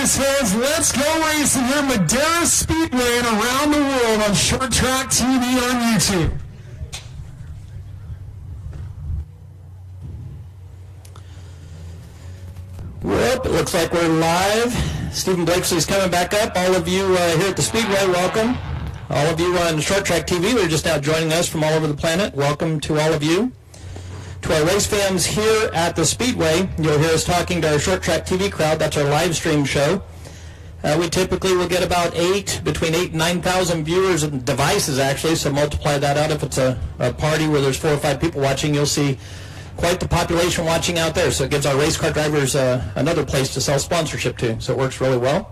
race fans, let's go racing here at Madera Speedway and around the world on Short Track TV on YouTube. Well, it looks like we're live. Stephen Blakesley's coming back up. All of you here at the Speedway, welcome. All of you on Short Track TV, they're just now joining us from all over the planet. Welcome to all of you. To our race fans here at the Speedway, you'll hear us talking to our Short Track TV crowd. That's our live stream show. We typically will get about between 8,000 and 9,000 viewers and devices, actually, so multiply that out. If it's a party where there's 4 or 5 people watching, you'll see quite the population watching out there. So it gives our race car drivers another place to sell sponsorship to, so it works really well.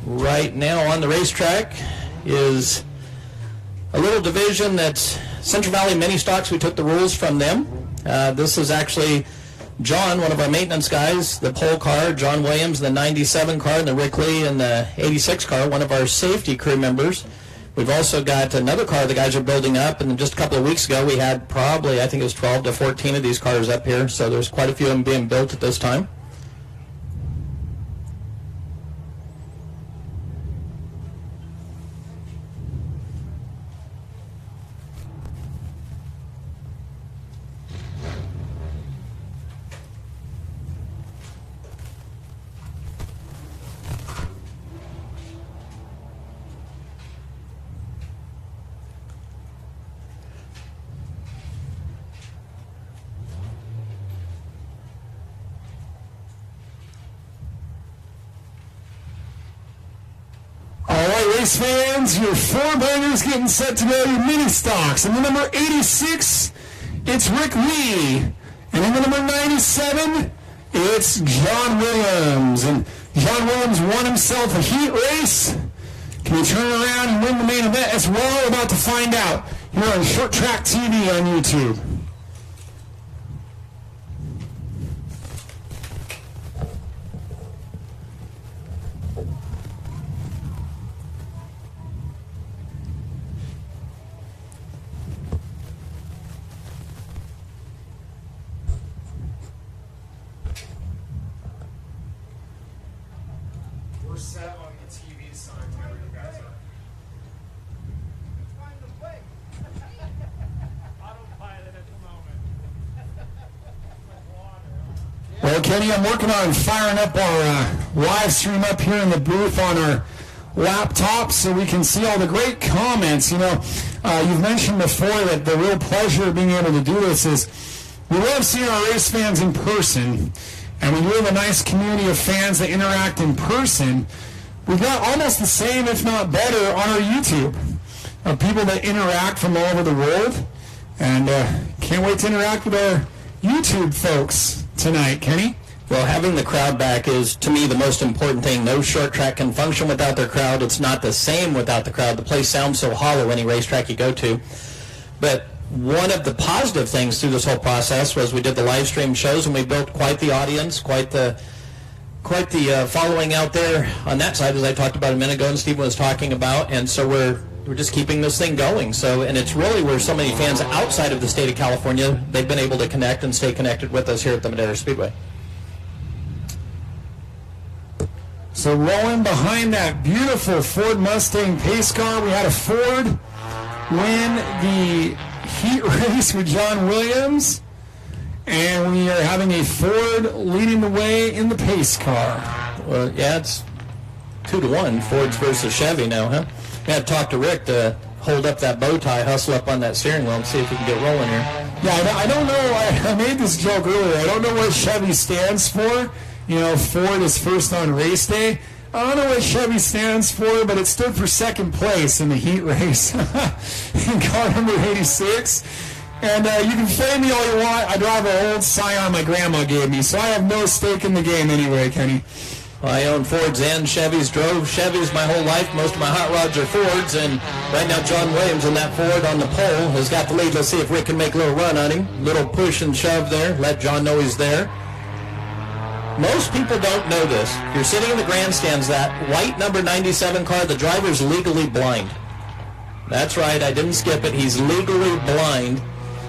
Right now on the racetrack is a little division that's Central Valley Mini Stocks. We took the rules from them. This is actually John, one of our maintenance guys, the pole car, John Williams, the 97 car, and the Rick Lee and the 86 car, one of our safety crew members. We've also got another car the guys are building up, and just a couple of weeks ago we had probably, I think it was 12 to 14 of these cars up here, so there's quite a few of them being built at this time. Race fans, your 4-bangers getting set to go, your mini stocks. And the number 86, it's Rick Lee. And in the number 97, it's John Williams. And John Williams won himself a heat race. Can he turn around and win the main event? That's what we're about to find out here on Short Track TV on YouTube. We're set on the TV sign where you guys are. Find the way. Autopilot at the moment. Well, Kenny, I'm working on firing up our live stream up here in the booth on our laptop so we can see all the great comments. You know, you've mentioned before that the real pleasure of being able to do this is we love seeing our race fans in person. And we do have a nice community of fans that interact in person. We've got almost the same, if not better, on our YouTube. People that interact from all over the world. And can't wait to interact with our YouTube folks tonight. Kenny? Well, having the crowd back is, to me, the most important thing. No short track can function without their crowd. It's not the same without the crowd. The place sounds so hollow any racetrack you go to. But one of the positive things through this whole process was we did the live stream shows, and we built quite the audience, quite the following out there on that side, as I talked about a minute ago and Stephen was talking about. And so we're just keeping this thing going. So, and it's really where so many fans outside of the state of California, they've been able to connect and stay connected with us here at the Madera Speedway. So rolling behind that beautiful Ford Mustang pace car, we had a Ford win the heat race with John Williams, and we are having a Ford leading the way in the pace car. Well, yeah, it's 2-1, Fords versus Chevy now, huh? We had to talk to Rick to hold up that bow tie, hustle up on that steering wheel, and see if we can get rolling here. Yeah, I don't know. I made this joke earlier. I don't know what Chevy stands for. You know, Ford is first on race day. I don't know what Chevy stands for, but it stood for second place in the heat race in car number 86. And you can flame me all you want. I drive an old Scion my grandma gave me, so I have no stake in the game anyway, Kenny. Well, I own Fords and Chevys, drove Chevys my whole life. Most of my hot rods are Fords, and right now John Williams in that Ford on the pole has got the lead. Let's see if Rick can make a little run on him. Little push and shove there. Let John know he's there. Most people don't know this. If you're sitting in the grandstands, that white number 97 car, the driver's legally blind. That's right, I didn't skip it. He's legally blind.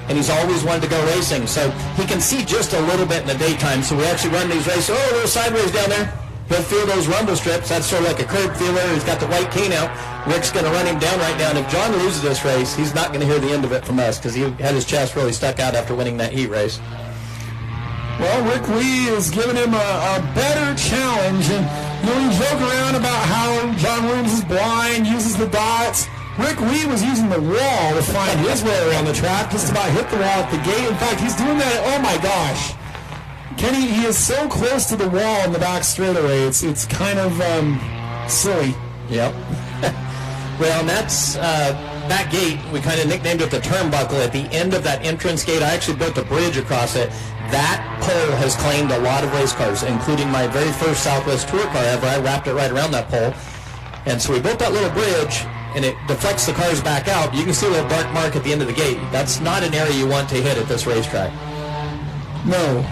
and he's always wanted to go racing. So he can see just a little bit in the daytime. So we actually run these races. Oh, a little sideways down there. He'll feel those rumble strips. That's sort of like a curb feeler. He's got the white cane out. Rick's going to run him down right now. And if John loses this race, he's not going to hear the end of it from us because he had his chest really stuck out after winning that heat race. Well, Rick Lee is giving him a better challenge. And you joke around about how John Williams is blind, uses the dots. Rick Lee was using the wall to find his way around the track, just about hit the wall at the gate. In fact, he's doing that. Oh, my gosh. Kenny, he is so close to the wall in the back straightaway. It's kind of silly. Yep. Well, and that's that gate. We kind of nicknamed it the turnbuckle. At the end of that entrance gate, I actually built a bridge across it. That pole has claimed a lot of race cars, including my very first Southwest Tour car ever. I wrapped it right around that pole. And so we built that little bridge, and it deflects the cars back out. You can see a little dark mark at the end of the gate. That's not an area you want to hit at this racetrack. No.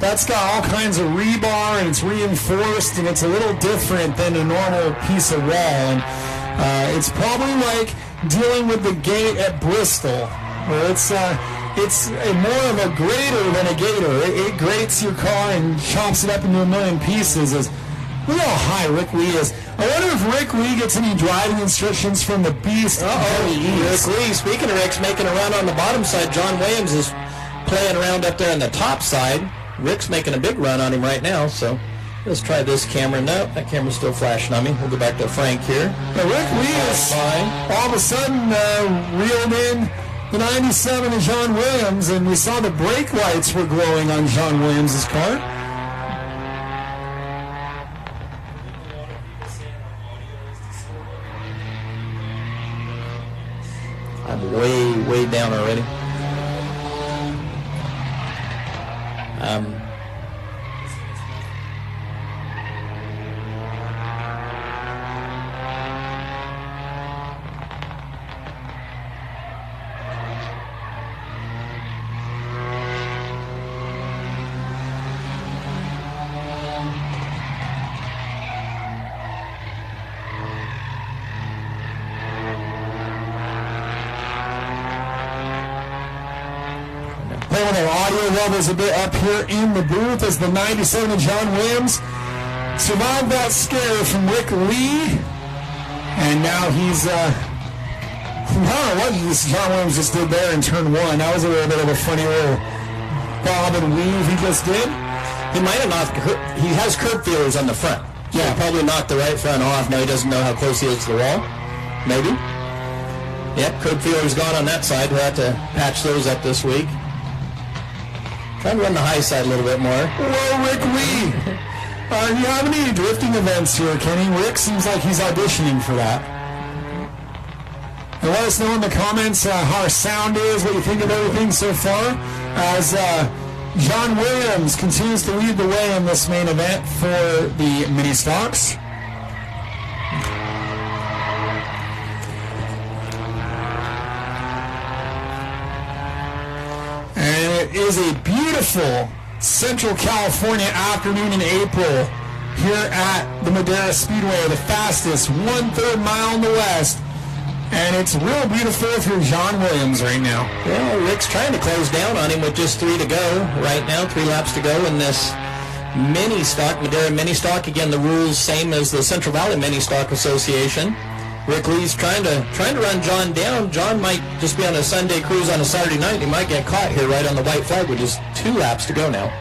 That's got all kinds of rebar, and it's reinforced, and it's a little different than a normal piece of wall. And it's probably like dealing with the gate at Bristol, where it's more of a grater than a gator. It grates your car and chops it up into a million pieces. Look how high Rick Lee is. I wonder if Rick Lee gets any driving instructions from the beast. Rick Lee, speaking of Rick's making a run on the bottom side. John Williams is playing around up there on the top side. Rick's making a big run on him right now, so let's try this camera. No, that camera's still flashing on me. We'll go back to Frank here. Now Rick Lee is all of a sudden reeled in the 97 of John Williams, and we saw the brake lights were glowing on John Williams' car. I'm way down already. Playing with our audio levels a bit up here in the booth as the 97 of John Williams survived that scare from Rick Lee. And now he's, I don't know what John Williams just did there in turn one. That was a little bit of a funny little bob and weave he just did. He might have knocked, he has curb feelers on the front. So he probably knocked the right front off. Now he doesn't know how close he is to the wall. Maybe. Yep, curb feelers gone on that side. We'll have to patch those up this week. Trying to run the high side a little bit more. Whoa, Rick Lee. Do you have any drifting events here, Kenny? Rick seems like he's auditioning for that. And let us know in the comments how our sound is, what you think of everything so far, as John Williams continues to lead the way in this main event for the mini stocks. And it is a beautiful Central California afternoon in April here at the Madera Speedway, the fastest 1/3 mile in the West. And it's real beautiful if you're John Williams right now. Well, Rick's trying to close down on him with just 3 to go right now, 3 laps to go in this mini stock, Madera mini stock. Again, the rules same as the Central Valley Mini Stock Association. Rick Lee's trying to run John down. John might just be on a Sunday cruise on a Saturday night. He might get caught here right on the white flag with just 2 laps to go now.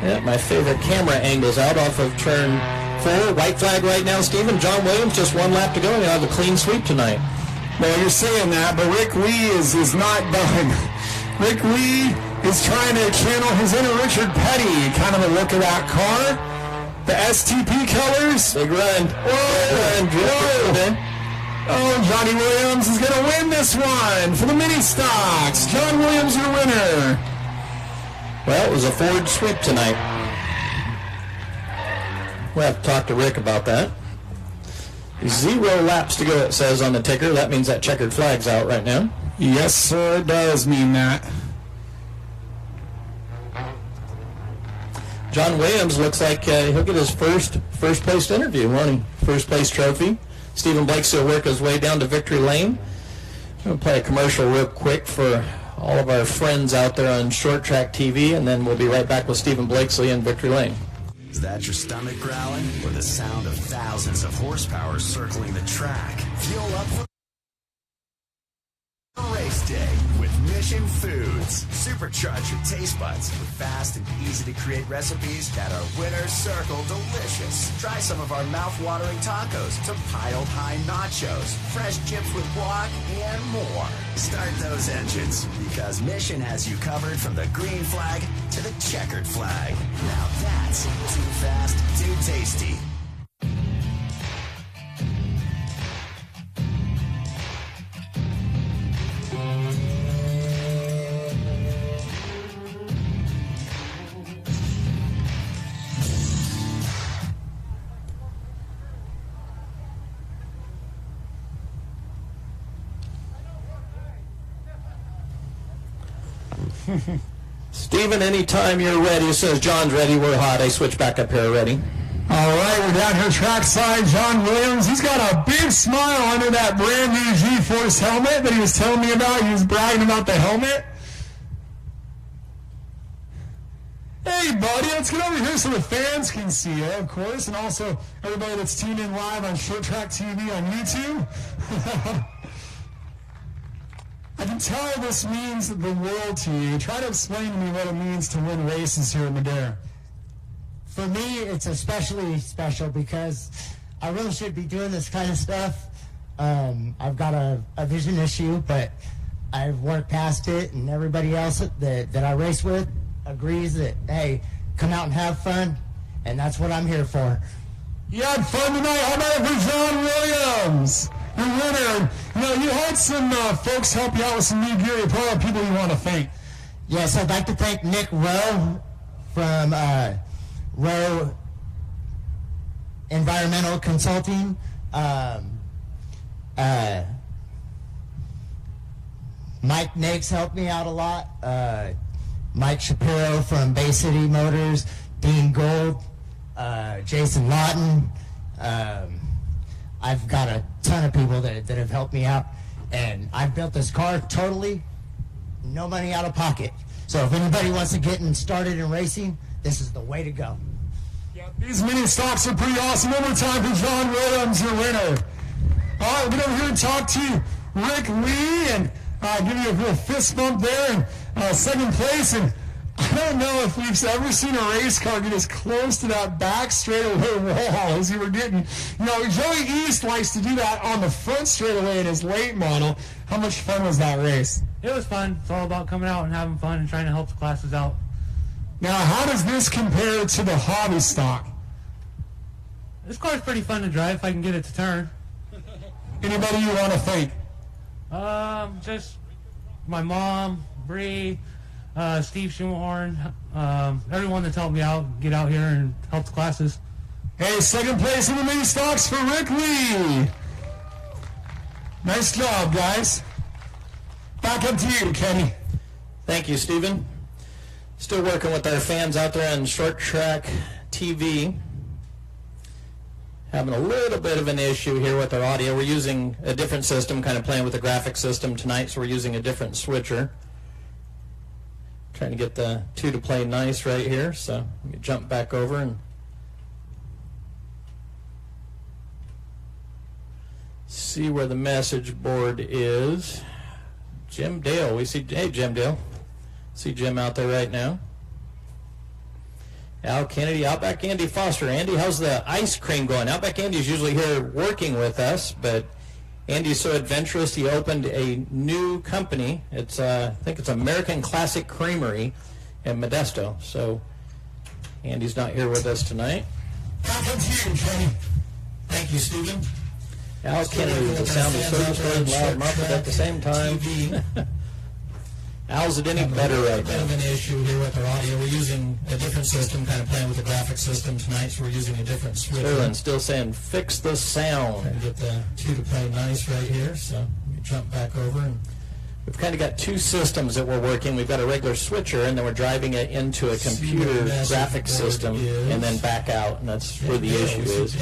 Yeah, my favorite camera angles out off of turn 4. White flag right now, Stephen. John Williams, just 1 lap to go, and he'll have a clean sweep tonight. Well, you're saying that, but Rick Lee is not done. Rick Lee is trying to channel his inner Richard Petty, kind of a look at that car. The STP colors. Big run. Whoa. Oh, Johnny Williams is going to win this one for the mini stocks. John Williams, your winner. Well, it was a forward sweep tonight. We'll have to talk to Rick about that. 0 laps to go, it says on the ticker. That means that checkered flag's out right now. Yes, sir, it does mean that. John Williams looks like he'll get his first place interview, won't he? First place trophy. Stephen Blakesley will work his way down to victory lane. I'm going to play a commercial real quick for all of our friends out there on Short Track TV, and then we'll be right back with Stephen Blakesley in victory lane. Is that your stomach growling, or the sound of thousands of horsepower circling the track? Fuel up for race day with Mission Foods. Supercharge your taste buds with fast and easy-to-create recipes that are winner's circle delicious. Try some of our mouth-watering tacos to piled high nachos, fresh chips with guac, and more. Start those engines, because Mission has you covered from the green flag to the checkered flag. Now that's too fast, too tasty. Stephen, anytime you're ready, as soon as John's ready, we're hot. I switch back up here already. All right, we're down here trackside. John Williams, he's got a big smile under that brand new G-Force helmet that he was telling me about. He was bragging about the helmet. Hey, buddy, let's get over here so the fans can see you, of course, and also everybody that's tuned in live on Short Track TV on YouTube. I can tell this means the world to you. Try to explain to me what it means to win races here in Madera. For me, it's especially special because I really should be doing this kind of stuff. I've got a vision issue, but I've worked past it, and everybody else that I race with agrees that, hey, come out and have fun, and that's what I'm here for. You had fun tonight. How about it for John Williams, your winner? You had some folks help you out with some new gear. You probably have people you want to thank. Yes, I'd like to thank Nick Rowe from Rowe Environmental Consulting. Mike Nakes helped me out a lot. Mike Shapiro from Bay City Motors, Dean Gold, Jason Lawton. I've got a ton of people that have helped me out, and I've built this car totally no money out of pocket. So if anybody wants to get started in racing, this is the way to go. Yeah, these mini stocks are pretty awesome. One more time for John Williams, your winner. All right, we're going to over here and talk to Rick Lee and give you a little fist bump there in second place. And I don't know if we've ever seen a race car get as close to that back straightaway wall as you were getting. Joey East likes to do that on the front straightaway in his late model. How much fun was that race? It was fun. It's all about coming out and having fun and trying to help the classes out. Now, how does this compare to the hobby stock? This car's pretty fun to drive if I can get it to turn. Anybody you want to thank? Just my mom, Bree, Steve Schumacher, everyone that's helped me out, get out here and help the classes. Hey, second place in the mini stocks for Rick Lee. Nice job, guys. Back up to you, Kenny. Thank you, Stephen. Still working with our fans out there on Short Track TV. Having a little bit of an issue here with our audio. We're using a different system, kind of playing with the graphic system tonight, so we're using a different switcher. Trying to get the two to play nice right here, so let me jump back over and see where the message board is. Jim Dale, we see, hey Jim Dale. See Jim out there right now. Al Kennedy, Outback Andy Foster. Andy, how's the ice cream going? Outback Andy's usually here working with us, but Andy's so adventurous he opened a new company. It's I think it's American Classic Creamery in Modesto. So Andy's not here with us tonight. Thank you, Stephen. Al Kennedy, the sound is so distorted, loud, muffled at the same time. Al's it any better right now? Bit of an issue here with our audio. We're using a different system, kind of playing with the graphic system tonight, so we're using a different switch. Sterling still saying, fix the sound. And get the two to play nice right here, so let me jump back over and we've kind of got two systems that we're working. We've got a regular switcher, and then we're driving it into a computer graphics system, and then back out, and that's where the issue is.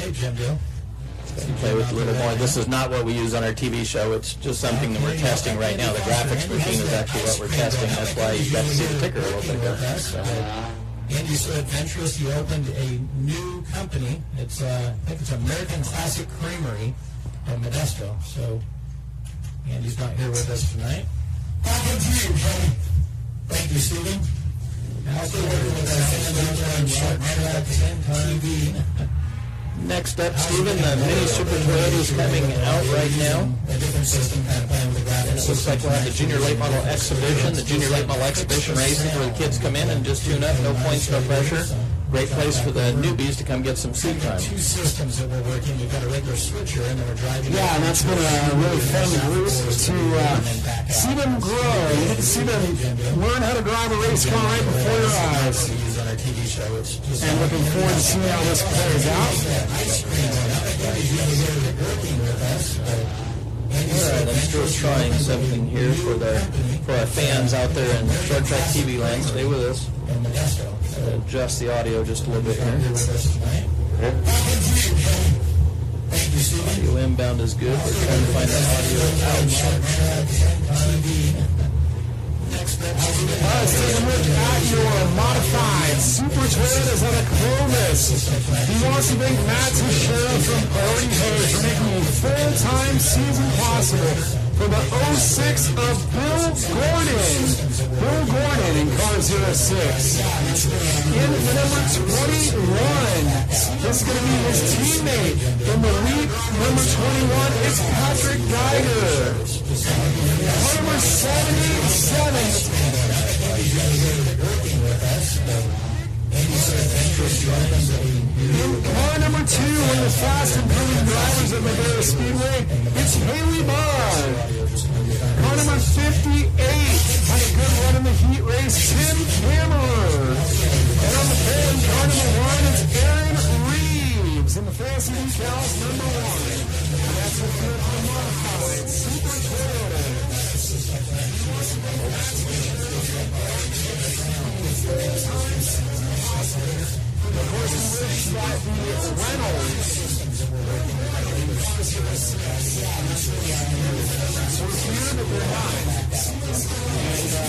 Play with a little more. This is not what we use on our TV show. It's just something that we're testing right now. The graphics machine is actually what we're testing. That's why you got to see the ticker a little bit there. So. Andy's so adventurous, he opened a new company. It's I think it's American Classic Creamery in Modesto. So Andy's not here with us tonight. Thank you, Stephen. Also working with our fans out there on Sharp Madera at the same time. TV. Next up, Stephen, the Mini Super Toyota is coming out right now. A different system, kind of playing with the graphics. And it looks like we'll have the Junior Late Model Exhibition, the Junior Late Model Exhibition racing, where the kids come in and just tune up, no points, no pressure. Great place for the newbies to come get some seat time. Two systems that we're working. We've got a regular switcher, and then we're driving. Yeah, and that's been a really fun group to see them grow. You get to see them learn how to drive a race car right before your eyes. And looking forward to seeing how this plays out. All right, I'm still trying something here for our fans out there in Short Track TV land. Stay with us. Adjust the audio just a little bit here. Audio inbound is good. We're trying to find the audio out. Let's take a look at your modified Super Toyotas out of Clovis. He wants to thank Matt Teixeira from Odie Hayes for making a full-time season possible for the 06 of Bill Gordon. Bill Gordon in car 06. In the number 21, this is going to be his teammate. In the lead, number 21, it's Patrick Geiger. Car number 77. In car number 2, one of the fast and improving drivers at Madera Speedway, it's Haley Bond. Car number 58 had a good run in the heat race, Tim Cameron. And on the pole in car number 1, it's Aaron Reeves. In the fancy decals, number 1. And that's a good unmodified Super Toyota. Of course, we wish that the Reynolds were here, but they're not. And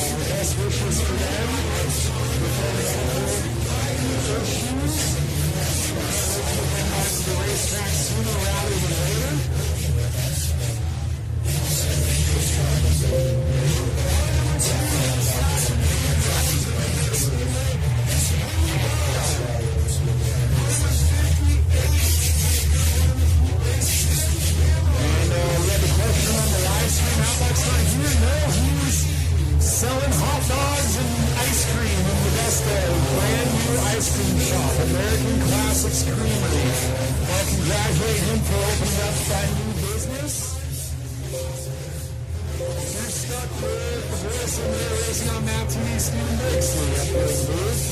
our best wishes for them. Their shoes. The racetrack sooner rather than later. Selling hot dogs and ice cream in Modesto, brand new ice cream shop, American Classics Creamery. Well, congratulate him for opening up that new business. You're stuck with the voice of Madera Racing on Map TV, Stephen Blakeslee up there in the booth.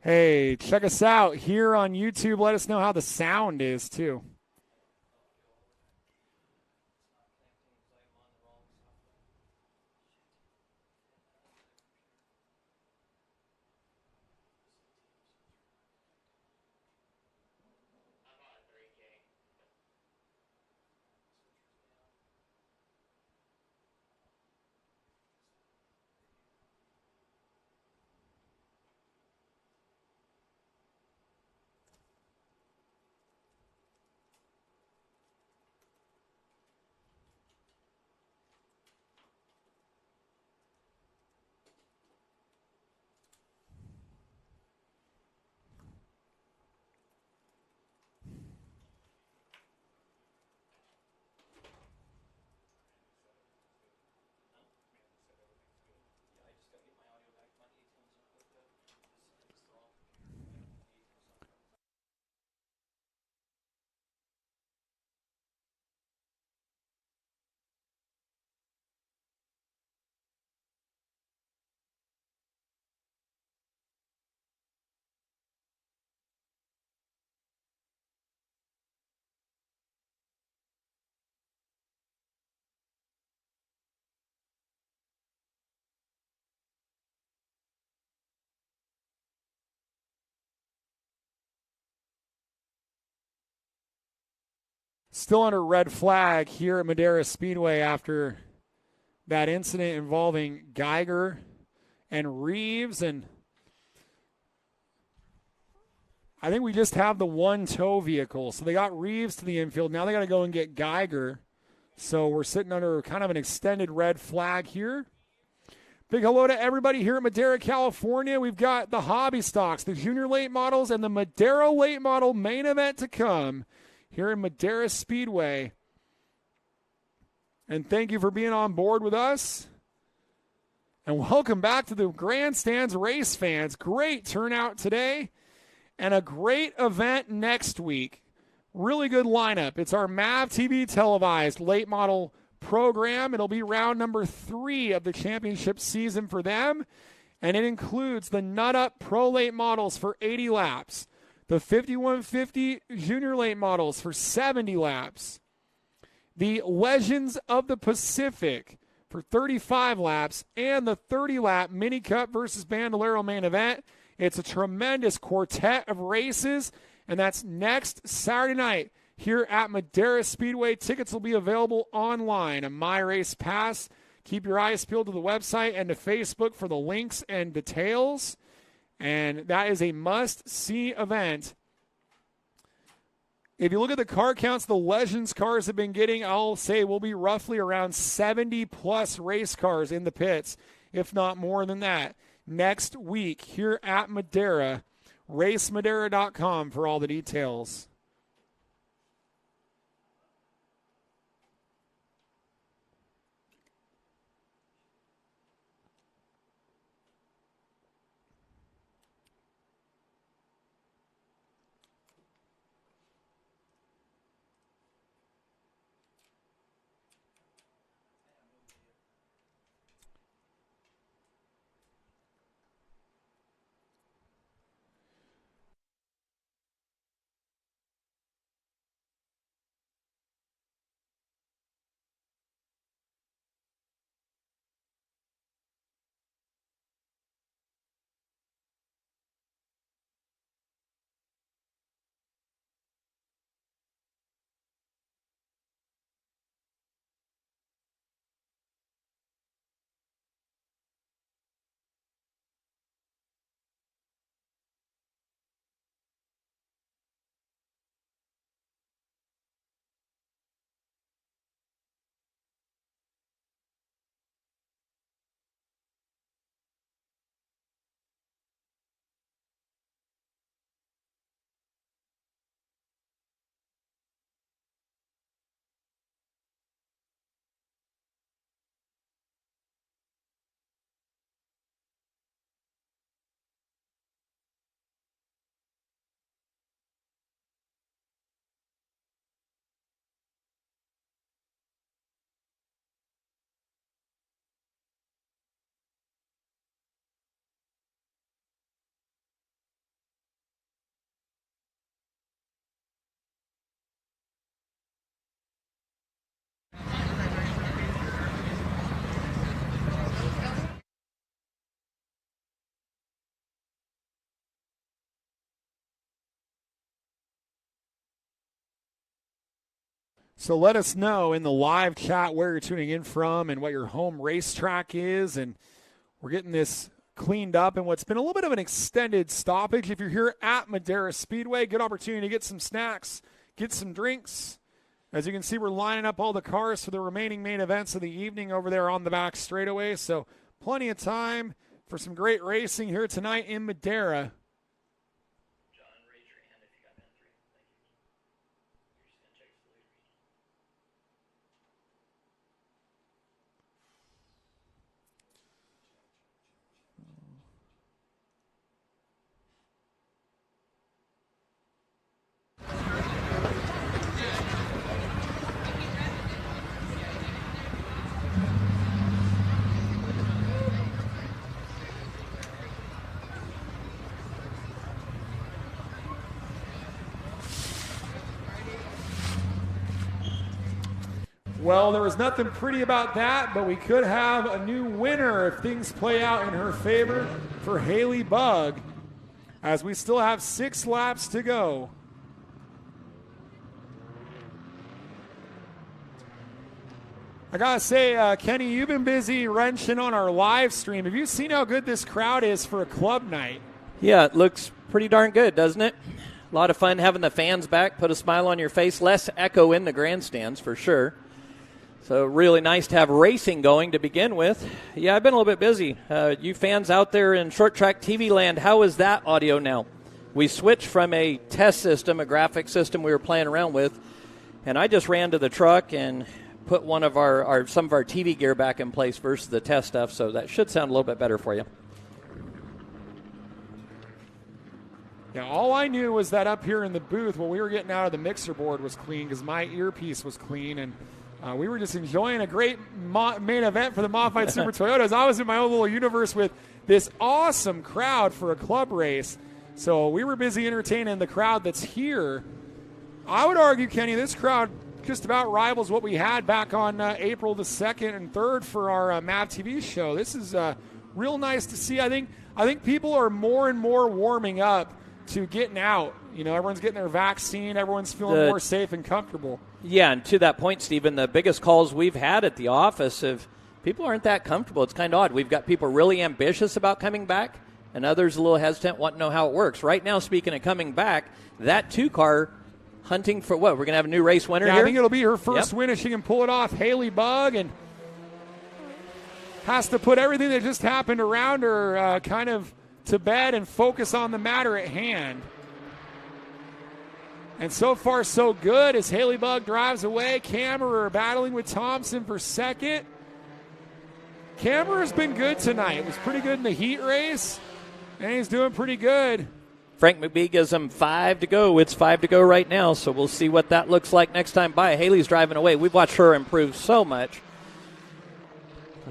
Hey, check us out here on YouTube. Let us know how the sound is, too. Still under red flag here at Madera Speedway after that incident involving Geiger and Reeves. And I think we just have the one tow vehicle. So they got Reeves to the infield. Now they got to go and get Geiger. So we're sitting under kind of an extended red flag here. Big hello to everybody here at Madera, California. We've got the hobby stocks, the junior late models, and the Madera late model main event to come here in Madera Speedway. And thank you for being on board with us. And welcome back to the grandstands, race fans. Great turnout today and a great event next week. Really good lineup. It's our MAV TV televised late model program. It'll be round number 3 of the championship season for them. And it includes the Nut Up Pro Late models for 80 laps, the 5150 Junior Late models for 70 laps, the Legends of the Pacific for 35 laps, and the 30-lap Mini Cup versus Bandolero main event. It's a tremendous quartet of races, and that's next Saturday night here at Madera Speedway. Tickets will be available online, a My Race Pass. Keep your eyes peeled to the website and to Facebook for the links and details. And that is a must-see event. If you look at the car counts the Legends cars have been getting, I'll say we'll be roughly around 70-plus race cars in the pits, if not more than that, next week here at Madera. RaceMadera.com for all the details. So let us know in the live chat where you're tuning in from and what your home racetrack is. And we're getting this cleaned up in what's been a little bit of an extended stoppage. If you're here at Madera Speedway, good opportunity to get some snacks, get some drinks. As you can see, we're lining up all the cars for the remaining main events of the evening over there on the back straightaway. So plenty of time for some great racing here tonight in Madera. Well, there was nothing pretty about that, but we could have a new winner if things play out in her favor for Haley Bugg, as we still have 6 laps to go. I gotta say, Kenny, you've been busy wrenching on our live stream. Have you seen how good this crowd is for a club night? Yeah, it looks pretty darn good, doesn't it? A lot of fun having the fans back, put a smile on your face, less echo in the grandstands for sure. So really nice to have racing going to begin with. Yeah, I've been a little bit busy. You fans out there in short track TV land, how is that audio now? We switched from a test system, a graphic system we were playing around with, and I just ran to the truck and put one of some of our TV gear back in place versus the test stuff, so that should sound a little bit better for you. Yeah, all I knew was that up here in the booth, what we were getting out of the mixer board was clean because my earpiece was clean, and we were just enjoying a great main event for the Modified Super Toyotas. I was in my own little universe with this awesome crowd for a club race. So we were busy entertaining the crowd that's here. I would argue, Kenny, this crowd just about rivals what we had back on April the 2nd and 3rd for our MAV TV show. This is real nice to see. I think people are more and more warming up to getting out. You know, everyone's getting their vaccine. Everyone's feeling more safe and comfortable. Yeah, and to that point, Stephen, the biggest calls we've had at the office of people aren't that comfortable. It's kind of odd. We've got people really ambitious about coming back, and others a little hesitant, want to know how it works. Right now, speaking of coming back, that 2-car hunting for what? We're going to have a new race winner here? I think it'll be her first win if she can pull it off. Haley Bugg, and has to put everything that just happened around her kind of to bed and focus on the matter at hand. And so far, so good as Haley Bugg drives away. Kammerer battling with Thompson for second. Kammerer's been good tonight. Was pretty good in the heat race, and he's doing pretty good. Frank McBee gives him 5 to go. It's 5 to go right now, so we'll see what that looks like next time by. Haley's driving away. We've watched her improve so much.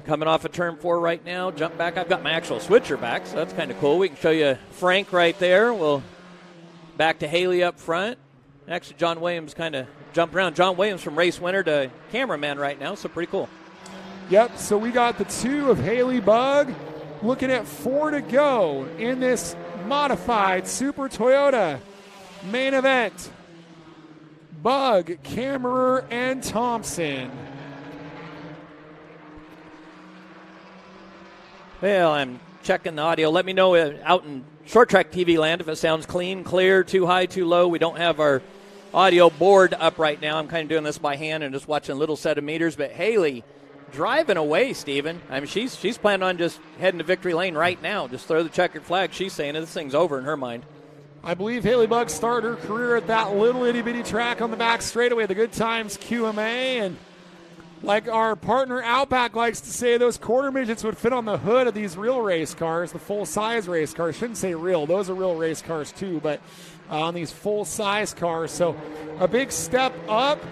Coming off of turn 4 right now. Jump back. I've got my actual switcher back, so that's kind of cool. We can show you Frank right there. We'll back to Haley up front. Actually, John Williams kind of jumped around. John Williams from race winner to cameraman right now, so pretty cool. Yep, so we got the 2 of Haley Bugg. Looking at 4 to go in this Modified Super Toyota main event. Bugg, Kammerer, and Thompson. Well, I'm checking the audio. Let me know out in short track TV land if it sounds clean, clear, too high, too low. We don't have our audio board up right now. I'm kind of doing this by hand and just watching a little set of meters. But Haley driving away, Steven. I mean, she's planning on just heading to victory lane right now. Just throw the checkered flag. She's saying this thing's over in her mind. I believe Haley Bugg started her career at that little itty-bitty track on the back straightaway, the Good Times QMA. And like our partner Outback likes to say, those quarter midgets would fit on the hood of these real race cars, the full-size race cars. Shouldn't say real. Those are real race cars too, but on these full-size cars. So a big step up,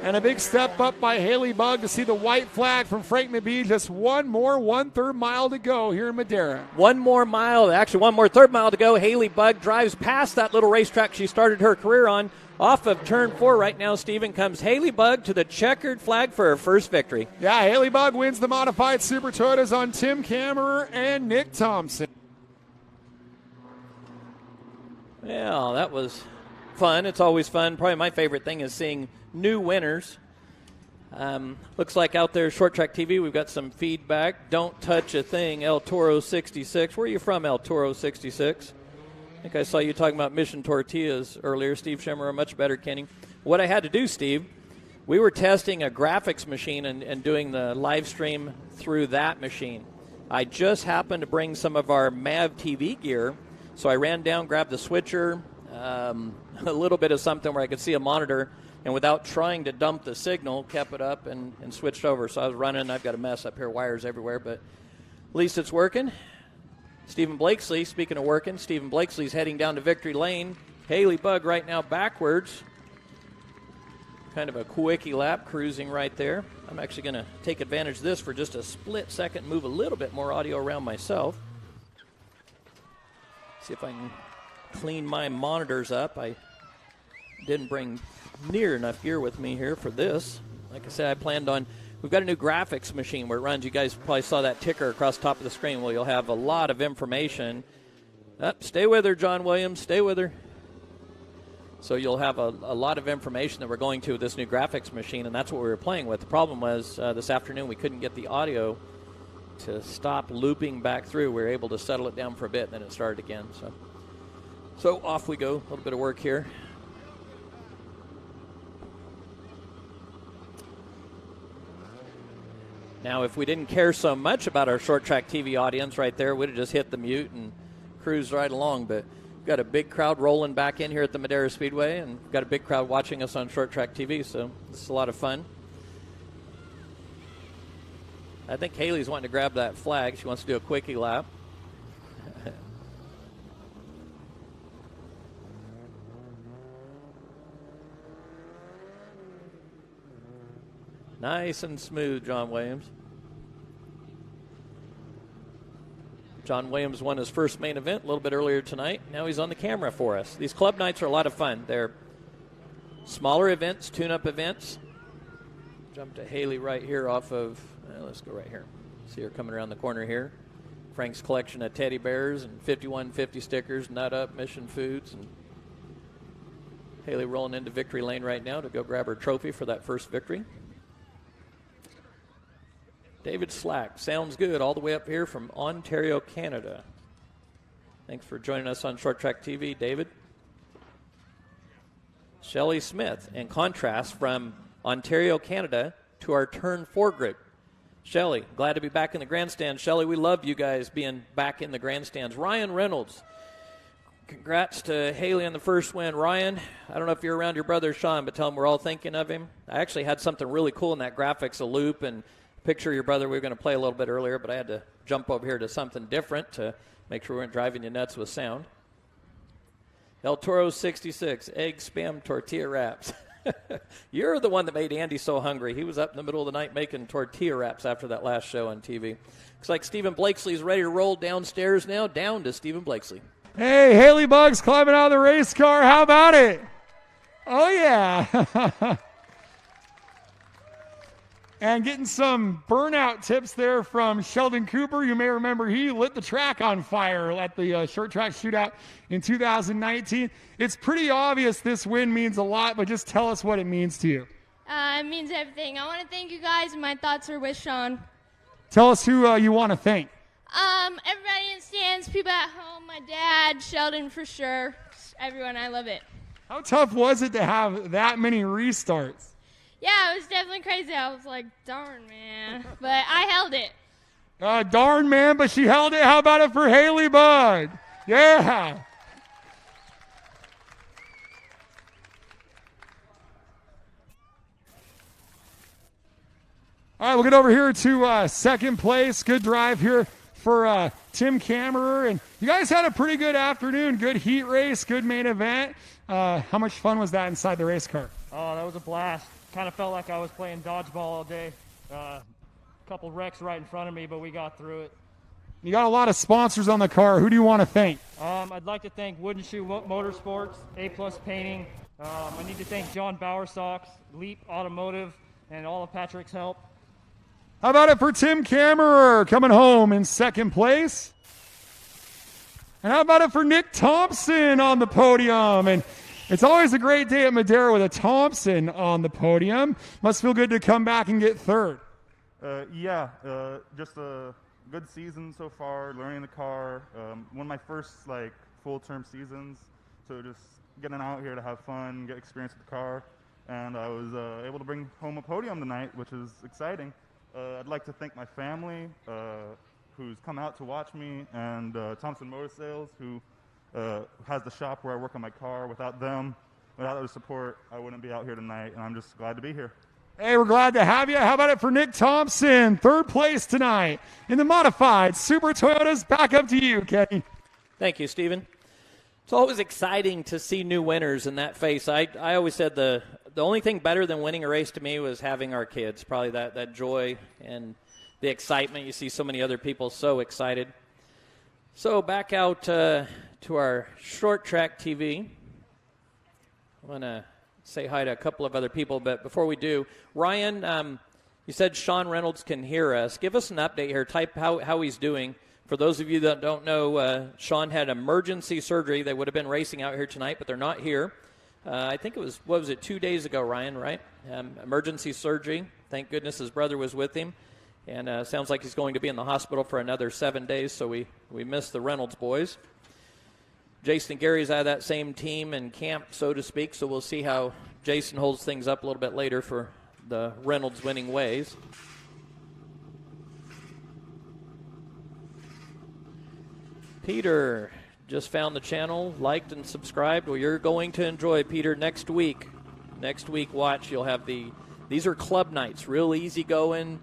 and a big step up by Haley Bugg to see the white flag from Frank McBee. Just one more 1/3 mile to go here in Madera. One more mile, actually one more third mile to go. Haley Bugg drives past that little racetrack she started her career on. Off of turn 4 right now, Stephen, comes Haley Bugg to the checkered flag for her first victory. Yeah, Haley Bugg wins the Modified Super Toyotas on Tim Kammerer and Nick Thompson. Yeah, that was fun. It's always fun. Probably my favorite thing is seeing new winners. Looks like out there, Short Track TV, we've got some feedback. Don't touch a thing, El Toro 66. Where are you from, El Toro 66? I think I saw you talking about Mission Tortillas earlier. Steve Schimmerer, much better, Kenny. What I had to do, Steve, we were testing a graphics machine and doing the live stream through that machine. I just happened to bring some of our MAV TV gear, so I ran down, grabbed the switcher, a little bit of something where I could see a monitor, and without trying to dump the signal, kept it up and switched over. So I was running. I've got a mess up here, wires everywhere, but at least it's working. Stephen Blakesley, speaking of working, Stephen Blakesley's heading down to Victory Lane. Haley Bugg right now backwards. Kind of a quickie lap cruising right there. I'm actually going to take advantage of this for just a split second, move a little bit more audio around myself. See if I can clean my monitors up. I didn't bring near enough gear with me here for this. Like I said, I planned on, we've got a new graphics machine where it runs. You guys probably saw that ticker across the top of the screen. Well, you'll have a lot of information. Stay with her, John Williams. Stay with her. So you'll have a lot of information that we're going to with this new graphics machine, and that's what we were playing with. The problem was this afternoon we couldn't get the audio to stop looping back through. We were able to settle it down for a bit, and then it started again. So off we go. A little bit of work here. Now, if we didn't care so much about our Short Track TV audience right there, we'd have just hit the mute and cruised right along. But we've got a big crowd rolling back in here at the Madera Speedway, and we've got a big crowd watching us on Short Track TV, so this is a lot of fun. I think Haley's wanting to grab that flag. She wants to do a quickie lap. Nice and smooth, John Williams. John Williams won his first main event a little bit earlier tonight. Now he's on the camera for us. These club nights are a lot of fun. They're smaller events, tune-up events. Jump to Haley right here off of, let's go right here. See her coming around the corner here. Frank's collection of teddy bears and 5150 stickers, Nut Up, Mission Foods. And Haley rolling into Victory Lane right now to go grab her trophy for that first victory. David Slack, sounds good, all the way up here from Ontario, Canada. Thanks for joining us on Short Track TV, David. Shelley Smith, in contrast from Ontario, Canada to our Turn 4 group. Shelley, glad to be back in the grandstand. Shelley, we love you guys being back in the grandstands. Ryan Reynolds, congrats to Haley on the first win. Ryan, I don't know if you're around your brother Sean, but tell him we're all thinking of him. I actually had something really cool in that graphics, a loop and picture of your brother we were going to play a little bit earlier, but I had to jump over here to something different to make sure we weren't driving you nuts with sound. El Toro 66, egg spam tortilla wraps. You're the one that made Andy so hungry. He was up in the middle of the night making tortilla wraps after that last show on TV. Looks like Stephen Blakesley's ready to roll downstairs now. Down to Stephen Blakesley. Hey, Haley Bugg's climbing out of the race car. How about it? Oh, yeah. And getting some burnout tips there from Sheldon Cooper. You may remember he lit the track on fire at the short track shootout in 2019. It's pretty obvious this win means a lot, but just tell us what it means to you. It means everything. I want to thank you guys, and my thoughts are with Sean. Tell us who you want to thank. Everybody in the stands, people at home, my dad, Sheldon for sure, everyone. I love it. How tough was it to have that many restarts? Yeah, it was definitely crazy. I was like, darn, man. But I held it. Darn, man, but she held it. How about it for Haley Bugg? Yeah. All right, we'll get over here to second place. Good drive here for Tim Kammerer. And you guys had a pretty good afternoon. Good heat race, good main event. How much fun was that inside the race car? Oh, that was a blast. Kind of felt like I was playing dodgeball all day. A couple wrecks right in front of me, but we got through it. You got a lot of sponsors on the car. Who do you want to thank? I'd like to thank Wooden Shoe Motorsports, A-Plus Painting. I need to thank John Bowersox, Leap Automotive, and all of Patrick's help. How about it for Tim Kammerer coming home in second place? And how about it for Nick Thompson on the podium? And It's always a great day at Madera with a Thompson on the podium. Must feel good to come back and get third. Just a good season so far, learning the car. One of my first full-term seasons, so just getting out here to have fun, get experience with the car, and I was able to bring home a podium tonight, which is exciting. I'd like to thank my family, who's come out to watch me, and Thompson Motor Sales, who has the shop where I work on my car. Without them, without their support, I wouldn't be out here tonight, and I'm just glad to be here. Hey, we're glad to have you. How about it for Nick Thompson, third place tonight in the modified Super Toyotas? Back up to you, Kenny. Thank you, Stephen. It's always exciting to see new winners in that face. I always said the only thing better than winning a race to me was having our kids. Probably that joy and the excitement. You see so many other people so excited. So back out to our short track TV. I want to say hi to a couple of other people, but before we do, Ryan, you said Sean Reynolds can hear us. Give us an update here. Type how he's doing. For those of you that don't know, Sean had emergency surgery. They would have been racing out here tonight, but they're not here. I think it was, 2 days ago, Ryan, right? Emergency surgery. Thank goodness his brother was with him. And sounds like he's going to be in the hospital for another 7 days, so we miss the Reynolds boys. Jason and Gary's out of that same team and camp, so to speak, so we'll see how Jason holds things up a little bit later for the Reynolds winning ways. Peter just found the channel, liked and subscribed. Well, you're going to enjoy, Peter, next week. Next week, watch, you'll have these are club nights, real easy going.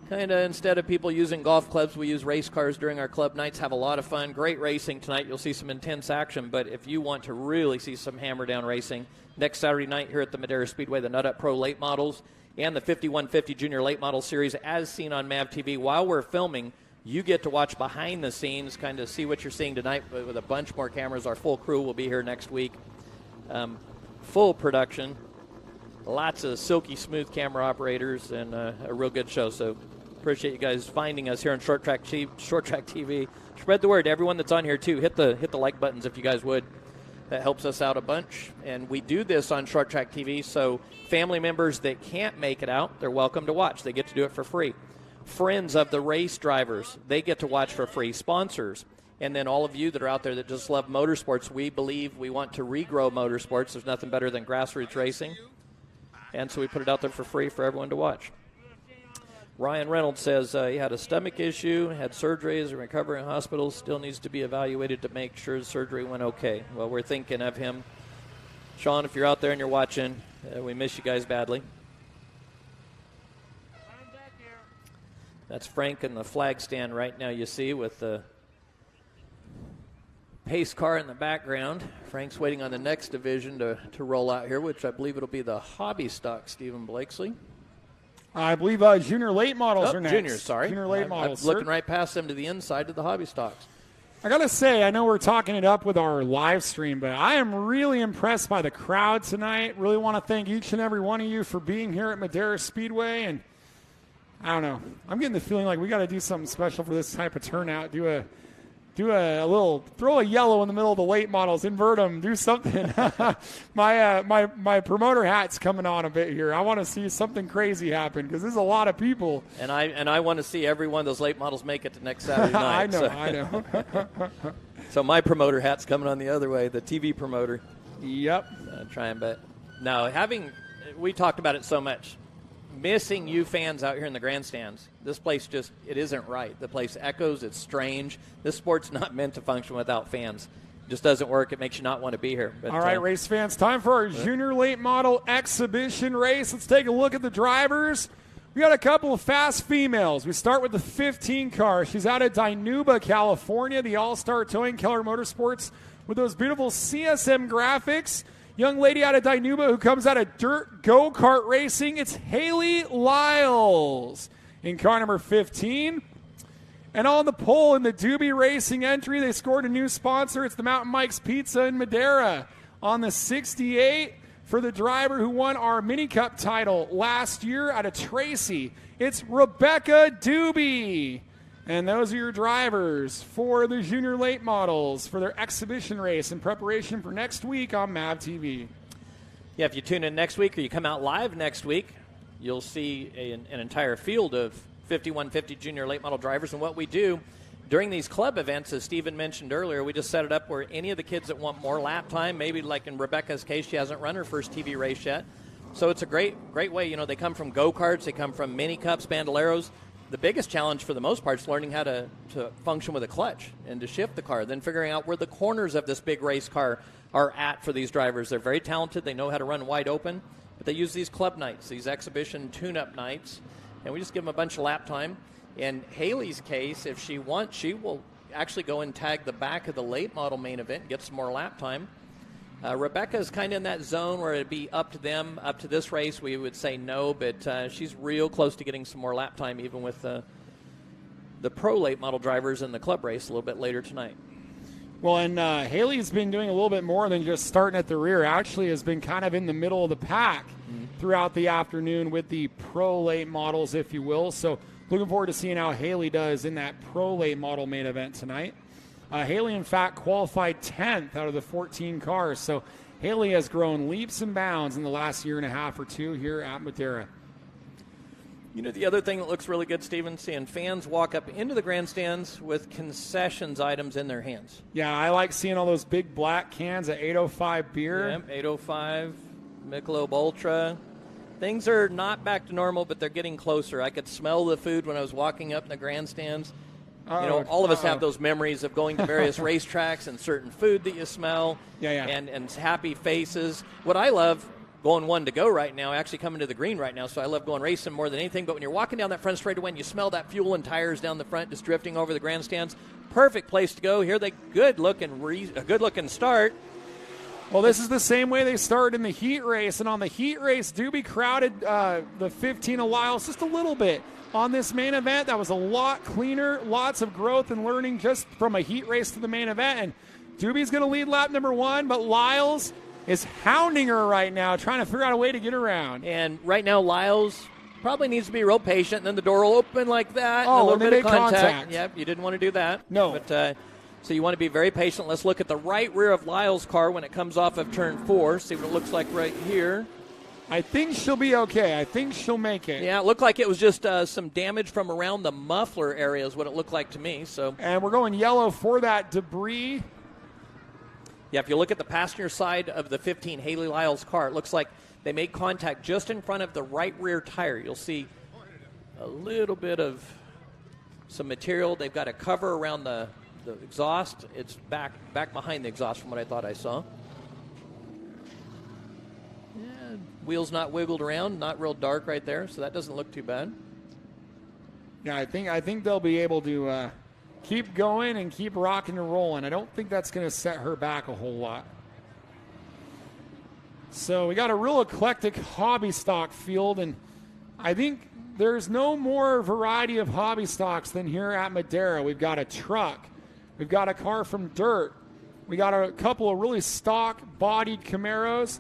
Kind of instead of people using golf clubs, we use race cars during our club nights, have a lot of fun. Great racing tonight. You'll see some intense action, but if you want to really see some hammer-down racing, next Saturday night here at the Madera Speedway, the Nut Up Pro Late Models and the 5150 Junior Late Model Series as seen on MAV TV. While we're filming, you get to watch behind the scenes, kind of see what you're seeing tonight, but with a bunch more cameras. Our full crew will be here next week. Full production. Lots of silky smooth camera operators and a real good show. So appreciate you guys finding us here on Short Track TV. Spread the word to everyone that's on here too. Hit the like buttons if you guys would. That helps us out a bunch. And we do this on Short Track TV, so family members that can't make it out, they're welcome to watch. They get to do it for free. Friends of the race drivers, they get to watch for free. Sponsors. And then all of you that are out there that just love motorsports, we believe we want to regrow motorsports. There's nothing better than grassroots racing. And so we put it out there for free for everyone to watch. Ryan Reynolds says he had a stomach issue, had surgery, is recovering in hospital, still needs to be evaluated to make sure the surgery went okay. Well, we're thinking of him. Sean, if you're out there and you're watching, we miss you guys badly. That's Frank in the flag stand right now, you see, with the pace car in the background. Frank's waiting on the next division to roll out here, which I believe it'll be the hobby stock, Stephen Blakesley. I believe junior late models are next. Junior, sorry. Junior late models. I'm looking right past them to the inside of the hobby stocks. I got to say, I know we're talking it up with our live stream, but I am really impressed by the crowd tonight. Really want to thank each and every one of you for being here at Madera Speedway. And I don't know, I'm getting the feeling like we got to do something special for this type of turnout. Do a little, throw a yellow in the middle of the late models, invert them, do something. my promoter hat's coming on a bit here. I want to see something crazy happen because there's a lot of people. And I want to see every one of those late models make it to next Saturday night. I know. So my promoter hat's coming on the other way, the TV promoter. Yep. Try and bet. No, we talked about it so much. Missing you fans out here in the grandstands. This place it isn't right. The place echoes. It's strange. This sport's not meant to function without fans. It just doesn't work. It makes you not want to be here. But, all right, race fans, time for our junior late model exhibition race. Let's take a look at the drivers. We got a couple of fast females. We start with the 15 car. She's out of Dinuba, California, the All-Star Towing Keller Motorsports with those beautiful CSM graphics. Young lady out of Dinuba who comes out of dirt go-kart racing. It's Haley Lyles in car number 15. And on the pole in the Doobie Racing entry, they scored a new sponsor. It's the Mountain Mike's Pizza in Madera. On the 68 for the driver who won our Mini Cup title last year out of Tracy, it's Rebecca Doobie. And those are your drivers for the junior late models for their exhibition race in preparation for next week on MAV TV. Yeah, if you tune in next week or you come out live next week, you'll see an entire field of 5150 junior late model drivers. And what we do during these club events, as Stephen mentioned earlier, we just set it up where any of the kids that want more lap time, maybe like in Rebecca's case, she hasn't run her first TV race yet. So it's a great way. They come from go-karts, they come from mini cups, bandoleros. The biggest challenge for the most part is learning how to function with a clutch and to shift the car, then figuring out where the corners of this big race car are at for these drivers. They're very talented. They know how to run wide open, but they use these club nights, these exhibition tune-up nights, and we just give them a bunch of lap time. In Haley's case, if she wants, she will actually go and tag the back of the late model main event and get some more lap time. Rebecca is kind of in that zone where it'd be up to them. Up to this race, we would say no, but she's real close to getting some more lap time, even with the pro late model drivers in the club race a little bit later tonight. Well, and Haley's been doing a little bit more than just starting at the rear. Actually has been kind of in the middle of the pack throughout the afternoon with the pro late models, if you will. So looking forward to seeing how Haley does in that pro late model main event tonight. Haley, in fact, qualified 10th out of the 14 cars. So Haley has grown leaps and bounds in the last year and a half or two here at Madera. The other thing that looks really good, Steven, seeing fans walk up into the grandstands with concessions items in their hands. Yeah, I like seeing all those big black cans of 805 beer. Yep, 805, Michelob Ultra. Things are not back to normal, but they're getting closer. I could smell the food when I was walking up in the grandstands. All of us have those memories of going to various racetracks and certain food that you smell. And happy faces. What I love, going one to go right now, actually coming to the green right now, so I love going racing more than anything. But when you're walking down that front straightaway and you smell that fuel and tires down the front just drifting over the grandstands, perfect place to go. Here they a good looking start. Well, this is the same way they started in the heat race, and on the heat race, Doobie crowded the 15 of Lyles just a little bit. On this main event, that was a lot cleaner, lots of growth and learning just from a heat race to the main event. And Doobie's going to lead lap number 1, but Lyles is hounding her right now, trying to figure out a way to get around. And right now, Lyles probably needs to be real patient, and then the door will open like that. Oh, and a little and bit of contact. Yep, you didn't want to do that. No. But so you want to be very patient. Let's look at the right rear of Lyles' car when it comes off of turn 4, see what it looks like right here. I think she'll be okay. I think she'll make it. Yeah, it looked like it was just some damage from around the muffler area is what it looked like to me. So. And we're going yellow for that debris. Yeah, if you look at the passenger side of the 15 Haley Lyles car, it looks like they made contact just in front of the right rear tire. You'll see a little bit of some material. They've got a cover around the exhaust. It's back behind the exhaust from what I thought I saw. Wheels not wiggled around, not real dark right there, so that doesn't look too bad. Yeah, I think they'll be able to keep going and keep rocking and rolling. I don't think that's going to set her back a whole lot. So we got a real eclectic hobby stock field, and I think there's no more variety of hobby stocks than here at Madera. We've got a truck. We've got a car from dirt. We got a couple of really stock-bodied Camaros.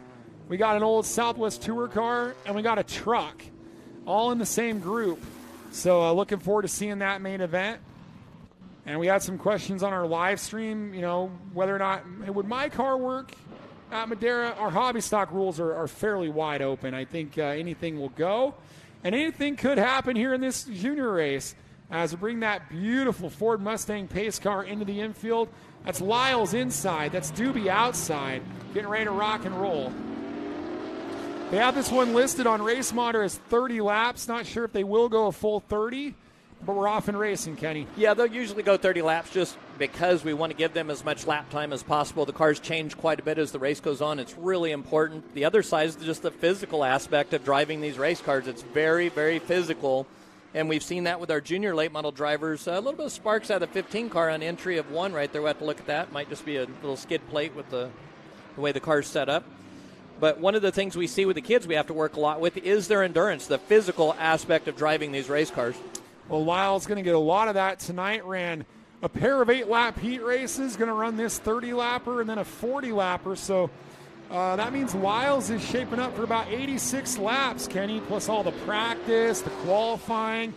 We got an old Southwest Tour car, and we got a truck, all in the same group. So looking forward to seeing that main event. And we had some questions on our live stream, whether or not, would my car work at Madera? Our hobby stock rules are fairly wide open. I think anything will go. And anything could happen here in this junior race as we bring that beautiful Ford Mustang pace car into the infield. That's Lyles inside. That's Doobie outside, getting ready to rock and roll. They have this one listed on Race Monitor as 30 laps. Not sure if they will go a full 30, but we're off and racing, Kenny. Yeah, they'll usually go 30 laps just because we want to give them as much lap time as possible. The cars change quite a bit as the race goes on. It's really important. The other side is just the physical aspect of driving these race cars. It's very, very physical, and we've seen that with our junior late model drivers. A little bit of sparks out of the 15 car on entry of 1 right there. We'll have to look at that. Might just be a little skid plate with the way the car's set up. But one of the things we see with the kids we have to work a lot with is their endurance, the physical aspect of driving these race cars. Well, Lyle's going to get a lot of that tonight. Ran a pair of 8-lap heat races, going to run this 30-lapper and then a 40-lapper. So that means Lyles is shaping up for about 86 laps, Kenny, plus all the practice, the qualifying.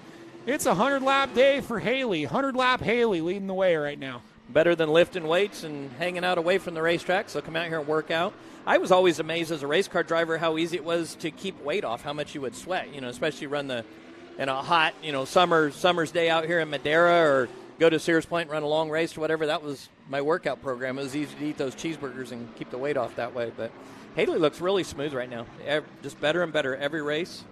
It's a 100-lap day for Haley. 100-lap Haley leading the way right now. Better than lifting weights and hanging out away from the racetrack, so come out here and work out. I was always amazed as a race car driver how easy it was to keep weight off, how much you would sweat, especially run in a hot, summer's day out here in Madera, or go to Sears Point and run a long race or whatever. That was my workout program. It was easy to eat those cheeseburgers and keep the weight off that way. But Haley looks really smooth right now. Just better and better every race.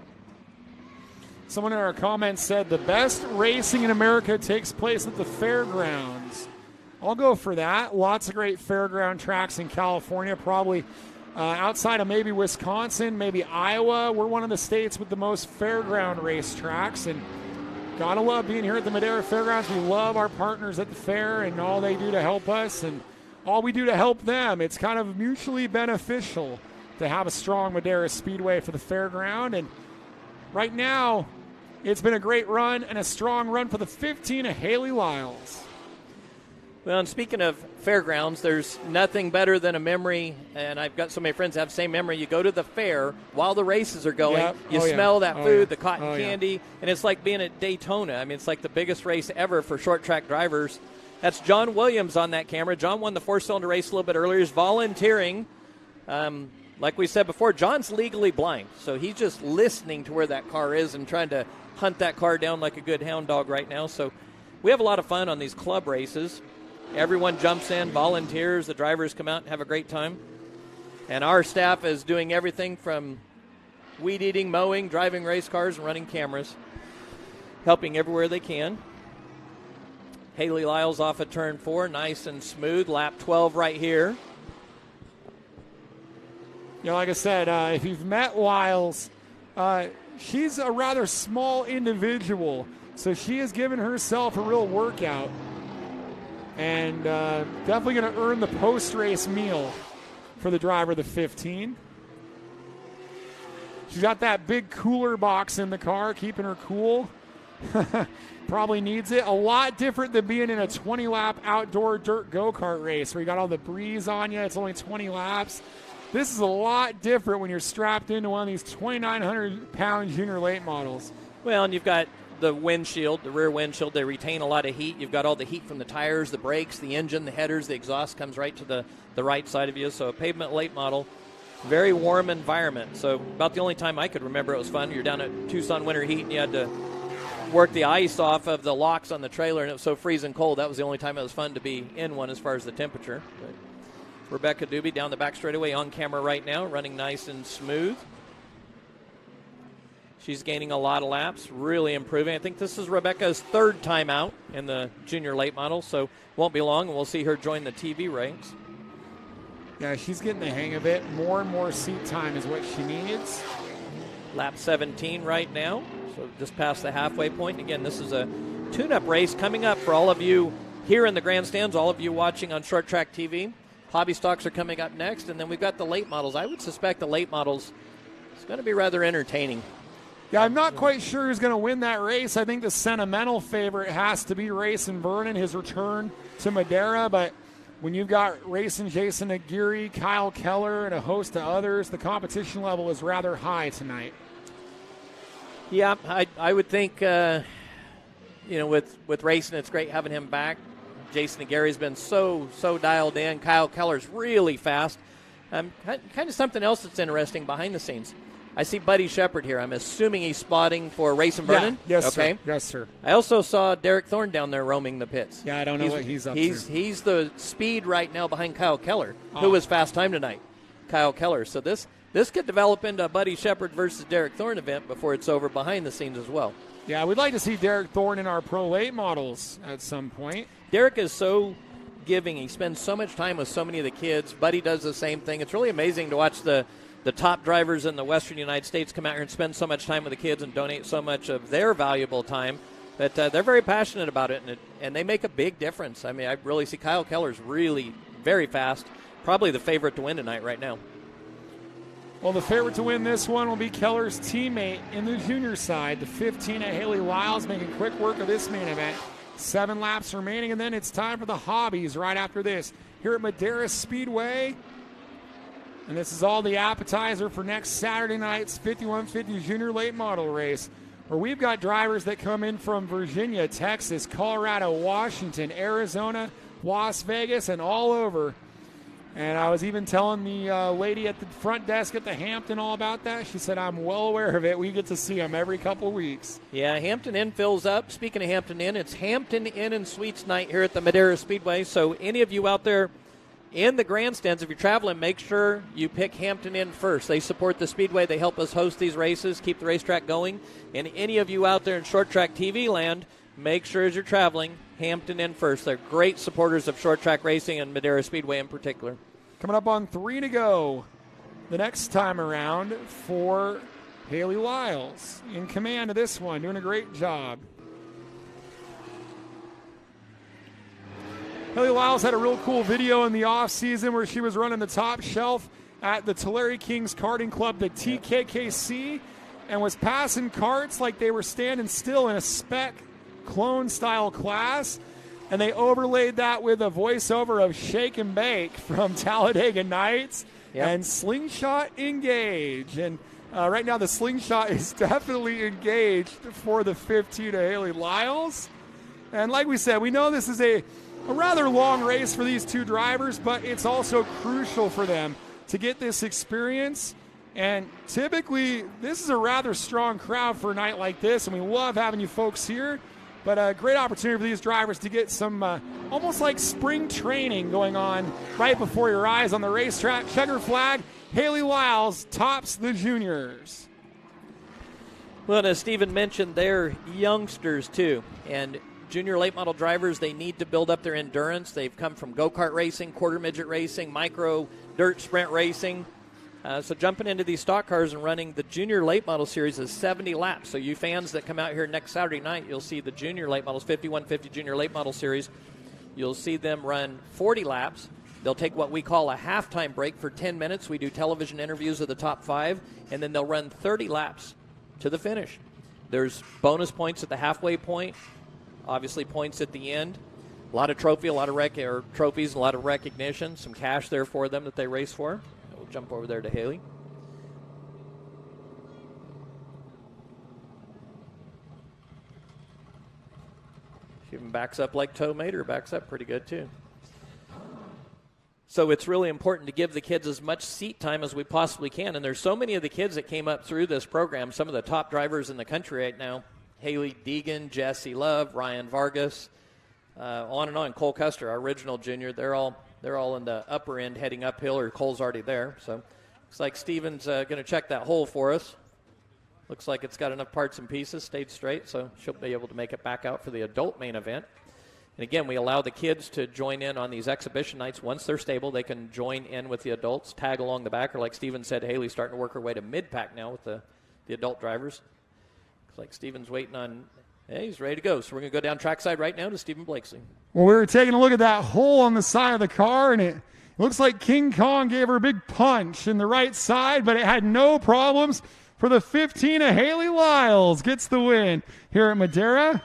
Someone in our comments said the best racing in America takes place at the fairgrounds. I'll go for that. Lots of great fairground tracks in California, probably outside of maybe Wisconsin, maybe Iowa. We're one of the states with the most fairground race tracks, and gotta love being here at the Madera Fairgrounds. We love our partners at the fair and all they do to help us and all we do to help them. It's kind of mutually beneficial to have a strong Madera Speedway for the fairground, and right now, it's been a great run and a strong run for the 15 of Haley Lyles. Well, and speaking of fairgrounds, there's nothing better than a memory, and I've got so many friends that have the same memory. You go to the fair while the races are going, you smell that food, the cotton candy, and it's like being at Daytona. I mean, it's like the biggest race ever for short track drivers. That's John Williams on that camera. John won the four-cylinder race a little bit earlier. He's volunteering. Like we said before, John's legally blind, so he's just listening to where that car is and trying to hunt that car down like a good hound dog right now. So we have a lot of fun on these club races. Everyone jumps in, volunteers, the drivers come out and have a great time. And our staff is doing everything from weed eating, mowing, driving race cars, and running cameras, helping everywhere they can. Haley Lyles off of turn 4, nice and smooth, lap 12 right here. Like I said, if you've met Lyles, she's a rather small individual, so she has given herself a real workout and definitely going to earn the post-race meal for the driver of the 15. She's got that big cooler box in the car, keeping her cool. Probably needs it. A lot different than being in a 20-lap outdoor dirt go-kart race where you got all the breeze on you. It's only 20 laps. This is a lot different when you're strapped into one of these 2,900-pound junior late models. Well, and you've got the windshield, the rear windshield. They retain a lot of heat. You've got all the heat from the tires, the brakes, the engine, the headers. The exhaust comes right to the right side of you. So a pavement late model, very warm environment. So about the only time I could remember it was fun. You're down at Tucson Winter Heat, and you had to work the ice off of the locks on the trailer, and it was so freezing cold. That was the only time it was fun to be in one as far as the temperature. But Rebecca Doobie down the back straightaway on camera right now, running nice and smooth. She's gaining a lot of laps, really improving. I think this is Rebecca's third time out in the junior late model, so won't be long, and we'll see her join the TV ranks. Yeah, she's getting the hang of it. More and more seat time is what she needs. Lap 17 right now, so just past the halfway point. Again, this is a tune-up race coming up for all of you here in the grandstands, all of you watching on Short Track TV. Hobby stocks are coming up next, and then we've got the late models. I would suspect the late models is going to be rather entertaining. Yeah, I'm not quite sure who's going to win that race. I think the sentimental favorite has to be Racing Vernon, his return to Madera. But when you've got Racing Jason Aguirre, Kyle Keller, and a host of others, the competition level is rather high tonight. Yeah, I would think, with Racing, it's great having him back. Jason Aguirre's been so dialed in. Kyle Keller's really fast. Kind of something else that's interesting behind the scenes. I see Buddy Shepard here. I'm assuming he's spotting for Racing Vernon. Yeah. Yes, okay. Sir. Yes, sir. I also saw Derek Thorne down there roaming the pits. Yeah, I don't know what he's up to. He's the speed right now behind Kyle Keller, who was fast time tonight. Kyle Keller. So this could develop into a Buddy Shepard versus Derek Thorne event before it's over behind the scenes as well. Yeah, we'd like to see Derek Thorne in our pro late models at some point. Derek is so giving. He spends so much time with so many of the kids. Buddy does the same thing. It's really amazing to watch the top drivers in the western United States come out here and spend so much time with the kids and donate so much of their valuable time. But they're very passionate about it, and they make a big difference. I mean, I really see Kyle Keller's really very fast. Probably the favorite to win tonight right now. Well, the favorite to win this one will be Keller's teammate in the junior side, the 15 of Haley Lyles, making quick work of this main event. 7 laps remaining, and then it's time for the hobbies right after this here at Madera Speedway. And this is all the appetizer for next Saturday night's 5150 Junior Late Model Race. where we've got drivers that come in from Virginia, Texas, Colorado, Washington, Arizona, Las Vegas, and all over. And I was even telling the lady at the front desk at the Hampton all about that. She said, I'm well aware of it. We get to see them every couple of weeks. Yeah, Hampton Inn fills up. Speaking of Hampton Inn, it's Hampton Inn and Suites night here at the Madera Speedway. So any of you out there in the grandstands, if you're traveling, make sure you pick Hampton Inn first. They support the Speedway. They help us host these races, keep the racetrack going. And any of you out there in short track TV land, make sure as you're traveling, Hampton Inn first. They're great supporters of short track racing and Madera Speedway in particular. Coming up on 3 to go the next time around for Haley Lyles in command of this one, doing a great job. Haley Lyles had a real cool video in the offseason where she was running the top shelf at the Tulare Kings Karting Club, the TKKC, and was passing karts like they were standing still in a spec clone style class. And they overlaid that with a voiceover of Shake and Bake from Talladega Nights and Slingshot Engage. And right now the Slingshot is definitely engaged for the 15 to Haley Lyles. And like we said, we know this is a rather long race for these two drivers, but it's also crucial for them to get this experience. And typically, this is a rather strong crowd for a night like this, and we love having you folks here. But a great opportunity for these drivers to get some almost like spring training going on right before your eyes on the racetrack. Checker flag, Haley Lyles tops the juniors. Well, as Stephen mentioned, they're youngsters too. And junior late model drivers, they need to build up their endurance. They've come from go-kart racing, quarter midget racing, micro dirt sprint racing. So jumping into these stock cars and running the junior late model series is 70 laps. So you fans that come out here next Saturday night, you'll see the junior late models, 5150 junior late model series. You'll see them run 40 laps. They'll take what we call a halftime break for 10 minutes. We do television interviews of the top 5, and then they'll run 30 laps to the finish. There's bonus points at the halfway point, obviously points at the end. A lot of trophies, a lot of recognition, some cash there for them that they race for. We'll jump over there to Haley. She even backs up like Toe Mater, backs up pretty good too. So it's really important to give the kids as much seat time as we possibly can. And there's so many of the kids that came up through this program, some of the top drivers in the country right now. Haley Deegan, Jesse Love, Ryan Vargas, on and on. Cole Custer, our original junior, they're all in the upper end heading uphill, or Cole's already there. So looks like Steven's going to check that hole for us. Looks like it's got enough parts and pieces, stayed straight, so she'll be able to make it back out for the adult main event. And again, we allow the kids to join in on these exhibition nights. Once they're stable, they can join in with the adults, tag along the back, or like Steven said, Haley's starting to work her way to mid-pack now with the adult drivers. Looks like Steven's waiting on, he's ready to go. So we're going to go down trackside right now to Stephen Blakesley. Well, we were taking a look at that hole on the side of the car, and it looks like King Kong gave her a big punch in the right side, but it had no problems for the 15 of Haley Lyles. Gets the win here at Madera.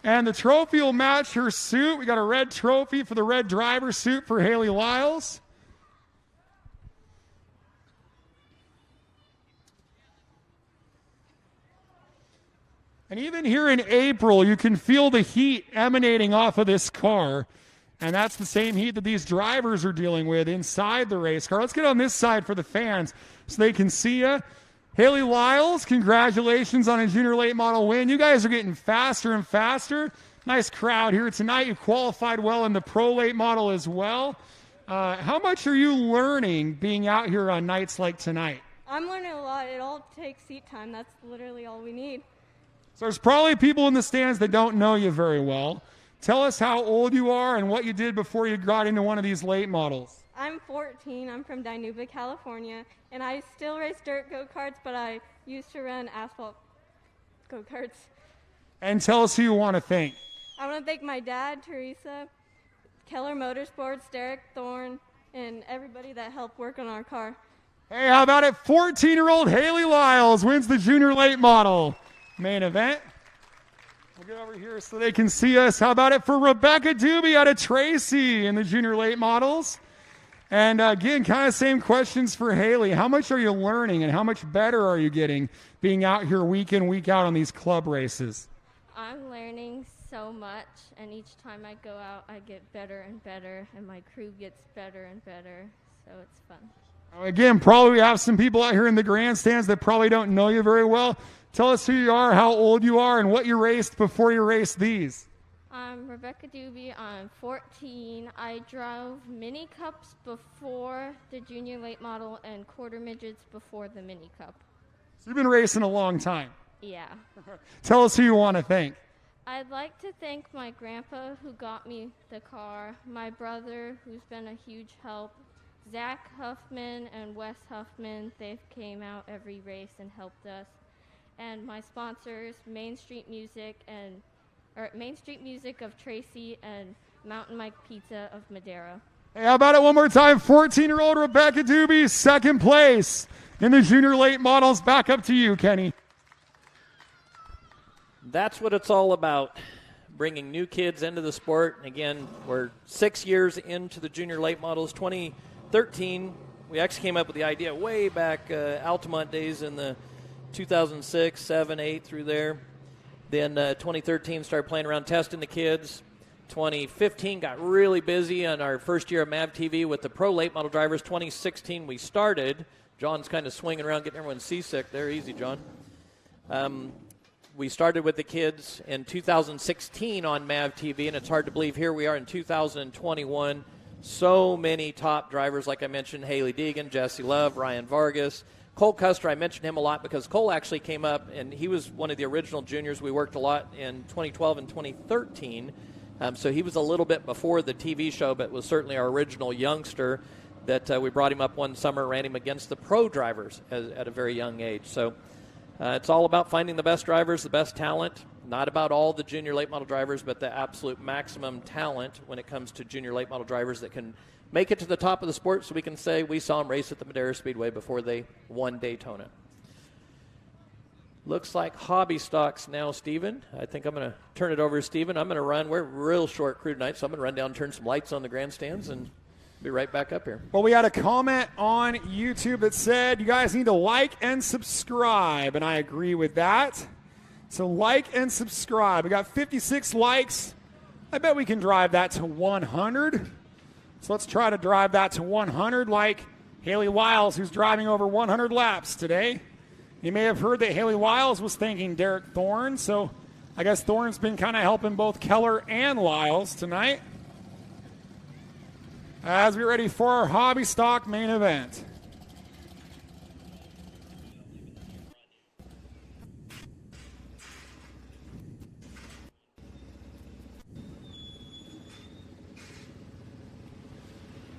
And the trophy will match her suit. We got a red trophy for the red driver suit for Haley Lyles. And even here in April, you can feel the heat emanating off of this car. And that's the same heat that these drivers are dealing with inside the race car. Let's get on this side for the fans so they can see you. Haley Lyles, congratulations on a junior late model win. You guys are getting faster and faster. Nice crowd here tonight. You qualified well in the pro late model as well. How much are you learning being out here on nights like tonight? I'm learning a lot. It all takes seat time. That's literally all we need. So there's probably people in the stands that don't know you very well. Tell us how old you are and what you did before you got into one of these late models. I'm 14. I'm from Dinuba, California, and I still race dirt go-karts, but I used to run asphalt go-karts. And tell us who you want to thank. I want to thank my dad, Teresa, Keller Motorsports, Derek Thorne, and everybody that helped work on our car. Hey, how about it? 14-year-old Haley Lyles wins the junior late model main event. We'll get over here so they can see us. How about it for Rebecca Doobie out of Tracy in the junior late models? And again, kind of same questions for Haley. How much are you learning and how much better are you getting being out here week in, week out on these club races? I'm learning so much, and each time I go out, I get better and better, and my crew gets better and better, so it's fun. Again, probably we have some people out here in the grandstands that probably don't know you very well. Tell us who you are, how old you are, and what you raced before you raced these. I'm Rebecca Doobie. I'm 14. I drove mini cups before the junior late model and quarter midgets before the mini cup. So you've been racing a long time. Yeah. Tell us who you want to thank. I'd like to thank my grandpa who got me the car, my brother who's been a huge help, Zach Huffman and Wes Huffman. They've came out every race and helped us. And my sponsors, Main Street Music of Tracy and Mountain Mike Pizza of Madera. Hey, how about it one more time? 14-year-old Rebecca Doobie, second place in the junior late models. Back up to you, Kenny. That's what it's all about, bringing new kids into the sport. Again, we're 6 years into the junior late models. 2013, we actually came up with the idea way back Altamont days in the 2006, 7, 8 through there. Then 2013 started playing around testing the kids. 2015 got really busy on our first year of MAV TV with the pro late model drivers. 2016 we started. John's kind of swinging around getting everyone seasick there. Easy, John. We started with the kids in 2016 on MAV TV, and it's hard to believe here we are in 2021. So many top drivers, like I mentioned, Haley Deegan, Jesse Love, Ryan Vargas. Cole Custer, I mentioned him a lot because Cole actually came up, and he was one of the original juniors. We worked a lot in 2012 and 2013, so he was a little bit before the TV show, but was certainly our original youngster that we brought him up one summer, ran him against the pro drivers at a very young age. So it's all about finding the best drivers, the best talent, not about all the junior late model drivers, but the absolute maximum talent when it comes to junior late model drivers that can make it to the top of the sport, so we can say we saw them race at the Madera Speedway before they won Daytona. Looks like hobby stocks now, Steven. I think I'm going to turn it over to Steven. I'm going to run. We're a real short crew tonight, so I'm going to run down and turn some lights on the grandstands and be right back up here. Well, we had a comment on YouTube that said you guys need to like and subscribe, and I agree with that. So like and subscribe. We got 56 likes. I bet we can drive that to 100. So let's try to drive that to 100 like Haley Wiles, who's driving over 100 laps today. You may have heard that Haley Wiles was thanking Derek Thorne, so I guess Thorne's been kind of helping both Keller and Wiles tonight as we ready for our hobby stock main event.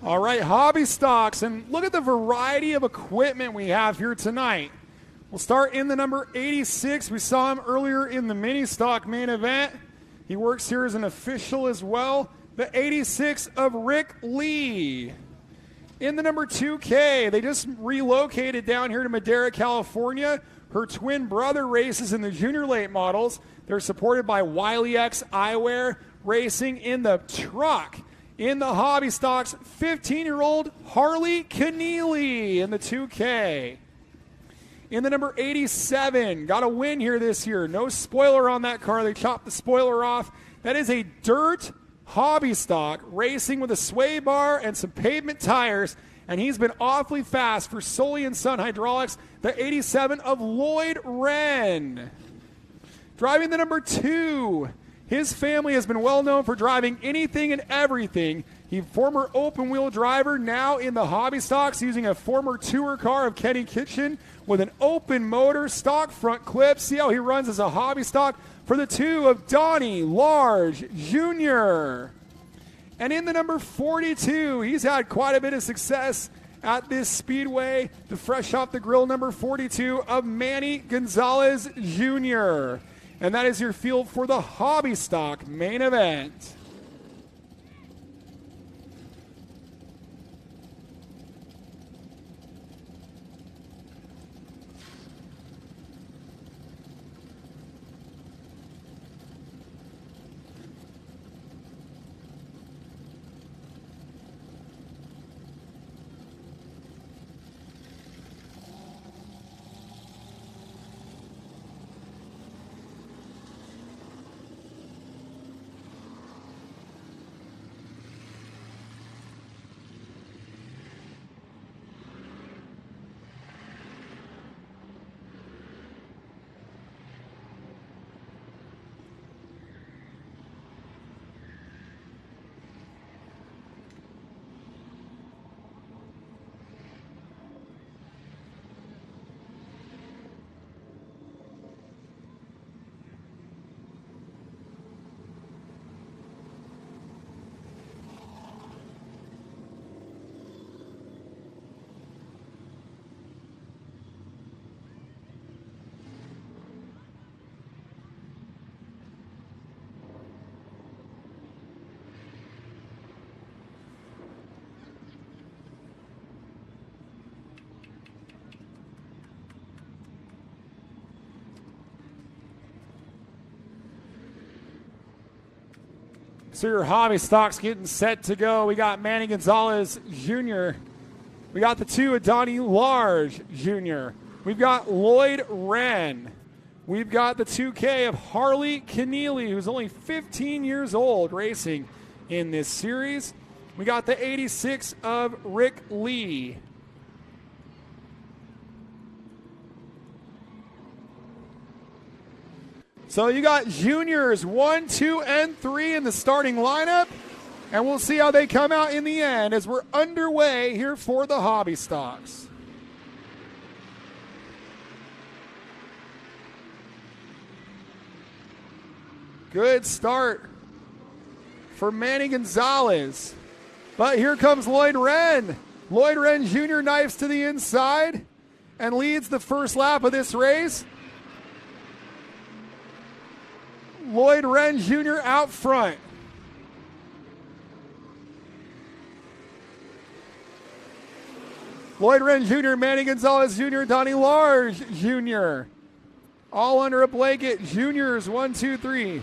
All right, hobby stocks, and look at the variety of equipment we have here tonight. We'll start in the number 86. We saw him earlier in the mini stock main event. He works here as an official as well. The 86 of Rick Lee. In the number 2K, they just relocated down here to Madera, California. Her twin brother races in the junior late models. They're supported by Wiley X Eyewear, racing in the truck. In the hobby stocks, 15-year-old Harley Keneally in the 2K. In the number 87, got a win here this year. No spoiler on that car. They chopped the spoiler off. That is a dirt hobby stock racing with a sway bar and some pavement tires, and he's been awfully fast for Soley & Son Hydraulics, the 87 of Lloyd Wren. Driving the number 2, his family has been well known for driving anything and everything. He's former open-wheel driver, now in the hobby stocks, using a former tour car of Kenny Kitchen with an open motor, stock front clip. See how he runs as a hobby stock for the 2 of Donnie Large Jr. And in the number 42, he's had quite a bit of success at this speedway. The fresh off the grill number 42 of Manny Gonzalez Jr. And that is your field for the hobby stock main event. So your hobby stock's getting set to go. We got Manny Gonzalez Jr. We got the 2 of Donnie Large Jr. We've got Lloyd Wren. We've got the 2K of Harley Keneally, who's only 15 years old, racing in this series. We got the 86 of Rick Lee. So you got juniors 1, 2, and 3 in the starting lineup, and we'll see how they come out in the end as we're underway here for the hobby stocks. Good start for Manny Gonzalez. But here comes Lloyd Wren. Lloyd Wren Jr. knifes to the inside and leads the first lap of this race. Lloyd Wren Jr. out front. Lloyd Wren Jr., Manny Gonzalez Jr., Donnie Large Jr. All under a blanket. Juniors 1, 2, 3.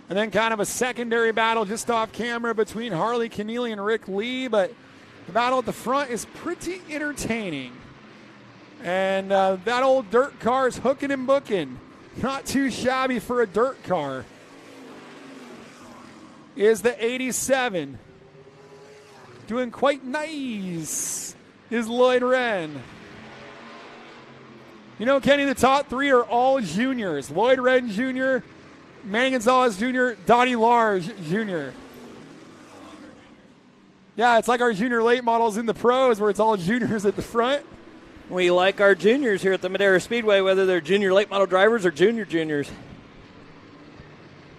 And then kind of a secondary battle just off camera between Harley Keneally and Rick Lee, but the battle at the front is pretty entertaining. And that old dirt car is hooking and booking. Not too shabby for a dirt car. Is the 87. Doing quite nice is Lloyd Wren. You know, Kenny, the top 3 are all juniors. Lloyd Wren Jr., Manny Gonzalez Jr., Donnie Large Jr. Yeah, it's like our junior late models in the pros where it's all juniors at the front. We like our juniors here at the Madera Speedway, whether they're junior late model drivers or juniors. You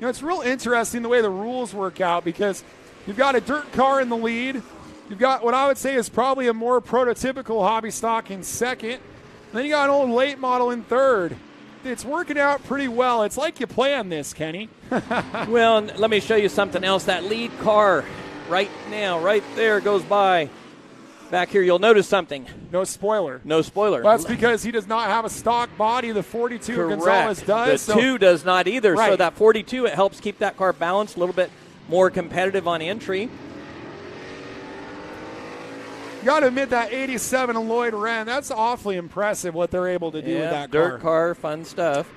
know, it's real interesting the way the rules work out because you've got a dirt car in the lead. You've got what I would say is probably a more prototypical hobby stock in second. And then you got an old late model in third. It's working out pretty well. It's like you planned this, Kenny. Well, let me show you something else. That lead car right now, right there, goes by. Back here, you'll notice something. No spoiler. No spoiler. Well, that's because he does not have a stock body. The 42 Correct. Gonzalez does. The 2 does not either. Right. So that 42, it helps keep that car balanced, a little bit more competitive on entry. You got to admit that 87 of Lloyd Wren, that's awfully impressive what they're able to do with that car. Dirt car, fun stuff.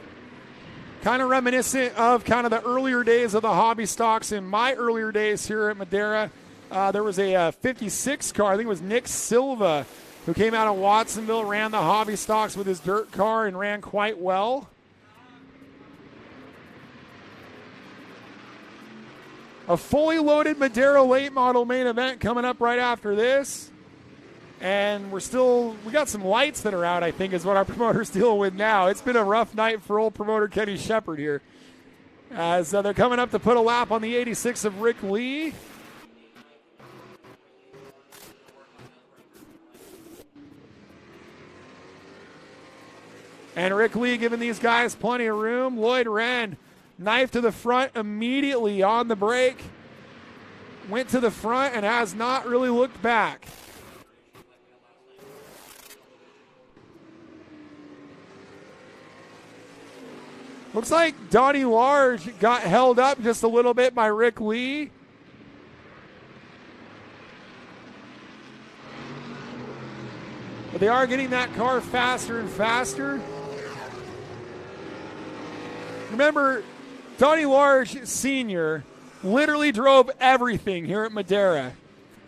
Kind of reminiscent of kind of the earlier days of the hobby stocks. In my earlier days here at Madera, there was a 56 car. I think it was Nick Silva who came out of Watsonville, ran the hobby stocks with his dirt car and ran quite well. A fully loaded Madera late model main event coming up right after this. And we got some lights that are out, I think, is what our promoter's dealing with now. It's been a rough night for old promoter Kenny Shepard here. As they're coming up to put a lap on the 86 of Rick Lee. And Rick Lee giving these guys plenty of room. Lloyd Wren, knife to the front immediately on the brake. Went to the front and has not really looked back. Looks like Donnie Large got held up just a little bit by Rick Lee. But they are getting that car faster and faster. Remember, Donnie Large Sr. literally drove everything here at Madera.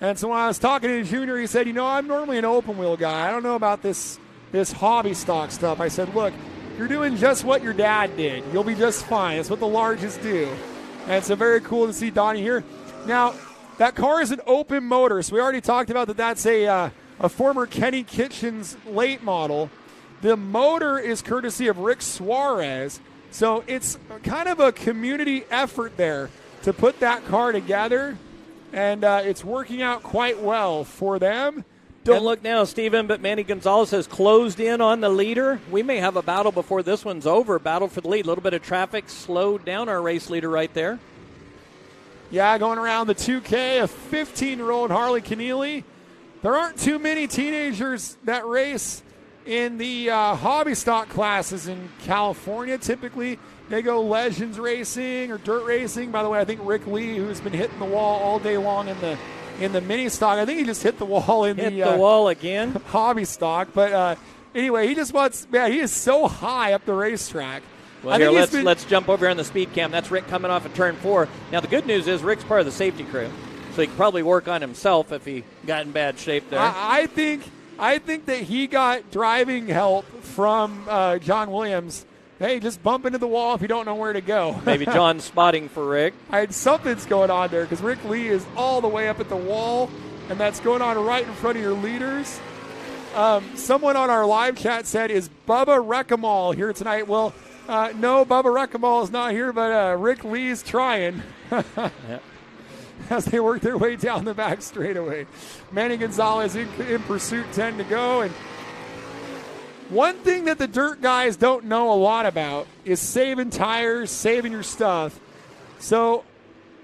And so when I was talking to Junior, he said, I'm normally an open wheel guy. I don't know about this hobby stock stuff. I said, look, you're doing just what your dad did. You'll be just fine. That's what the Larges do. And so very cool to see Donnie here. Now, that car is an open motor, so we already talked about that. That's a former Kenny Kitchens late model. The motor is courtesy of Rick Suarez, so it's kind of a community effort there to put that car together, and it's working out quite well for them. Don't look now, Steven, but Manny Gonzalez has closed in on the leader. We may have a battle before this one's over. Battle for the lead. A little bit of traffic slowed down our race leader right there. Yeah, going around the 2K, a 15-year-old Harley Keneally. There aren't too many teenagers that race in the hobby stock classes in California. Typically, they go Legends racing or dirt racing. By the way, I think Rick Lee, who's been hitting the wall all day long in the mini stock, I think he just hit the wall in the wall again. Hobby stock. But anyway, he just wants. Man, he is so high up the racetrack. Well, here, let's jump over here on the speed cam. That's Rick coming off of turn 4. Now, the good news is Rick's part of the safety crew, so he could probably work on himself if he got in bad shape there. I think that he got driving help from John Williams. Hey, just bump into the wall if you don't know where to go. Maybe John's spotting for Rick. Something's going on there because Rick Lee is all the way up at the wall, and that's going on right in front of your leaders. Someone on our live chat said, is Bubba Wreckamal here tonight? Well, no, Bubba Wreckamal is not here, but Rick Lee's trying. Yep. As they work their way down the back straightaway. Manny Gonzalez in pursuit, 10 to go. And one thing that the dirt guys don't know a lot about is saving tires, saving your stuff. So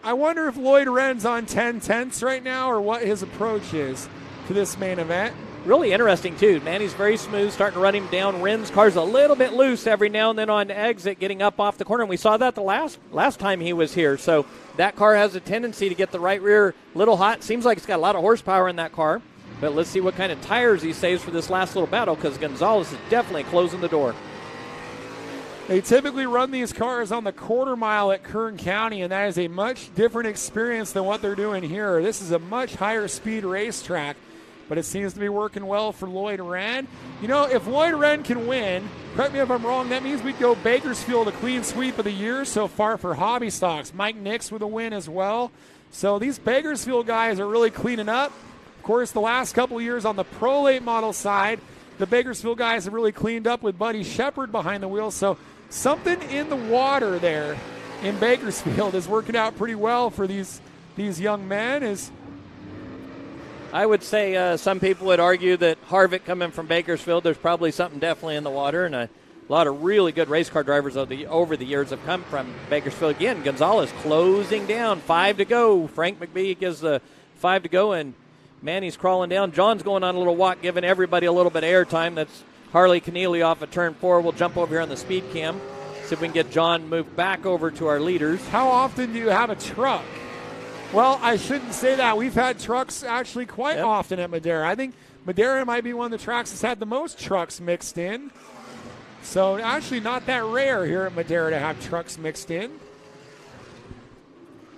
I wonder if Lloyd Wren's on 10/10ths right now or what his approach is to this main event. Really interesting, too. Manny's very smooth, starting to run him down. Wren's car's a little bit loose every now and then on exit, getting up off the corner. And we saw that the last time he was here. So that car has a tendency to get the right rear a little hot. Seems like it's got a lot of horsepower in that car. But let's see what kind of tires he saves for this last little battle, because Gonzalez is definitely closing the door. They typically run these cars on the quarter mile at Kern County, and that is a much different experience than what they're doing here. This is a much higher speed racetrack, but it seems to be working well for Lloyd Wren. You know, if Lloyd Wren can win, correct me if I'm wrong, that means we'd go Bakersfield a clean sweep of the year so far for hobby stocks. Mike Nix with a win as well. So these Bakersfield guys are really cleaning up. Of course, the last couple of years on the Pro Late model side, the Bakersfield guys have really cleaned up with Buddy Shepard behind the wheel. So something in the water there in Bakersfield is working out pretty well for these young men. I would say some people would argue that Harvick coming from Bakersfield, there's probably something definitely in the water, and a lot of really good race car drivers over the years have come from Bakersfield. Again, Gonzalez closing down, 5 to go. Frank McBee gives the 5 to go, and Manny's crawling down. John's going on a little walk, giving everybody a little bit of airtime. That's Harley Keneally off of turn 4. We'll jump over here on the speed cam, see if we can get John moved back over to our leaders. How often do you have a truck? Well, I shouldn't say that. We've had trucks actually quite often at Madera. I think Madera might be one of the tracks that's had the most trucks mixed in. So actually not that rare here at Madera to have trucks mixed in.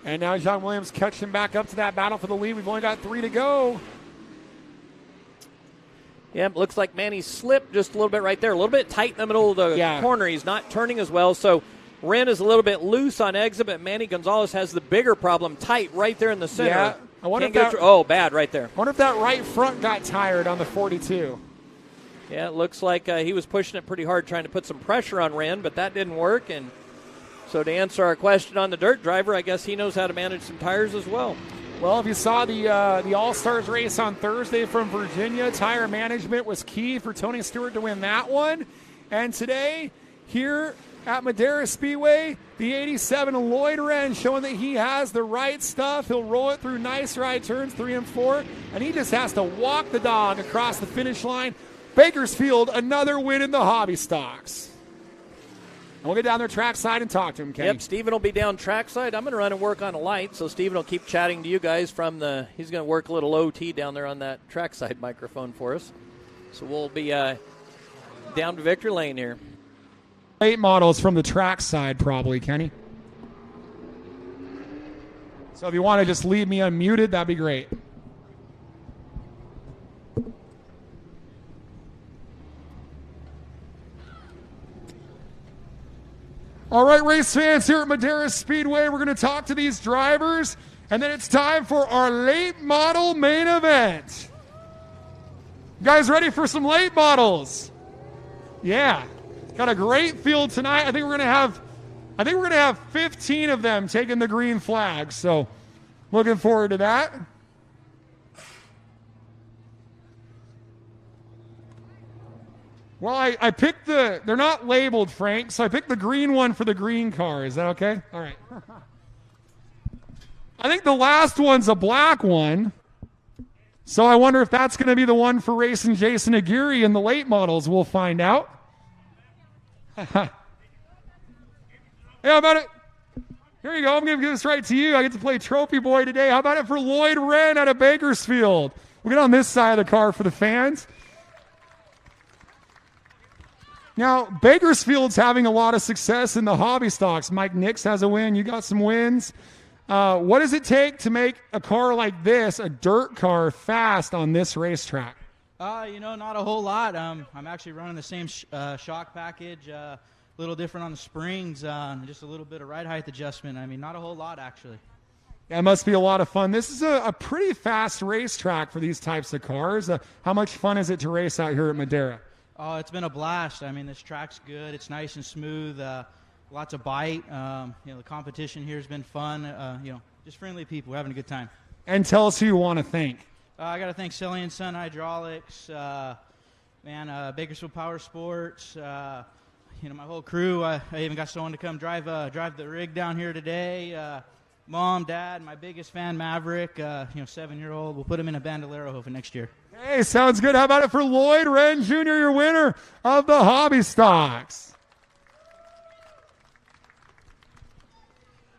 And now John Williams catching back up to that battle for the lead. We've only got 3 to go. Yeah, looks like Manny slipped just a little bit right there. A little bit tight in the middle of the corner. He's not turning as well. So Wren is a little bit loose on exit, but Manny Gonzalez has the bigger problem, tight right there in the center. Yeah, I wonder bad right there. I wonder if that right front got tired on the 42. Yeah, it looks like he was pushing it pretty hard, trying to put some pressure on Wren, but that didn't work. And so to answer our question on the dirt driver, I guess he knows how to manage some tires as well. Well, if you saw the All-Stars race on Thursday from Virginia, tire management was key for Tony Stewart to win that one. And today, here at Madera Speedway, the 87 Lloyd Wren showing that he has the right stuff. He'll roll it through nice right turns 3 and 4, and he just has to walk the dog across the finish line. Bakersfield, another win in the hobby stocks. And we'll get down there trackside and talk to him, Kenny. Yep, Steven will be down trackside. I'm going to run and work on a light, so Steven will keep chatting to you guys from he's going to work a little OT down there on that trackside microphone for us. So we'll be down to victory lane here. Late models from the trackside probably, Kenny. So if you want to just leave me unmuted, that'd be great. All right, race fans here at Madera Speedway, we're going to talk to these drivers, and then it's time for our late model main event. You guys ready for some late models? Yeah. Got a great field tonight. I think we're going to have 15 of them taking the green flag. So, looking forward to that. Well, I picked they're not labeled, Frank, so I picked the green one for the green car. Is that okay? All right. I think the last one's a black one. So I wonder if that's going to be the one for racing Jason Aguirre in the late models. We'll find out. Hey, how about it? Here you go. I'm going to give this right to you. I get to play Trophy Boy today. How about it for Lloyd Wren out of Bakersfield? We'll get on this side of the car for the fans. Now, Bakersfield's having a lot of success in the hobby stocks. Mike Nix has a win. You got some wins. What does it take to make a car like this, a dirt car, fast on this racetrack? Not a whole lot. I'm actually running the same shock package, a little different on the springs, just a little bit of ride height adjustment. I mean, not a whole lot, actually. That must be a lot of fun. This is a pretty fast racetrack for these types of cars. How much fun is it to race out here at Madera? Oh, it's been a blast. I mean, this track's good. It's nice and smooth. Lots of bite. The competition here has been fun. Just friendly people. We're having a good time. And tell us who you want to thank. I got to thank Silly & Son Hydraulics, Bakersfield Power Sports, my whole crew. I even got someone to come drive the rig down here today. Mom, Dad, my biggest fan, Maverick, 7-year-old. We'll put him in a Bandolero hopefully next year. Hey, sounds good. How about it for Lloyd Wren Jr., your winner of the hobby stocks?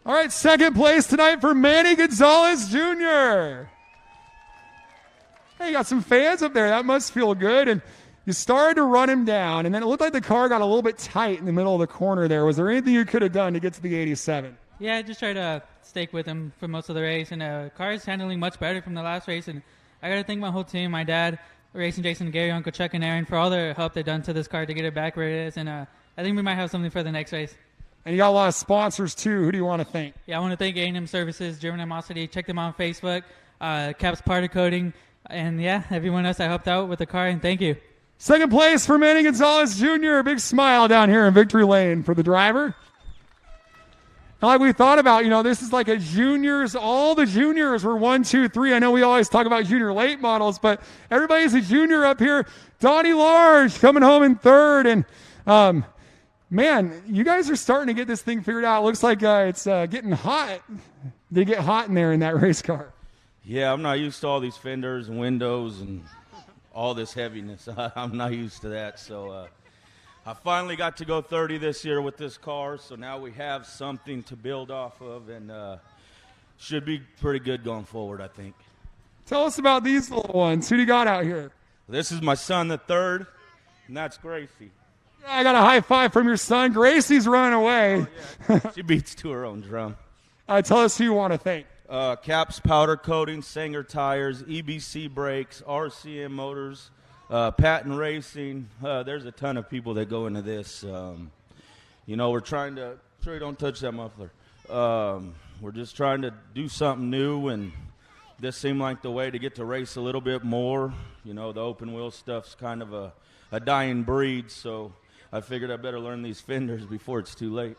All right, second place tonight for Manny Gonzalez Jr. Hey, you got some fans up there. That must feel good. And you started to run him down, and then it looked like the car got a little bit tight in the middle of the corner there. Was there anything you could have done to get to the 87? Yeah, I just tried to stake with him for most of the race, and the car is handling much better from the last race. And I got to thank my whole team, my dad, racing Jason, Gary, Uncle Chuck, and Aaron for all their help they've done to this car to get it back where it is. And I think we might have something for the next race. And you got a lot of sponsors, too. Who do you want to thank? Yeah, I want to thank A&M Services, German Animosity. Check them out on Facebook, Caps Party Coating, and, everyone else that helped out with the car, and thank you. Second place for Manny Gonzalez Jr. A big smile down here in victory lane for the driver. Like we thought about, this is like a juniors. All the juniors were 1, 2, 3. I know we always talk about junior late models, but everybody's a junior up here. Donnie Large coming home in third. And, man, you guys are starting to get this thing figured out. It looks like it's getting hot. They get hot in there in that race car. Yeah, I'm not used to all these fenders and windows and all this heaviness. I'm not used to that, so I finally got to go 30 this year with this car, so now we have something to build off of, and should be pretty good going forward, I think. Tell us about these little ones. Who do you got out here? This is my son, the third, and that's Gracie. Yeah, I got a high five from your son. Gracie's running away. Oh, yeah. She beats to her own drum. Tell us who you want to thank. Caps Powder Coating, Sanger Tires, EBC Brakes, RCM Motors, Patton Racing. There's a ton of people that go into this. We're trying to – sure you don't touch that muffler. We're just trying to do something new, and this seemed like the way to get to race a little bit more. The open wheel stuff's kind of a dying breed, so I figured I better learn these fenders before it's too late.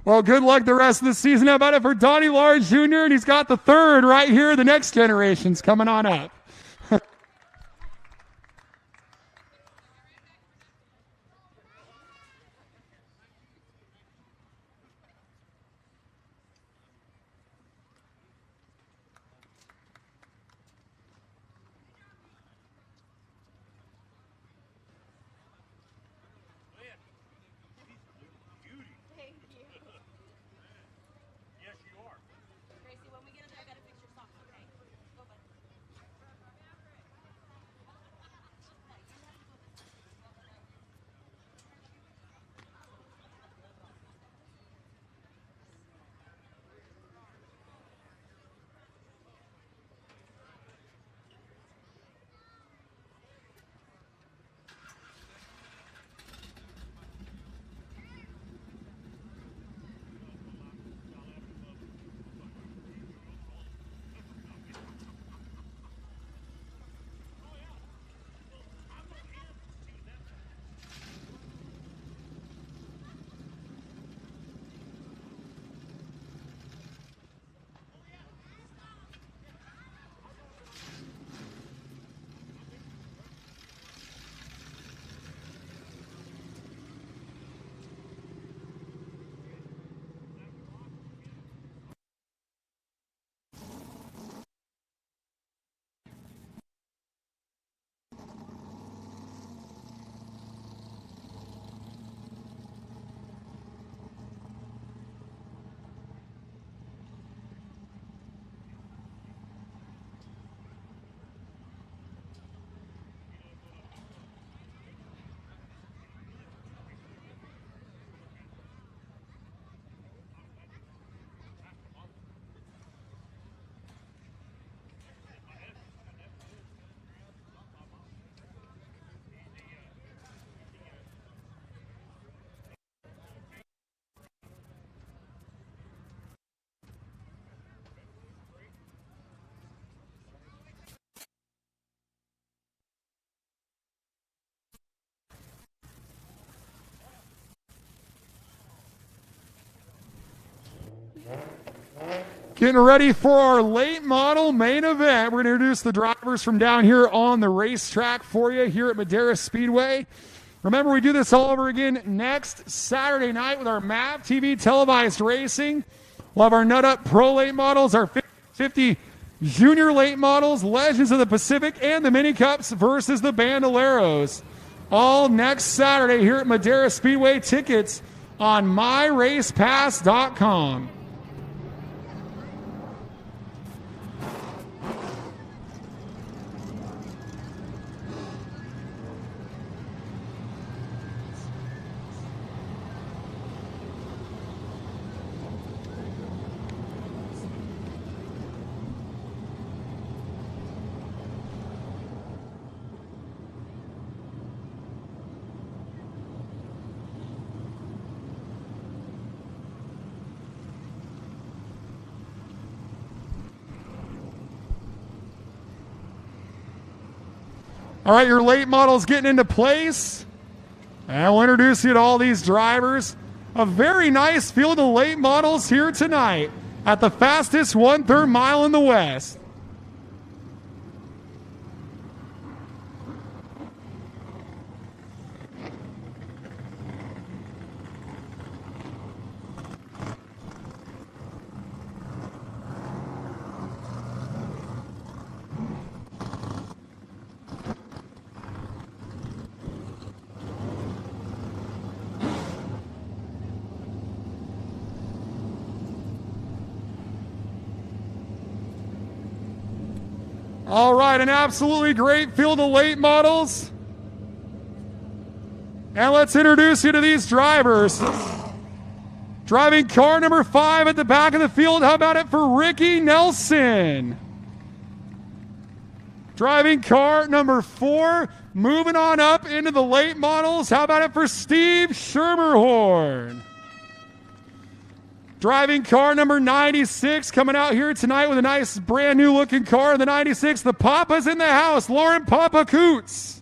Well, good luck the rest of the season. How about it for Donnie Large Jr.? And he's got the third right here. The next generation's coming on up. Getting ready for our late model main event. We're going to introduce the drivers from down here on the racetrack for you here at Madera Speedway. Remember, we do this all over again next Saturday night with our MAV TV televised racing. We'll have our Nut Up Pro late models, our 50 Junior late models, Legends of the Pacific, and the Mini Cups versus the Bandoleros. All next Saturday here at Madera Speedway. Tickets on myracepass.com. All right, your late model's getting into place. And we'll introduce you to all these drivers. A very nice field of late models here tonight at the fastest 1/3 mile in the West. All right, an absolutely great field of late models. And let's introduce you to these drivers. Driving car number 5 at the back of the field. How about it for Ricky Nelson? Driving car number 4, moving on up into the late models. How about it for Steve Schermerhorn? Driving car number 96, coming out here tonight with a nice brand new looking car, the 96. The Papa's in the house, Lauren Papa Coots.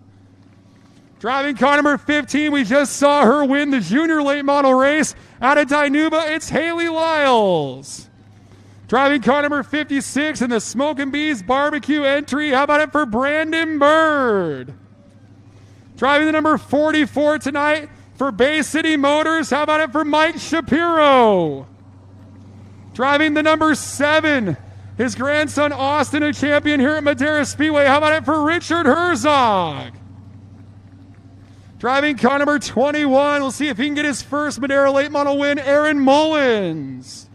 Driving car number 15, we just saw her win the junior late model race out of Dinuba. It's Haley Lyles. Driving car number 56 in the Smokin' Bees barbecue entry. How about it for Brandon Bird? Driving the number 44 tonight for Bay City Motors. How about it for Mike Shapiro? Driving the number 7, his grandson Austin, a champion here at Madera Speedway. How about it for Richard Herzog? Driving car number 21, we'll see if he can get his first Madera late model win, Aaron Mullins.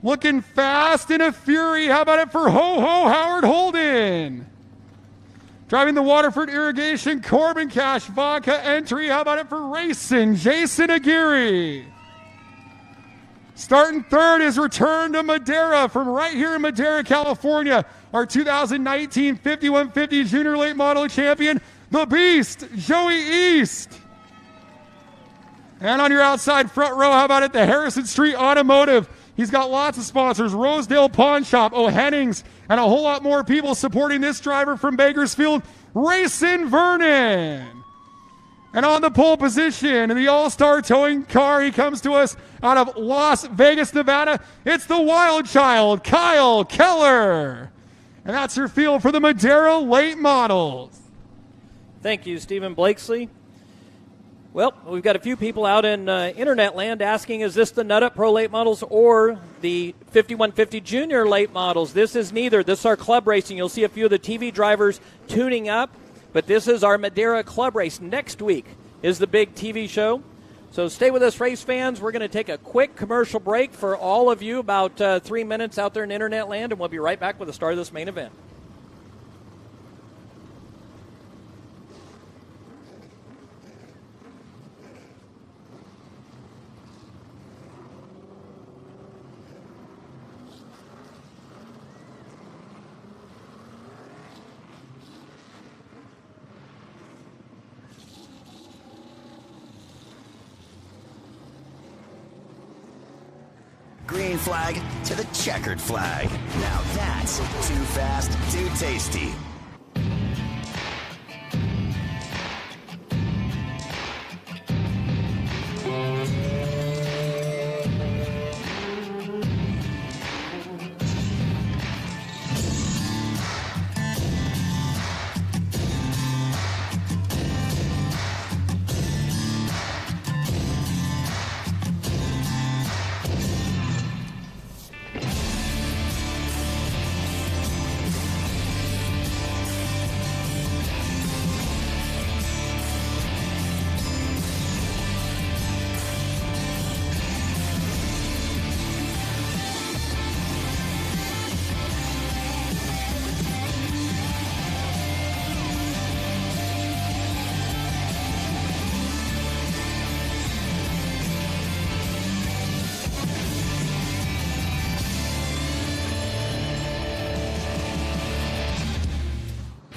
Looking fast in a fury. How about it for Ho-Ho Howard Holden? Driving the Waterford Irrigation Corbin Cash Vodka entry. How about it for racing, Jason Aguirre? Starting third is Return to Madera from right here in Madera, California. Our 2019 5150 Junior Late Model Champion, the Beast, Joey East. And on your outside front row, how about it, the Harrison Street Automotive. He's got lots of sponsors, Rosedale Pawn Shop, O'Hennings, and a whole lot more people supporting this driver from Bakersfield, Racing Vernon. And on the pole position in the all-star towing car, he comes to us out of Las Vegas, Nevada. It's the wild child, Kyle Keller. And that's your field for the Madera late models. Thank you, Stephen Blakesley. Well, we've got a few people out in internet land asking, is this the Nut Up Pro late models or the 5150 Junior late models? This is neither. This is our club racing. You'll see a few of the TV drivers tuning up. But this is our Madera Club race. Next week is the big TV show. So stay with us, race fans. We're going to take a quick commercial break for all of you, about 3 minutes out there in internet land, and we'll be right back with the start of this main event. Green flag to the checkered flag. Now that's too fast, too tasty.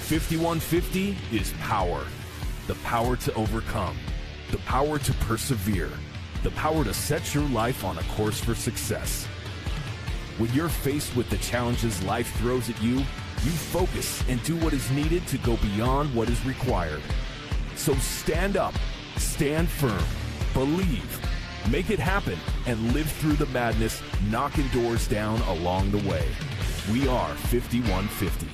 5150 is power. The power to overcome. The power to persevere. The power to set your life on a course for success. When you're faced with the challenges life throws at you, you focus and do what is needed to go beyond what is required. So stand up, stand firm, believe, make it happen, and live through the madness, knocking doors down along the way. We are 5150.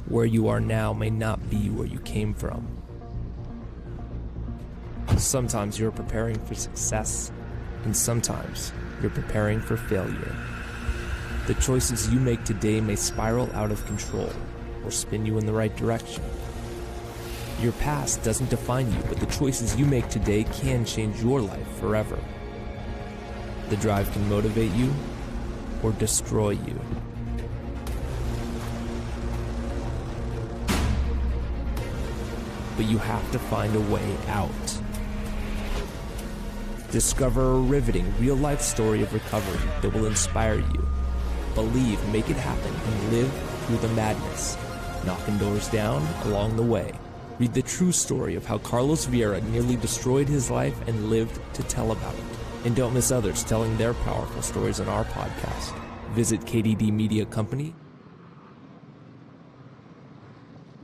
Where you are now may not be where you came from. Sometimes you're preparing for success, and sometimes you're preparing for failure. The choices you make today may spiral out of control or spin you in the right direction. Your past doesn't define you, but the choices you make today can change your life forever. The drive can motivate you or destroy you. But you have to find a way out. Discover a riveting, real-life story of recovery that will inspire you. Believe, make it happen, and live through the madness, knocking doors down along the way. Read the true story of how Carlos Vieira nearly destroyed his life and lived to tell about it. And don't miss others telling their powerful stories on our podcast. Visit KDD Media Company.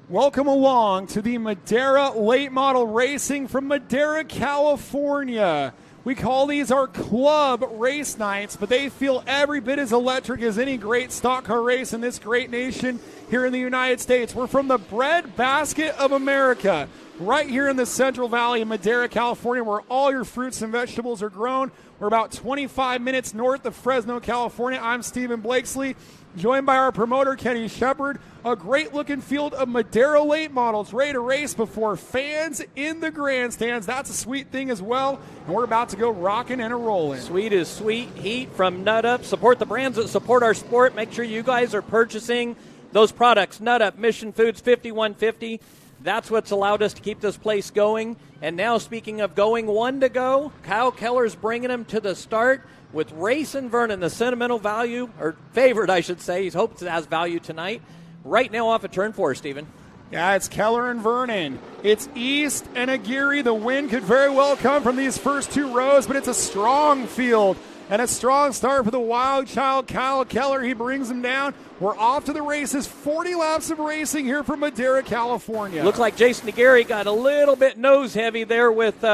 Welcome along to the Madera Late Model Racing from Madera, California. We call these our club race nights, but they feel every bit as electric as any great stock car race in this great nation here in the United States. We're from the bread basket of America, right here in the Central Valley of Madera, California, where all your fruits and vegetables are grown. We're about 25 minutes north of Fresno, California. I'm Stephen Blakesley, joined by our promoter, Kenny Shepard. A great-looking field of Madera late models ready to race before fans in the grandstands. That's a sweet thing as well, and we're about to go rocking and a-rolling. Sweet is sweet heat from Nut Up. Support the brands that support our sport. Make sure you guys are purchasing those products. Nut Up, Mission Foods, 5150. That's what's allowed us to keep this place going. And now, speaking of going, one to go, Kyle Keller's bringing him to the start with Racing Vernon, the sentimental value, or favorite, I should say. He hopes it has value tonight. Right now off of turn 4, Stephen. Yeah, it's Keller and Vernon. It's East and Aguirre. The win could very well come from these first two rows, but it's a strong field and a strong start for the wild child, Kyle Keller. He brings him down. We're off to the races. 40 laps of racing here from Madera, California. Looks like Jason Aguirre got a little bit nose heavy there with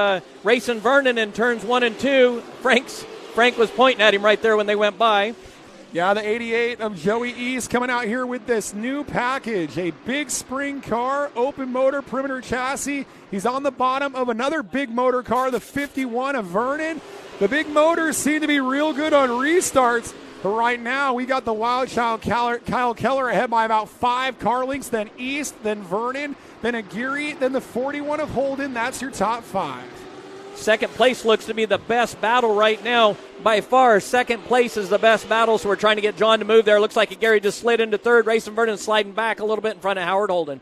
Racing Vernon in turns 1 and 2. Frank was pointing at him right there when they went by. Yeah, the 88 of Joey East coming out here with this new package. A big spring car, open motor, perimeter chassis. He's on the bottom of another big motor car, the 51 of Vernon. The big motors seem to be real good on restarts. But right now, we got the wild child Kyle Keller ahead by about 5 car lengths, then East, then Vernon, then Aguirre, then the 41 of Holden. That's your top 5. Second place looks to be the best battle right now. By far, second place is the best battle, so we're trying to get John to move there. Looks like Gary just slid into third. Racing Vernon sliding back a little bit in front of Howard Holden.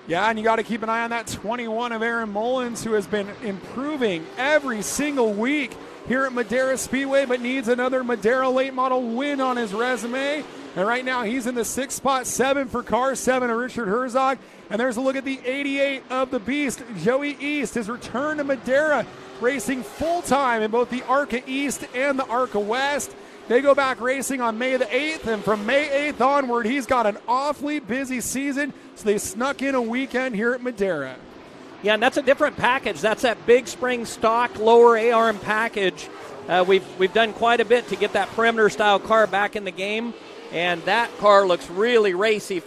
Yeah, and you got to keep an eye on that 21 of Aaron Mullins, who has been improving every single week here at Madera Speedway, but needs another Madera late model win on his resume. And right now he's in the 6th spot, 7 for car 7 of Richard Herzog. And there's a look at the 88 of the Beast, Joey East, his return to Madera, racing full-time in both the ARCA East and the ARCA West. They go back racing on May the 8th, and from May 8th onward, he's got an awfully busy season, so they snuck in a weekend here at Madera. Yeah, and that's a different package. That's that big spring stock, lower ARM package. We've done quite a bit to get that perimeter-style car back in the game, and that car looks really racy.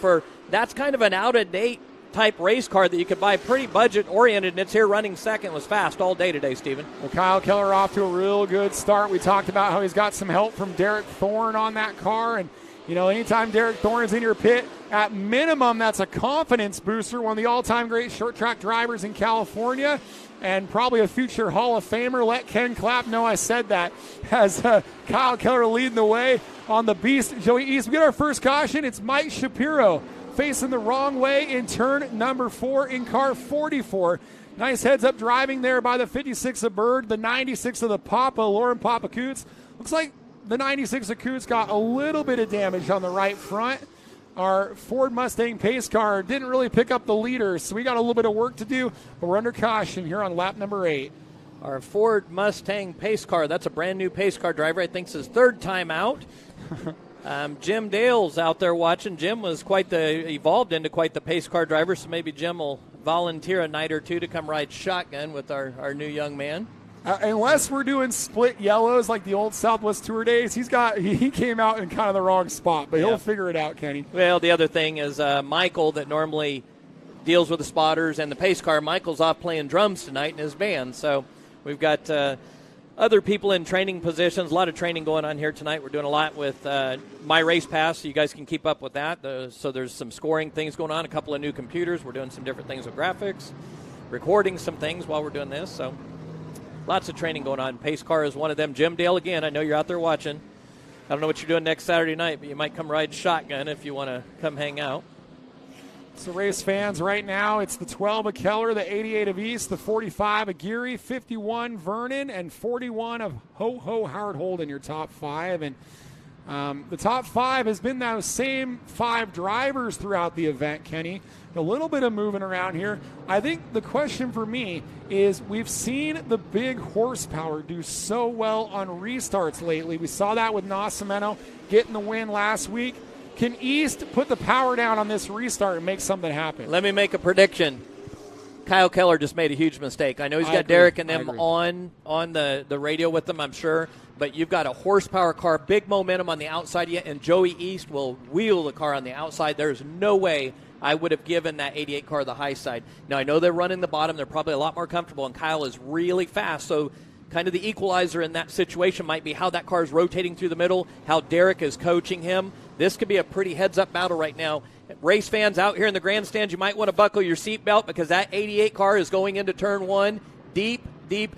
That's kind of an out-of-date type race car that you could buy, pretty budget-oriented, and it's here running second. Was fast all day today, Stephen. Well, Kyle Keller off to a real good start. We talked about how he's got some help from Derek Thorne on that car, and you know, anytime Derek Thorne's in your pit, at minimum, that's a confidence booster. One of the all-time great short-track drivers in California, and probably a future Hall of Famer. Let Ken Clapp know I said that. As Kyle Keller leading the way on the Beast, Joey East. We get our first caution. It's Mike Shapiro facing the wrong way in turn number 4 in car 44. Nice heads-up driving there by the 56 of Bird, the 96 of the Papa, Lauren Papa Coots. Looks like the 96 of Coots got a little bit of damage on the right front. our Ford Mustang pace car didn't really pick up the leader, so we got a little bit of work to do, but we're under caution here on lap number 8. Our Ford Mustang pace car, that's a brand new pace car driver. I think it's his third time out. Jim Dale's out there watching. Jim was evolved into quite the pace car driver, so maybe Jim will volunteer a night or two to come ride shotgun with our new young man. Unless we're doing split yellows like the old Southwest Tour days, he came out in kind of the wrong spot, but he'll figure it out, Kenny. Well, the other thing is Michael that normally deals with the spotters and the pace car. Michael's off playing drums tonight in his band, so we've got other people in training positions. A lot of training going on here tonight. We're doing a lot with My Race Pass, so you guys can keep up with that. So there's some scoring things going on, a couple of new computers. We're doing some different things with graphics, recording some things while we're doing this, so lots of training going on. Pace car is one of them. Jim Dale, again, I know you're out there watching. I don't know what you're doing next Saturday night, but you might come ride shotgun if you want to come hang out. So race fans, right now it's the 12 of Keller, the 88 of East, the 45 of Geary, 51 Vernon, and 41 of Ho-Ho Howard Holden, your top 5. And the top 5 has been those same 5 drivers throughout the event, Kenny. A little bit of moving around here. I think the question for me is we've seen the big horsepower do so well on restarts lately. We saw that with Nascimento getting the win last week. Can East put the power down on this restart and make something happen? Let me make a prediction. Kyle Keller just made a huge mistake. I know he's got Derek and them on the radio with them, I'm sure, but you've got a horsepower car, big momentum on the outside yet, and Joey East will wheel the car on the outside. There's no way I would have given that 88 car the high side. Now, I know they're running the bottom. They're probably a lot more comfortable, and Kyle is really fast, so kind of the equalizer in that situation might be how that car is rotating through the middle, how Derek is coaching him. This could be a pretty heads-up battle right now. Race fans out here in the grandstands, you might want to buckle your seatbelt because that 88 car is going into turn 1 deep,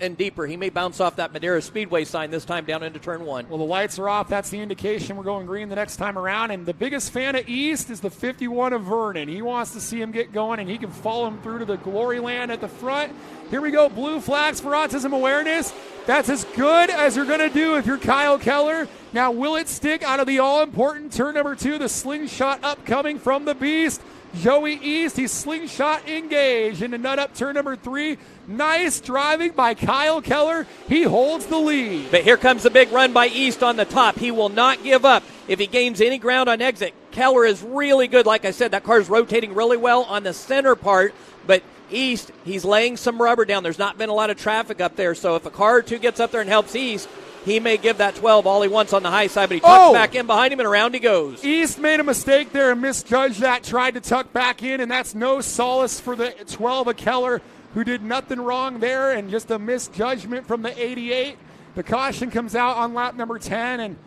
and deeper. He may bounce off that Madera Speedway sign this time down into turn 1. Well, the lights are off. That's the indication we're going green the next time around. And the biggest fan of East is the 51 of Vernon. He wants to see him get going, and he can follow him through to the glory land at the front. Here we go. Blue flags for autism awareness. That's as good as you're going to do if you're Kyle Keller. Now, will it stick out of the all-important turn number 2, the slingshot upcoming from the Beast? Joey East, he's slingshot engaged into nut up turn number 3. Nice driving by Kyle Keller. He holds the lead. But here comes the big run by East on the top. He will not give up if he gains any ground on exit. Keller is really good. Like I said, that car is rotating really well on the center part, but East, he's laying some rubber down. There's not been a lot of traffic up there, so if a car or two gets up there and helps East, he may give that 12 all he wants on the high side, but he tucks back in behind him, and around he goes. East made a mistake there and misjudged that, tried to tuck back in, and that's no solace for the 12 of Keller, who did nothing wrong there, and just a misjudgment from the 88. The caution comes out on lap number 10, and,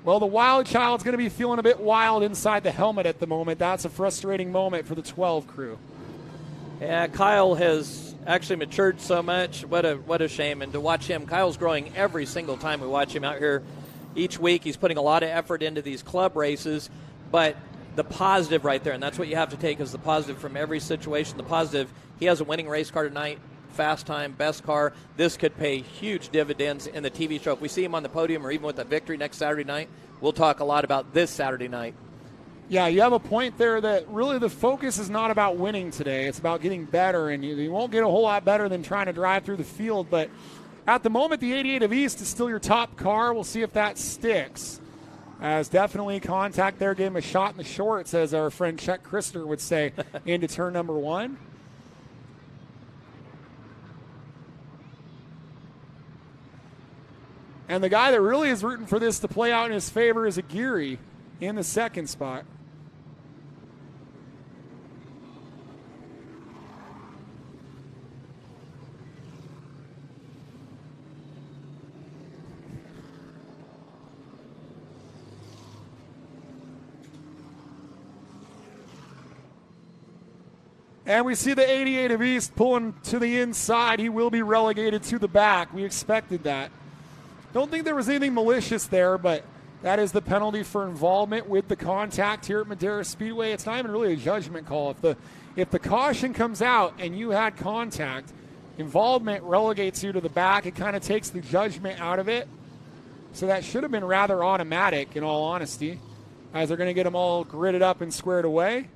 well, the wild child's going to be feeling a bit wild inside the helmet at the moment. That's a frustrating moment for the 12 crew. Yeah, Kyle has actually matured so much. What a shame. And to watch him, Kyle's growing every single time we watch him out here each week. He's putting a lot of effort into these club races, but the positive right there, and that's what you have to take as the positive from every situation. The positive, he has a winning race car tonight, fast time, best car. This could pay huge dividends in the TV show. If we see him on the podium or even with a victory next Saturday night, we'll talk a lot about this Saturday night. Yeah, you have a point there that really the focus is not about winning today. It's about getting better, and you won't get a whole lot better than trying to drive through the field. But at the moment, the 88 of East is still your top car. We'll see if that sticks. As definitely contact there, gave him a shot in the shorts, as our friend Chuck Christer would say, into turn number 1. And the guy that really is rooting for this to play out in his favor is a Geary in the second spot. And we see the 88 of East pulling to the inside. He will be relegated to the back. We expected that. Don't think there was anything malicious there, but that is the penalty for involvement with the contact here at Madera Speedway. It's not even really a judgment call. If the caution comes out and you had contact, involvement relegates you to the back. It kind of takes the judgment out of it. So that should have been rather automatic, in all honesty. as they're going to get them all gridded up and squared away.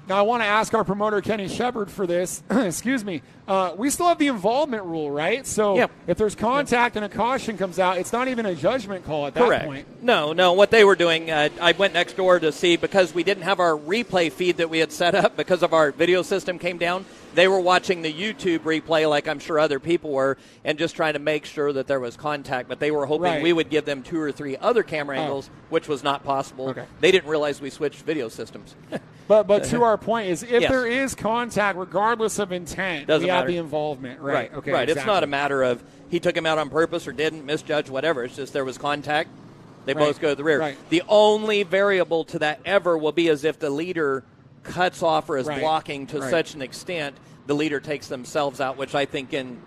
Now, I want to ask our promoter, Kenny Shepard, for this. Excuse me. We still have the involvement rule, right? So if there's contact and a caution comes out, it's not even a judgment call at that point. No. What they were doing, I went next door to see, because we didn't have our replay feed that we had set up because of our video system came down. They were watching the YouTube replay like I'm sure other people were and just trying to make sure that there was contact. But they were hoping we would give them 2 or 3 other camera angles, which was not possible. Okay. They didn't realize we switched video systems. But to our point is, if there is contact, regardless of intent, we have the involvement. Right. Okay. Right. Exactly. It's not a matter of he took him out on purpose or didn't, misjudge, whatever. It's just there was contact. They both go to the rear. Right. The only variable to that ever will be as if the leader cuts off or is blocking to such an extent, the leader takes themselves out, which I think in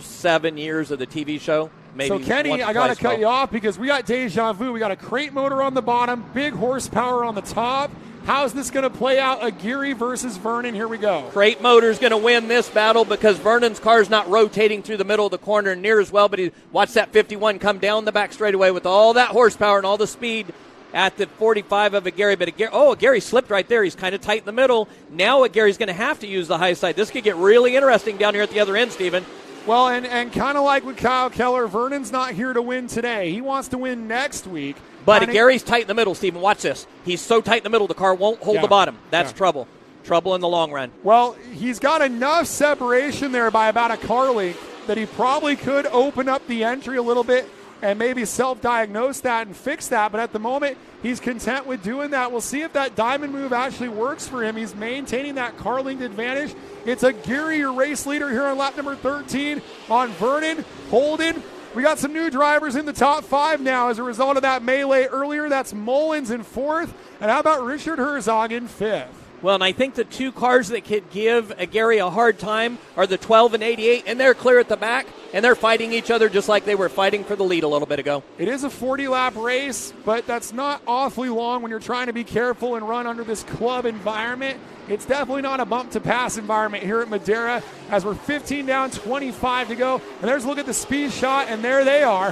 7 years of the TV show, maybe. So, Kenny, I got to cut you off because we got deja vu. We got a crate motor on the bottom, big horsepower on the top. How's this going to play out? Aguirre versus Vernon. Here we go. Crate motor's going to win this battle because Vernon's car's not rotating through the middle of the corner near as well, but he watched that 51 come down the back straightaway with all that horsepower and all the speed at the 45 of Aguirre. But Aguirre slipped right there. He's kind of tight in the middle. Now Aguirre's going to have to use the high side. This could get really interesting down here at the other end, Stephen. Well, and kind of like with Kyle Keller, Vernon's not here to win today. He wants to win next week. But Aguirre's tight in the middle, Stephen. Watch this. He's so tight in the middle, the car won't hold the bottom. That's trouble. Trouble in the long run. Well, he's got enough separation there by about a car length that he probably could open up the entry a little bit and maybe self-diagnose that and fix that. But at the moment, he's content with doing that. We'll see if that diamond move actually works for him. He's maintaining that car length advantage. It's Aguirre, your race leader here on lap number 13 on Vernon, Holden. We got some new drivers in the top 5 now as a result of that melee earlier. That's Mullins in 4th. And how about Richard Herzog in 5th? Well, and I think the 2 cars that could give Aguirre a hard time are the 12 and 88, and they're clear at the back, and they're fighting each other just like they were fighting for the lead a little bit ago. It is a 40-lap race, but that's not awfully long when you're trying to be careful and run under this club environment. It's definitely not a bump-to-pass environment here at Madera as we're 15 down, 25 to go. And there's a look at the speed shot, and there they are.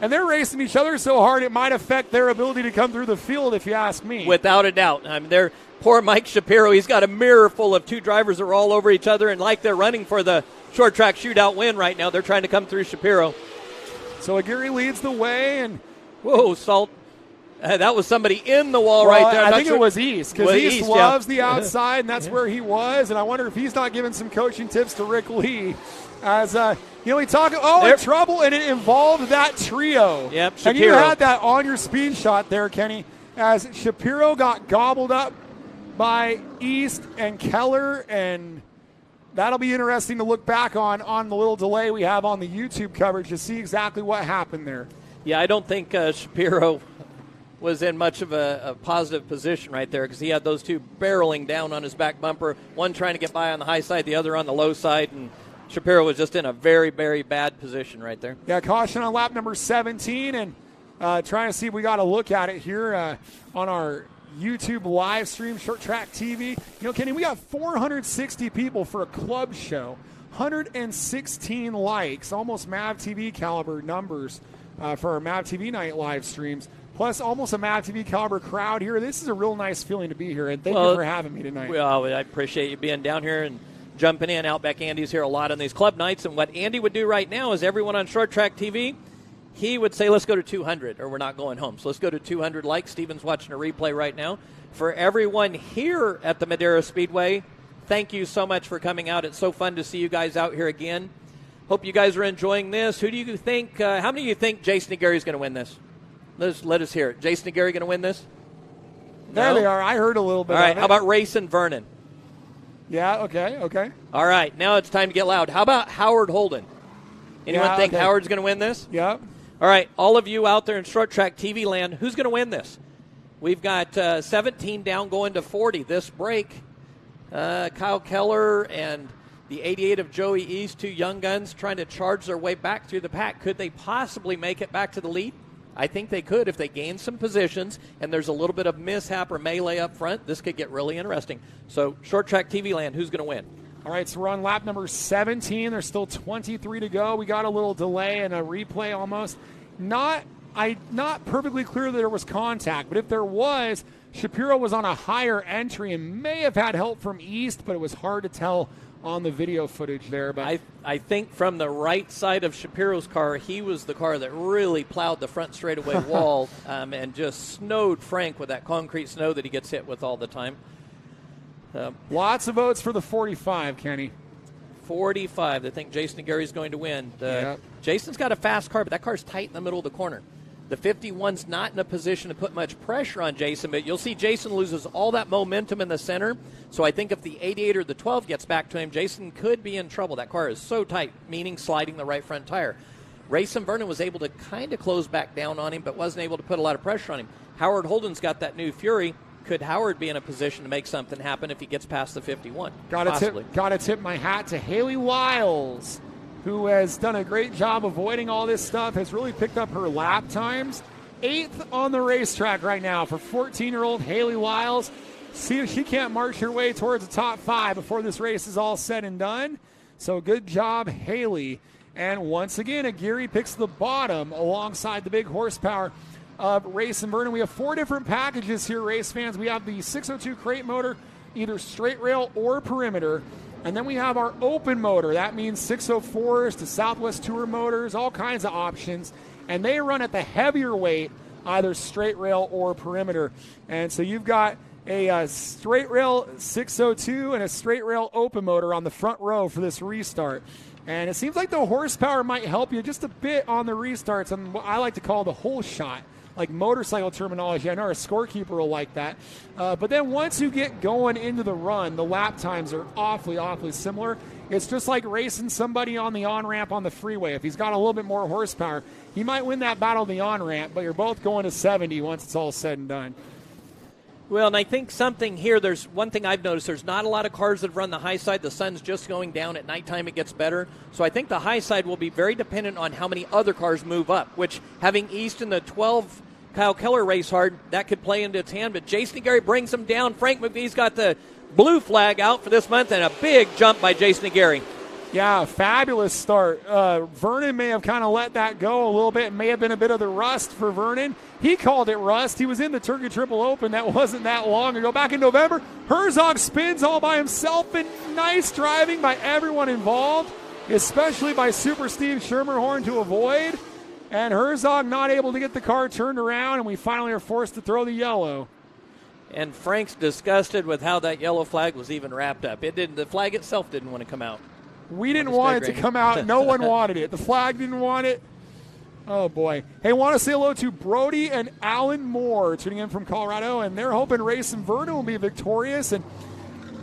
And they're racing each other so hard it might affect their ability to come through the field, if you ask me. Without a doubt. I mean, poor Mike Shapiro, he's got a mirror full of 2 drivers that are all over each other, and like they're running for the short track shootout win right now. They're trying to come through Shapiro. So Aguirre leads the way, and whoa, Salt. That was somebody in the wall right there. I think it was East, because East loves the outside, and that's where he was. And I wonder if he's not giving some coaching tips to Rick Lee. As, we talk, in trouble, and it involved that trio. Yep, and you had that on your speed shot there, Kenny, as Shapiro got gobbled up by East and Keller, and that'll be interesting to look back on the little delay we have on the YouTube coverage to see exactly what happened there. Yeah, I don't think Shapiro was in much of a positive position right there because he had those 2 barreling down on his back bumper, one trying to get by on the high side, the other on the low side, and Shapiro was just in a very, very bad position right there. Yeah, caution on lap number 17, and trying to see if we got a look at it here on our YouTube live stream, Short Track TV. Kenny, we got 460 people for a club show, 116 likes, almost MAV TV caliber numbers for our MAV TV night live streams. Plus, almost a MAV TV caliber crowd here. This is a real nice feeling to be here, and thank you for having me tonight. Well, I appreciate you being down here and jumping in. Outback Andy's here a lot on these club nights, and what Andy would do right now is everyone on Short Track TV, he would say, let's go to 200, or we're not going home. So let's go to 200 likes. Steven's watching a replay right now. For everyone here at the Madera Speedway, thank you so much for coming out. It's so fun to see you guys out here again. Hope you guys are enjoying this. Who do you think, how many of you think Jason Aguirre is going to win this? Let us hear it. Jason Aguirre going to win this? There they are. I heard a little bit. All right. How about Race and Vernon? Yeah. Okay. All right. Now it's time to get loud. How about Howard Holden? Anyone think Howard's going to win this? Yeah. All right. All of you out there in Short Track TV land, who's going to win this? We've got 17 down going to 40 this break. Kyle Keller and the 88 of Joey East, 2 young guns trying to charge their way back through the pack. Could they possibly make it back to the lead? I think they could if they gain some positions and there's a little bit of mishap or melee up front. This could get really interesting. So, Short Track TV Land, who's going to win? All right, so we're on lap number 17. There's still 23 to go. We got a little delay and a replay almost. Not perfectly clear that there was contact, but if there was, Shapiro was on a higher entry and may have had help from East, but it was hard to tell on the video footage there. But I think from the right side of Shapiro's car, he was the car that really plowed the front straightaway wall and just snowed Frank with that concrete snow that he gets hit with all the time. Lots of votes for the 45, Kenny. 45. They think Jason Gary's going to win. Yep. Jason's got a fast car, but that car's tight in the middle of the corner. The 51's not in a position to put much pressure on Jason, but you'll see Jason loses all that momentum in the center. So I think if the 88 or the 12 gets back to him, Jason could be in trouble. That car is so tight, meaning sliding the right front tire. Rayson Vernon was able to kind of close back down on him, but wasn't able to put a lot of pressure on him. Howard Holden's got that new Fury. Could Howard be in a position to make something happen if he gets past the 51? Got to tip my hat to Haley Wiles, who has done a great job avoiding all this stuff, has really picked up her lap times. 8th on the racetrack right now for 14-year-old Haley Wiles. See if she can't march her way towards the top 5 before this race is all said and done. So good job, Haley. And once again, Aguirre picks the bottom alongside the big horsepower of Rayson Vernon. We have 4 different packages here, race fans. We have the 602 crate motor, either straight rail or perimeter. And then we have our open motor. That means 604s to Southwest Tour motors, all kinds of options. And they run at the heavier weight, either straight rail or perimeter. And so you've got a straight rail 602 and a straight rail open motor on the front row for this restart. And it seems like the horsepower might help you just a bit on the restarts and what I like to call the whole shot, like motorcycle terminology. I know our scorekeeper will like that. But then once you get going into the run, the lap times are awfully, awfully similar. It's just like racing somebody on the on-ramp on the freeway. If he's got a little bit more horsepower, he might win that battle on the on-ramp, but you're both going to 70 once it's all said and done. Well, and I think something here, there's one thing I've noticed, there's not a lot of cars that run the high side. The sun's just going down. At nighttime it gets better. So I think the high side will be very dependent on how many other cars move up, which having East in the 12 Kyle Keller race hard, that could play into its hand. But Jason Aguirre brings him down. Frank McVie's got the blue flag out for this month and a big jump by Jason Aguirre. Yeah, fabulous start. Vernon may have kind of let that go a little bit. It may have been a bit of the rust for Vernon. He called it rust. He was in the Turkey Triple Open. That wasn't that long ago. Back in November, Herzog spins all by himself, and nice driving by everyone involved, especially by Super Steve Schermerhorn to avoid. And Herzog not able to get the car turned around, and we finally are forced to throw the yellow. And Frank's disgusted with how that yellow flag was even wrapped up. The flag itself didn't want to come out. We didn't want it to come out. No one wanted it. The flag didn't want it. Oh, boy. Hey, want to say hello to Brody and Alan Moore tuning in from Colorado, and they're hoping Rayson Vernon will be victorious. And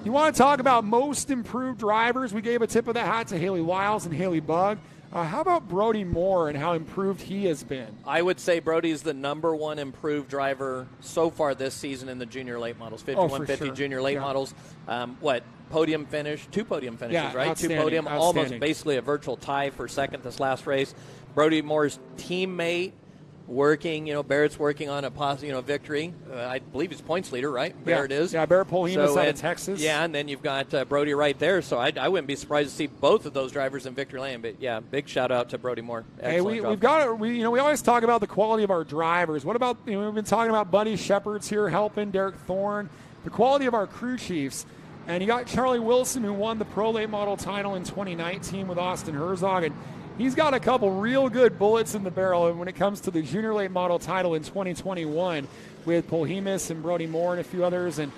you want to talk about most improved drivers? We gave a tip of the hat to Haley Wiles and Haley Bugg. How about Brody Moore and how improved he has been? I would say Brody's the number one improved driver so far this season in the junior late models, 5150 sure. junior late models. Podium finish, 2 podium finishes, right? 2 podium, almost basically a virtual tie for second this last race. Brody Moore's teammate working, Barrett's working on a victory. I believe he's points leader, right? Barrett is. Yeah, Barrett Polhemus out of Texas. Yeah, and then you've got Brody right there. So I wouldn't be surprised to see both of those drivers in victory lane. But yeah, big shout out to Brody Moore. Hey, we always talk about the quality of our drivers. What about we've been talking about Buddy Shepard's here helping, Derek Thorne, the quality of our crew chiefs. And you got Charlie Wilson, who won the Pro Late Model title in 2019 with Austin Herzog. And he's got a couple real good bullets in the barrel when it comes to the Junior Late Model title in 2021 with Polhemus and Brody Moore and a few others. And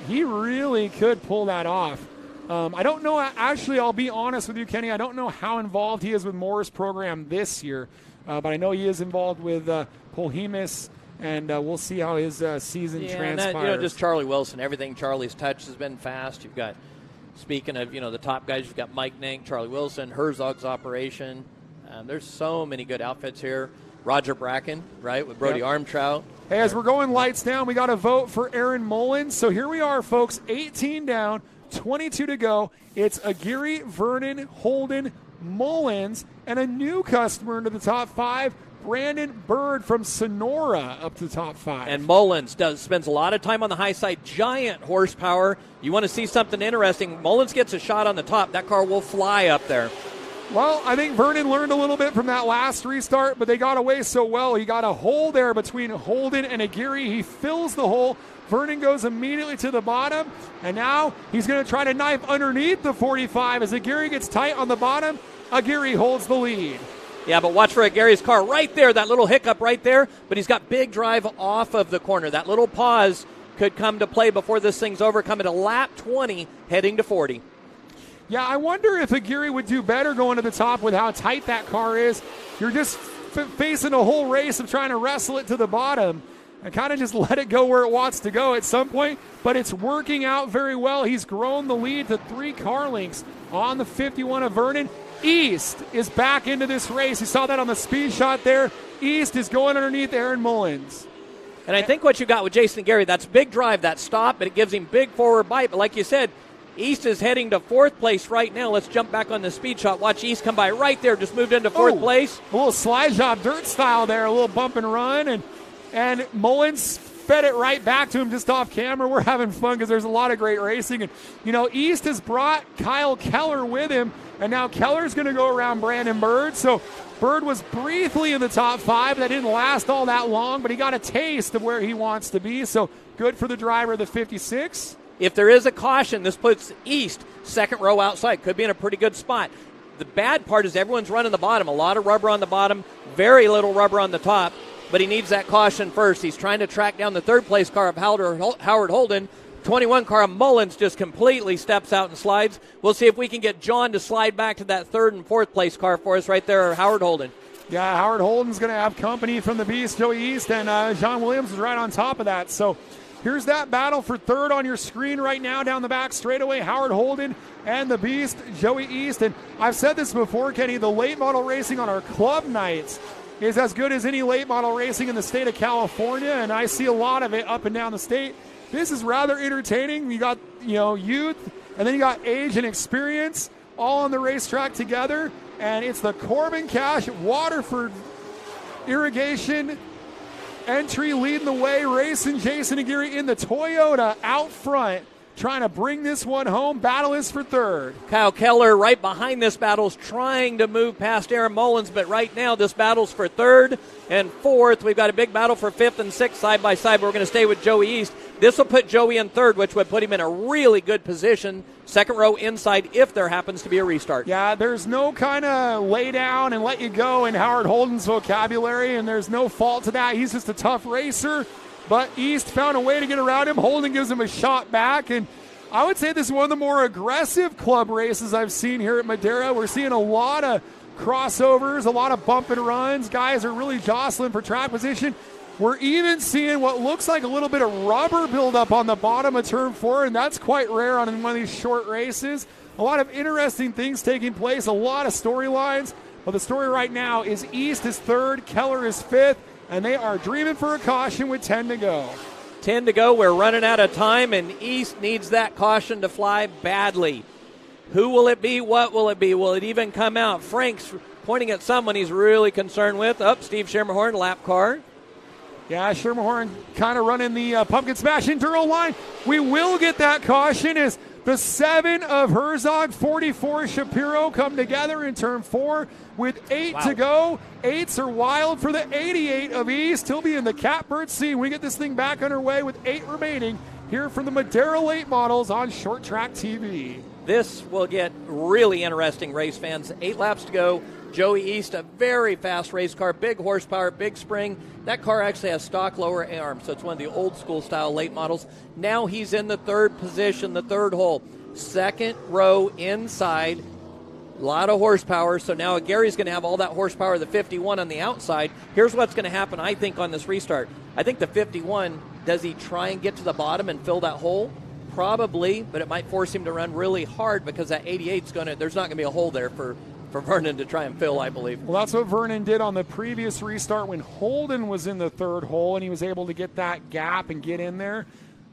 he really could pull that off. I don't know. Actually, I'll be honest with you, Kenny. I don't know how involved he is with Moore's program this year. But I know he is involved with Polhemus. And we'll see how his season transpires. And just Charlie Wilson. Everything Charlie's touched has been fast. You've got, speaking of, the top guys, you've got Mike Nank, Charlie Wilson, Herzog's operation. There's so many good outfits here. Roger Bracken, right, with Brody Armtrout. Hey, as we're going lights down, we got a vote for Aaron Mullins. So here we are, folks, 18 down, 22 to go. It's Aguirre, Vernon, Holden, Mullins, and a new customer into the top 5, Brandon Bird from Sonora up to the top 5. And Mullins spends a lot of time on the high side, giant horsepower. You want to see something interesting, Mullins gets a shot on the top. That car will fly up there. Well, I think Vernon learned a little bit from that last restart, but they got away so well. He got a hole there between Holden and Aguirre. He fills the hole. Vernon goes immediately to the bottom, and now he's going to try to knife underneath the 45 as Aguirre gets tight on the bottom. Aguirre holds the lead. Yeah, but watch for Aguirre's car right there, that little hiccup right there, but he's got big drive off of the corner. That little pause could come to play before this thing's over, coming to lap 20, heading to 40. Yeah, I wonder if Aguirre would do better going to the top with how tight that car is. You're just facing a whole race of trying to wrestle it to the bottom and kind of just let it go where it wants to go at some point, but it's working out very well. He's grown the lead to 3 car lengths on the 51 of Vernon. East is back into this race. You saw that on the speed shot there. East is going underneath Aaron Mullins. And I think what you got with Jason Aguirre, that's big drive, that stop, but it gives him big forward bite. But like you said, East is heading to 4th place right now. Let's jump back on the speed shot. Watch East come by right there, just moved into 4th place. A little slide job, dirt style there, a little bump and run, and Mullins fed it right back to him just off camera. We're having fun because there's a lot of great racing. And, you know, East has brought Kyle Keller with him, and now Keller's going to go around Brandon Bird. So Bird was briefly in the top 5. That didn't last all that long, but he got a taste of where he wants to be. So good for the driver of the 56. If there is a caution, this puts East 2nd row outside. Could be in a pretty good spot. The bad part is everyone's running the bottom. A lot of rubber on the bottom, very little rubber on the top. But he needs that caution first. He's trying to track down the 3rd place car of Howard Holden. 21 car of Mullins just completely steps out and slides. We'll see if we can get John to slide back to that 3rd and 4th place car for us right there, Howard Holden. Yeah, Howard Holden's going to have company from the Beast, Joey East, and John Williams is right on top of that. So here's that battle for 3rd on your screen right now down the back straightaway. Howard Holden and the Beast, Joey East. And I've said this before, Kenny, the late model racing on our club nights is as good as any late model racing in the state of California, and I see a lot of it up and down the state. This is rather entertaining. You got, youth, and then you got age and experience all on the racetrack together, and it's the Corbin Cash Waterford Irrigation entry leading the way, racing Jason Aguirre in the Toyota out front, trying to bring this one home. Battle is for 3rd. Kyle Keller right behind this battle is trying to move past Aaron Mullins, but right now this battle's for 3rd and 4th. We've got a big battle for 5th and 6th side by side, but we're going to stay with Joey East. This will put Joey in 3rd, which would put him in a really good position, 2nd row inside if there happens to be a restart. Yeah, there's no kind of lay down and let you go in Howard Holden's vocabulary, and there's no fault to that. He's just a tough racer. But East found a way to get around him. Holden gives him a shot back, and I would say this is one of the more aggressive club races I've seen here at Madera. We're seeing a lot of crossovers, a lot of bump and runs. Guys are really jostling for track position. We're even seeing what looks like a little bit of rubber buildup on the bottom of turn 4, and that's quite rare on one of these short races. A lot of interesting things taking place, a lot of storylines. But the story right now is East is 3rd, Keller is 5th, and they are dreaming for a caution with 10 to go. 10 to go. We're running out of time, and East needs that caution to fly badly. Who will it be? What will it be? Will it even come out? Frank's pointing at someone he's really concerned with. Steve Schermerhorn, lap car. Yeah, Schermerhorn kind of running the pumpkin smash enduro line. We will get that caution as the 7 of Herzog, 44 Shapiro come together in turn 4 with 8 to go. 8s are wild for the 88 of East. He'll be in the catbird scene. We get this thing back underway with 8 remaining here from the Madera Late Models on Short Track TV. This will get really interesting, race fans. 8 laps to go. Joey East, a very fast race car, big horsepower, big spring. That car actually has stock lower arms, so it's one of the old school style late models. Now he's in the 3rd position, the 3rd hole. 2nd row inside, a lot of horsepower. So now Gary's going to have all that horsepower, the 51 on the outside. Here's what's going to happen, I think, on this restart. I think the 51, does he try and get to the bottom and fill that hole? Probably, but it might force him to run really hard because that 88's there's not going to be a hole there for Vernon to try and fill, I believe. Well, that's what Vernon did on the previous restart when Holden was in the 3rd hole and he was able to get that gap and get in there.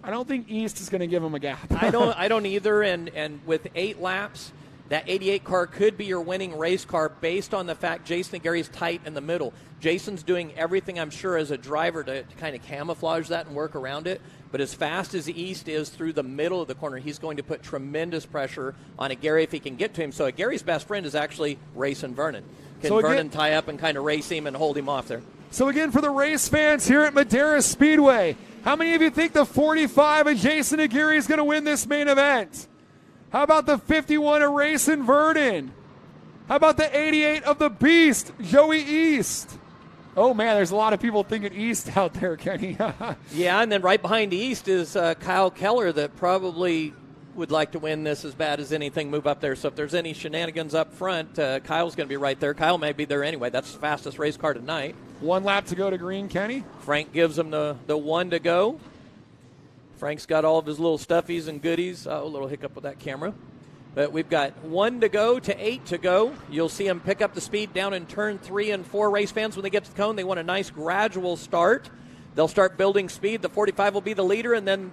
I don't think East is going to give him a gap. I don't either, and with 8 laps, that 88 car could be your winning race car based on the fact Jason and Gary's tight in the middle. Jason's doing everything, I'm sure, as a driver to kind of camouflage that and work around it. But as fast as the East is through the middle of the corner, he's going to put tremendous pressure on a Gary if he can get to him. So Gary's best friend is actually racing Vernon. Can Vernon tie up and kind of race him and hold him off there? So again, for the race fans here at Madera Speedway, how many of you think the 45 of Jason Aguirre is going to win this main event? How about the 51 of Racing Vernon? How about the 88 of the Beast, Joey East? Oh, man, there's a lot of people thinking East out there, Kenny. Yeah, and then right behind East is Kyle Keller that probably would like to win this as bad as anything, move up there. So if there's any shenanigans up front, Kyle's going to be right there. Kyle may be there anyway. That's the fastest race car tonight. 1 lap to go to green, Kenny. Frank gives him the 1 to go. Frank's got all of his little stuffies and goodies. Oh, a little hiccup with that camera. But we've got 1 to go to 8 to go. You'll see him pick up the speed down in turn 3 and 4. Race fans, when they get to the cone, they want a nice gradual start. They'll start building speed. The 45 will be the leader, and then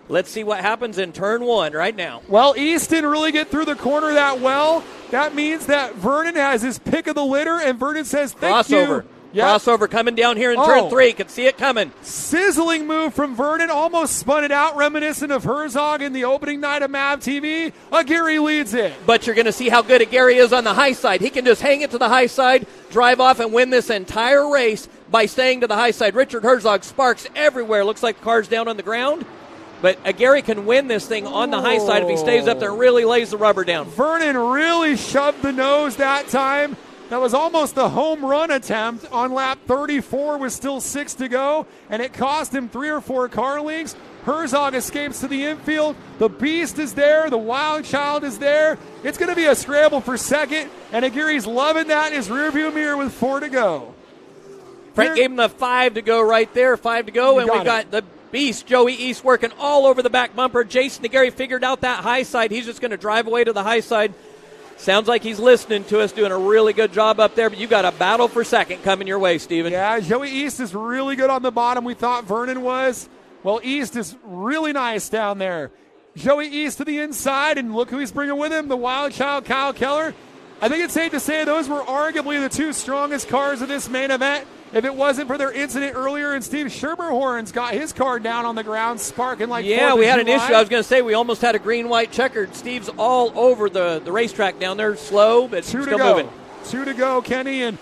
let's see what happens in turn 1 right now. Well, East didn't really get through the corner that well. That means that Vernon has his pick of the litter, and Vernon says, thank you. Yep. Crossover coming down here in turn 3. Can see it coming. Sizzling move from Vernon. Almost spun it out, reminiscent of Herzog in the opening night of MAV TV. Aguirre leads it. But you're going to see how good Aguirre is on the high side. He can just hang it to the high side, drive off, and win this entire race by staying to the high side. Richard Herzog sparks everywhere. Looks like the car's down on the ground. But Aguirre can win this thing on the high side if he stays up there and really lays the rubber down. Vernon really shoved the nose that time. That was almost the home run attempt on lap 34 with still 6 to go, and it cost him 3 or 4 car lengths. Herzog escapes to the infield. The Beast is there. The Wild Child is there. It's going to be a scramble for second, and Aguirre's loving that in his rearview mirror with 4 to go. Frank gave him the 5 to go right there, 5 to go, and we got the Beast, Joey East, working all over the back bumper. Jason Aguirre figured out that high side. He's just going to drive away to the high side. Sounds like he's listening to us, doing a really good job up there, but you got a battle for second coming your way, Steven. Yeah, Joey East is really good on the bottom. We thought Vernon was. Well, East is really nice down there. Joey East to the inside, and look who he's bringing with him, the Wild Child, Kyle Keller. I think it's safe to say those were arguably the 2 strongest cars of this main event. If it wasn't for their incident earlier, and Steve Schermerhorn's got his car down on the ground, sparking like 4th of July. Yeah, we had an issue. I was going to say we almost had a green-white checkered. Steve's all over the racetrack down there, slow, but still moving. 2 to go, Kenny. And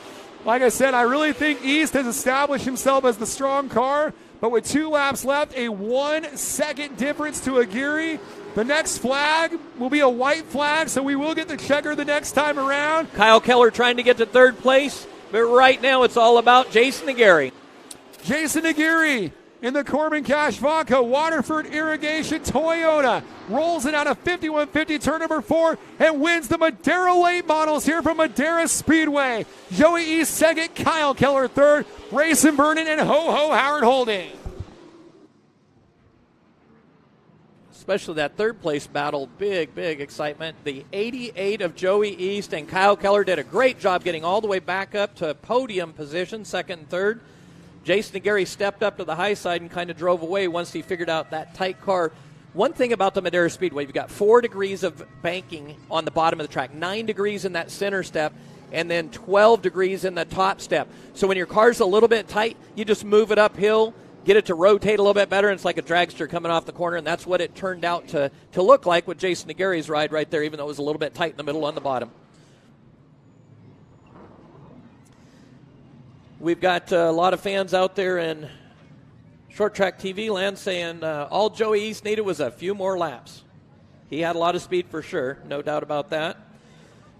like I said, I really think East has established himself as the strong car, but with 2 laps left, a 1 second difference to Aguirre. The next flag will be a white flag, so we will get the checker the next time around. Kyle Keller trying to get to 3rd place. But right now it's all about Jason Aguirre. Jason Aguirre in the Corbin Cash Vodka Waterford Irrigation Toyota rolls it out of 5150 turn number 4 and wins the Madera late models here from Madera Speedway. Joey East second, Kyle Keller third, Racing Vernon and Ho-Ho Howard Holding. Especially that 3rd place battle, big excitement. The 88 of Joey East and Kyle Keller did a great job getting all the way back up to podium position, 2nd and 3rd. Jason Aguirre stepped up to the high side and kind of drove away once he figured out that tight car. One thing about the Madera Speedway, you've got 4 degrees of banking on the bottom of the track, 9 degrees in that center step, and then 12 degrees in the top step. So when your car's a little bit tight, you just move it uphill, get it to rotate a little bit better, and it's like a dragster coming off the corner, and that's what it turned out to look like with Jason Aguirre's ride right there, even though it was a little bit tight in the middle on the bottom. We've got a lot of fans out there in Short Track TV land saying all Joey East needed was a few more laps. He had a lot of speed for sure, no doubt about that.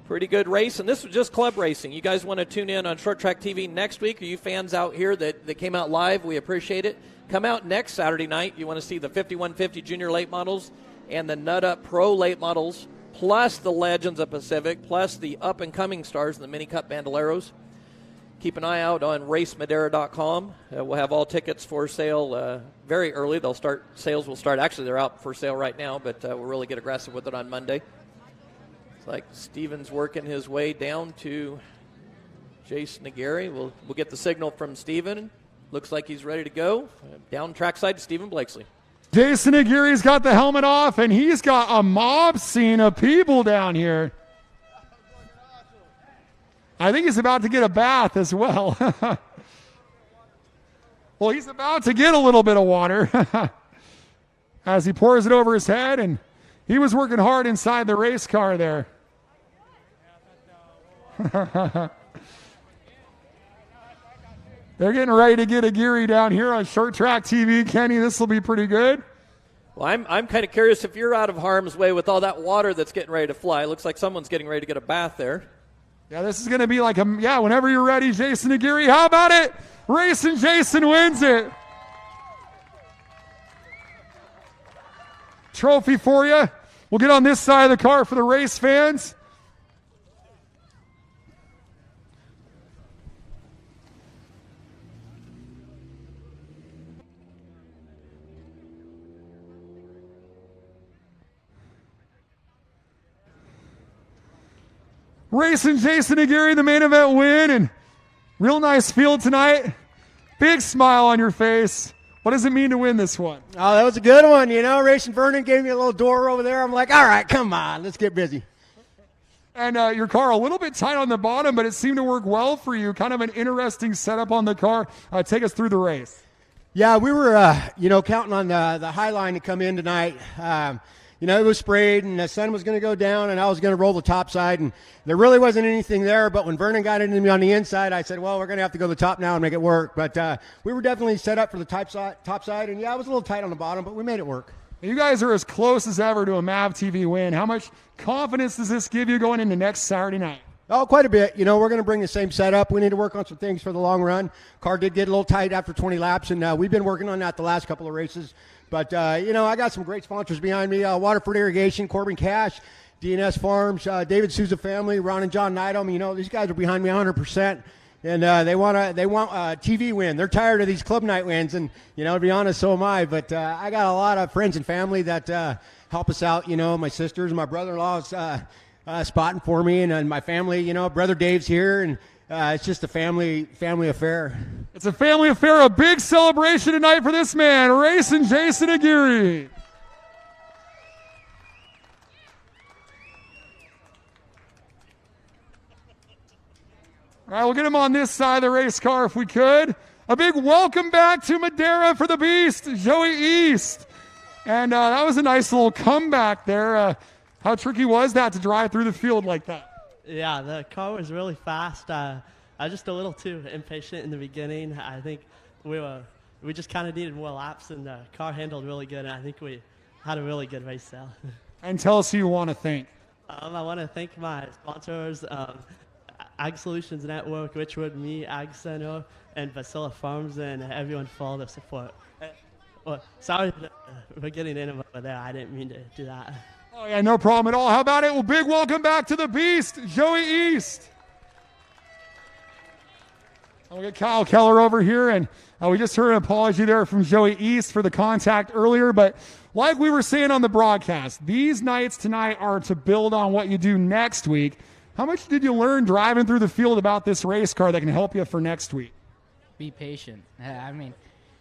Pretty good race, and this was just club racing. You guys want to tune in on Short Track TV next week? Are you fans out here that came out live? We appreciate it. Come out next Saturday night. You want to see the 5150 Junior late models and the Nut Up Pro late models, plus the Legends of Pacific, plus the up-and-coming stars and the Mini Cup Bandoleros. Keep an eye out on racemadera.com. We'll have all tickets for sale very early. Sales will start. Actually, they're out for sale right now, but we'll really get aggressive with it on Monday. It's like Steven's working his way down to Jason Aguirre. We'll get the signal from Steven. Looks like he's ready to go. Down trackside to Stephen Blakesley. Jason Aguirre's got the helmet off, and he's got a mob scene of people down here. I think he's about to get a bath as well. Well, he's about to get a little bit of water as he pours it over his head, and he was working hard inside the race car there. They're getting ready to get Aguirre down here on Short Track TV. Kenny, this will be pretty good. Well, I'm kind of curious if you're out of harm's way with all that water that's getting ready to fly. It looks like someone's getting ready to get a bath there. Yeah, this is going to be like whenever you're ready, Jason Aguirre. How about it? Racing Jason wins it. Trophy for you. We'll get on this side of the car for the race fans. Racing Jason Aguirre, the main event win, and real nice field tonight. Big smile on your face. What does it mean to win this one? Oh, that was a good one. Racing Vernon gave me a little door over there. I'm like, all right, come on, let's get busy. And your car a little bit tight on the bottom, but it seemed to work well for you. Kind of an interesting setup on the car. Take us through the race. Yeah, we were, counting on the high line to come in tonight. It was sprayed, and the sun was going to go down, and I was going to roll the top side, and there really wasn't anything there. But when Vernon got into me on the inside, I said, well, we're going to have to go to the top now and make it work. But we were definitely set up for the top side, and, yeah, it was a little tight on the bottom, but we made it work. You guys are as close as ever to a MAV TV win. How much confidence does this give you going into next Saturday night? Oh, quite a bit. We're going to bring the same setup. We need to work on some things for the long run. Car did get a little tight after 20 laps, and we've been working on that the last couple of races. But, I got some great sponsors behind me. Waterford Irrigation, Corbin Cash, DNS Farms, David Souza family, Ron and John Neidham. These guys are behind me 100%. And they want a TV win. They're tired of these club night wins. And, to be honest, so am I. But I got a lot of friends and family that help us out. My sisters, my brother-in-law's spotting for me. And my family, Brother Dave's here. And it's just a family affair. It's a family affair, a big celebration tonight for this man, Racing Jason Aguirre. All right, we'll get him on this side of the race car if we could. A big welcome back to Madera for the Beast, Joey East. And that was a nice little comeback there. How tricky was that to drive through the field like that? Yeah, the car was really fast. I was just a little too impatient in the beginning. I think we just kind of needed more laps, and the car handled really good, and I think we had a really good race there. And tell us who you want to thank. I want to thank my sponsors, Ag Solutions Network, Richwood Me, Ag Center, and Vasilla Farms, and everyone for all the support. Sorry for getting in over there. I didn't mean to do that. Oh, yeah, no problem at all. How about it? Well, big welcome back to the Beast, Joey East. We'll get Kyle Keller over here, and we just heard an apology there from Joey East for the contact earlier, but like we were saying on the broadcast, these nights tonight are to build on what you do next week. How much did you learn driving through the field about this race car that can help you for next week? Be patient. I mean,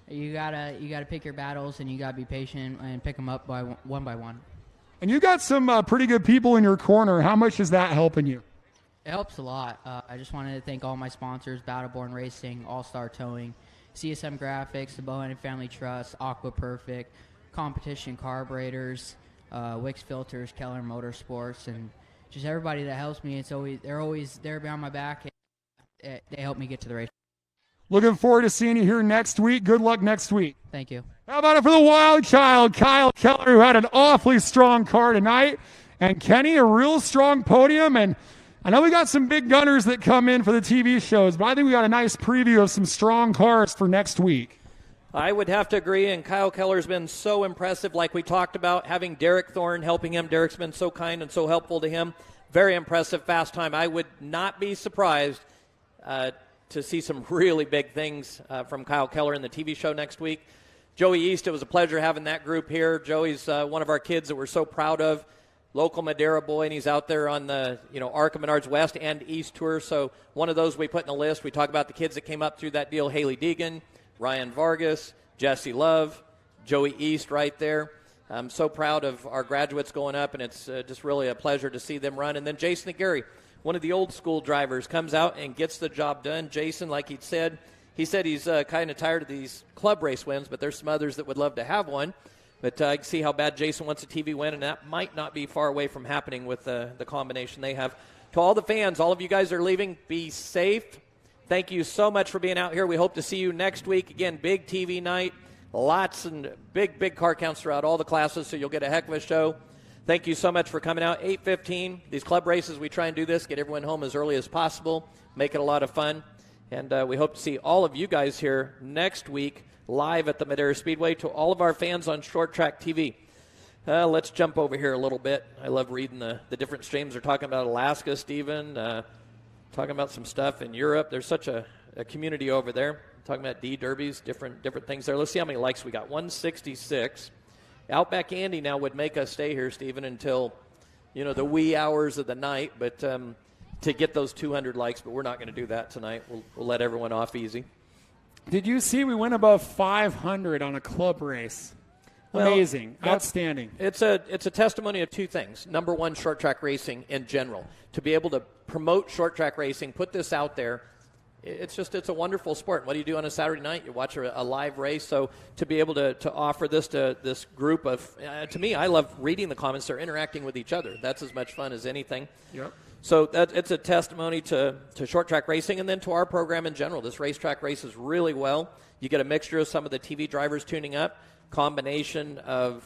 you gotta pick your battles, and you gotta be patient and pick them up one by one. And you got some pretty good people in your corner. How much is that helping you? It helps a lot. I just wanted to thank all my sponsors, Battleborn Racing, All-Star Towing, CSM Graphics, the Bowen Family Trust, Aqua Perfect, Competition Carburetors, Wix Filters, Keller Motorsports, and just everybody that helps me. They're always there behind my back. They help me get to the race. Looking forward to seeing you here next week. Good luck next week. Thank you. How about it for the wild child, Kyle Keller, who had an awfully strong car tonight. And Kenny, a real strong podium. And I know we got some big gunners that come in for the TV shows, but I think we got a nice preview of some strong cars for next week. I would have to agree, and Kyle Keller's been so impressive, like we talked about, having Derek Thorne helping him. Derek's been so kind and so helpful to him. Very impressive, fast time. I would not be surprised to see some really big things from Kyle Keller in the TV show next week. Joey East, it was a pleasure having that group here. Joey's one of our kids that we're so proud of. Local Madera boy, and he's out there on the ARCA Menards West and East Tour. So one of those we put in the list. We talk about the kids that came up through that deal: Haley Deegan, Ryan Vargas, Jesse Love, Joey East right there. I'm so proud of our graduates going up, and it's just really a pleasure to see them run. And then Jason Aguirre, one of the old school drivers, comes out and gets the job done. Jason, like he said he's kind of tired of these club race wins, but there's some others that would love to have one. But I can see how bad Jason wants a TV win, and that might not be far away from happening with the combination they have. To all the fans, all of you guys are leaving, be safe. Thank you so much for being out here. We hope to see you next week. Again, big TV night, lots and big car counts throughout all the classes, so you'll get a heck of a show. Thank you so much for coming out. 8:15, these club races, we try and do this, get everyone home as early as possible, make it a lot of fun. And we hope to see all of you guys here next week live at the Madera Speedway. To all of our fans on Short Track TV, let's jump over here a little bit. I love reading the different streams. They're talking about Alaska, Stephen, talking about some stuff in Europe. There's such a community over there. Talking about D-derbies, different things there. Let's see how many likes we got. 166. Outback Andy now would make us stay here, Stephen, until, the wee hours of the night, but to get those 200 likes, but we're not going to do that tonight. We'll let everyone off easy. Did you see we went above 500 on a club race? Amazing. Well, outstanding. It's a testimony of two things. Number one, short track racing in general. To be able to promote short track racing, put this out there, it's a wonderful sport. What do you do on a Saturday night? You watch a live race. So to be able to offer this to this group of, to me, I love reading the comments. They're interacting with each other. That's as much fun as anything. Yep. So it's a testimony to short track racing and then to our program in general. This racetrack races really well. You get a mixture of some of the TV drivers tuning up, combination of,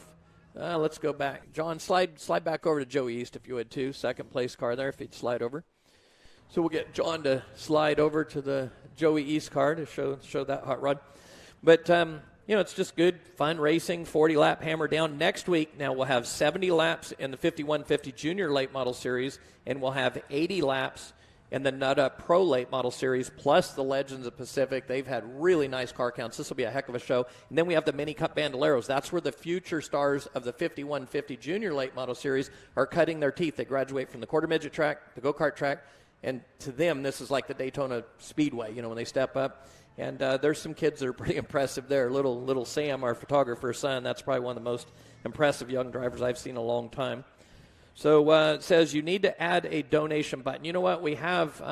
let's go back. John, slide back over to Joey East if you would too. Second place car there if you'd slide over. So we'll get John to slide over to the Joey East car to show that hot rod. But, it's just good, fun racing, 40-lap hammer down. Next week, now we'll have 70 laps in the 5150 Junior Late Model Series, and we'll have 80 laps in the Nut Up Pro Late Model Series, plus the Legends of Pacific. They've had really nice car counts. This will be a heck of a show. And then we have the Mini Cup Bandoleros. That's where the future stars of the 5150 Junior Late Model Series are cutting their teeth. They graduate from the quarter midget track, the go-kart track, and to them, this is like the Daytona Speedway, when they step up. And there's some kids that are pretty impressive there. Little Sam, our photographer's son, that's probably one of the most impressive young drivers I've seen in a long time. So it says you need to add a donation button. You know what? We have,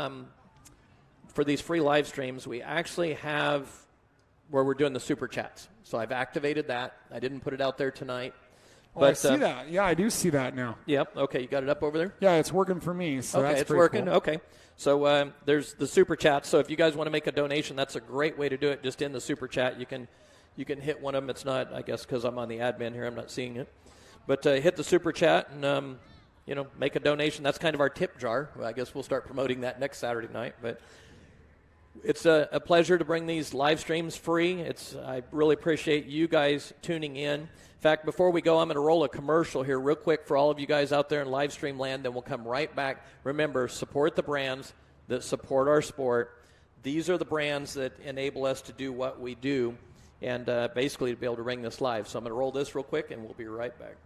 for these free live streams, we actually have where we're doing the super chats. So I've activated that. I didn't put it out there tonight. But, I see that. Yeah, I do see that now. Yep. Okay, you got it up over there? Yeah, it's working for me. So okay, that's it's working. Cool. Okay. So there's the super chat. So if you guys want to make a donation, that's a great way to do it. Just in the super chat, you can hit one of them. It's not, I guess, because I'm on the admin here, I'm not seeing it. But hit the super chat and make a donation. That's kind of our tip jar. Well, I guess we'll start promoting that next Saturday night. But it's a pleasure to bring these live streams free. I really appreciate you guys tuning in. In fact, before we go, I'm going to roll a commercial here real quick for all of you guys out there in live stream land, then we'll come right back. Remember, support the brands that support our sport. These are the brands that enable us to do what we do and basically to be able to bring this live. So I'm going to roll this real quick, and we'll be right back.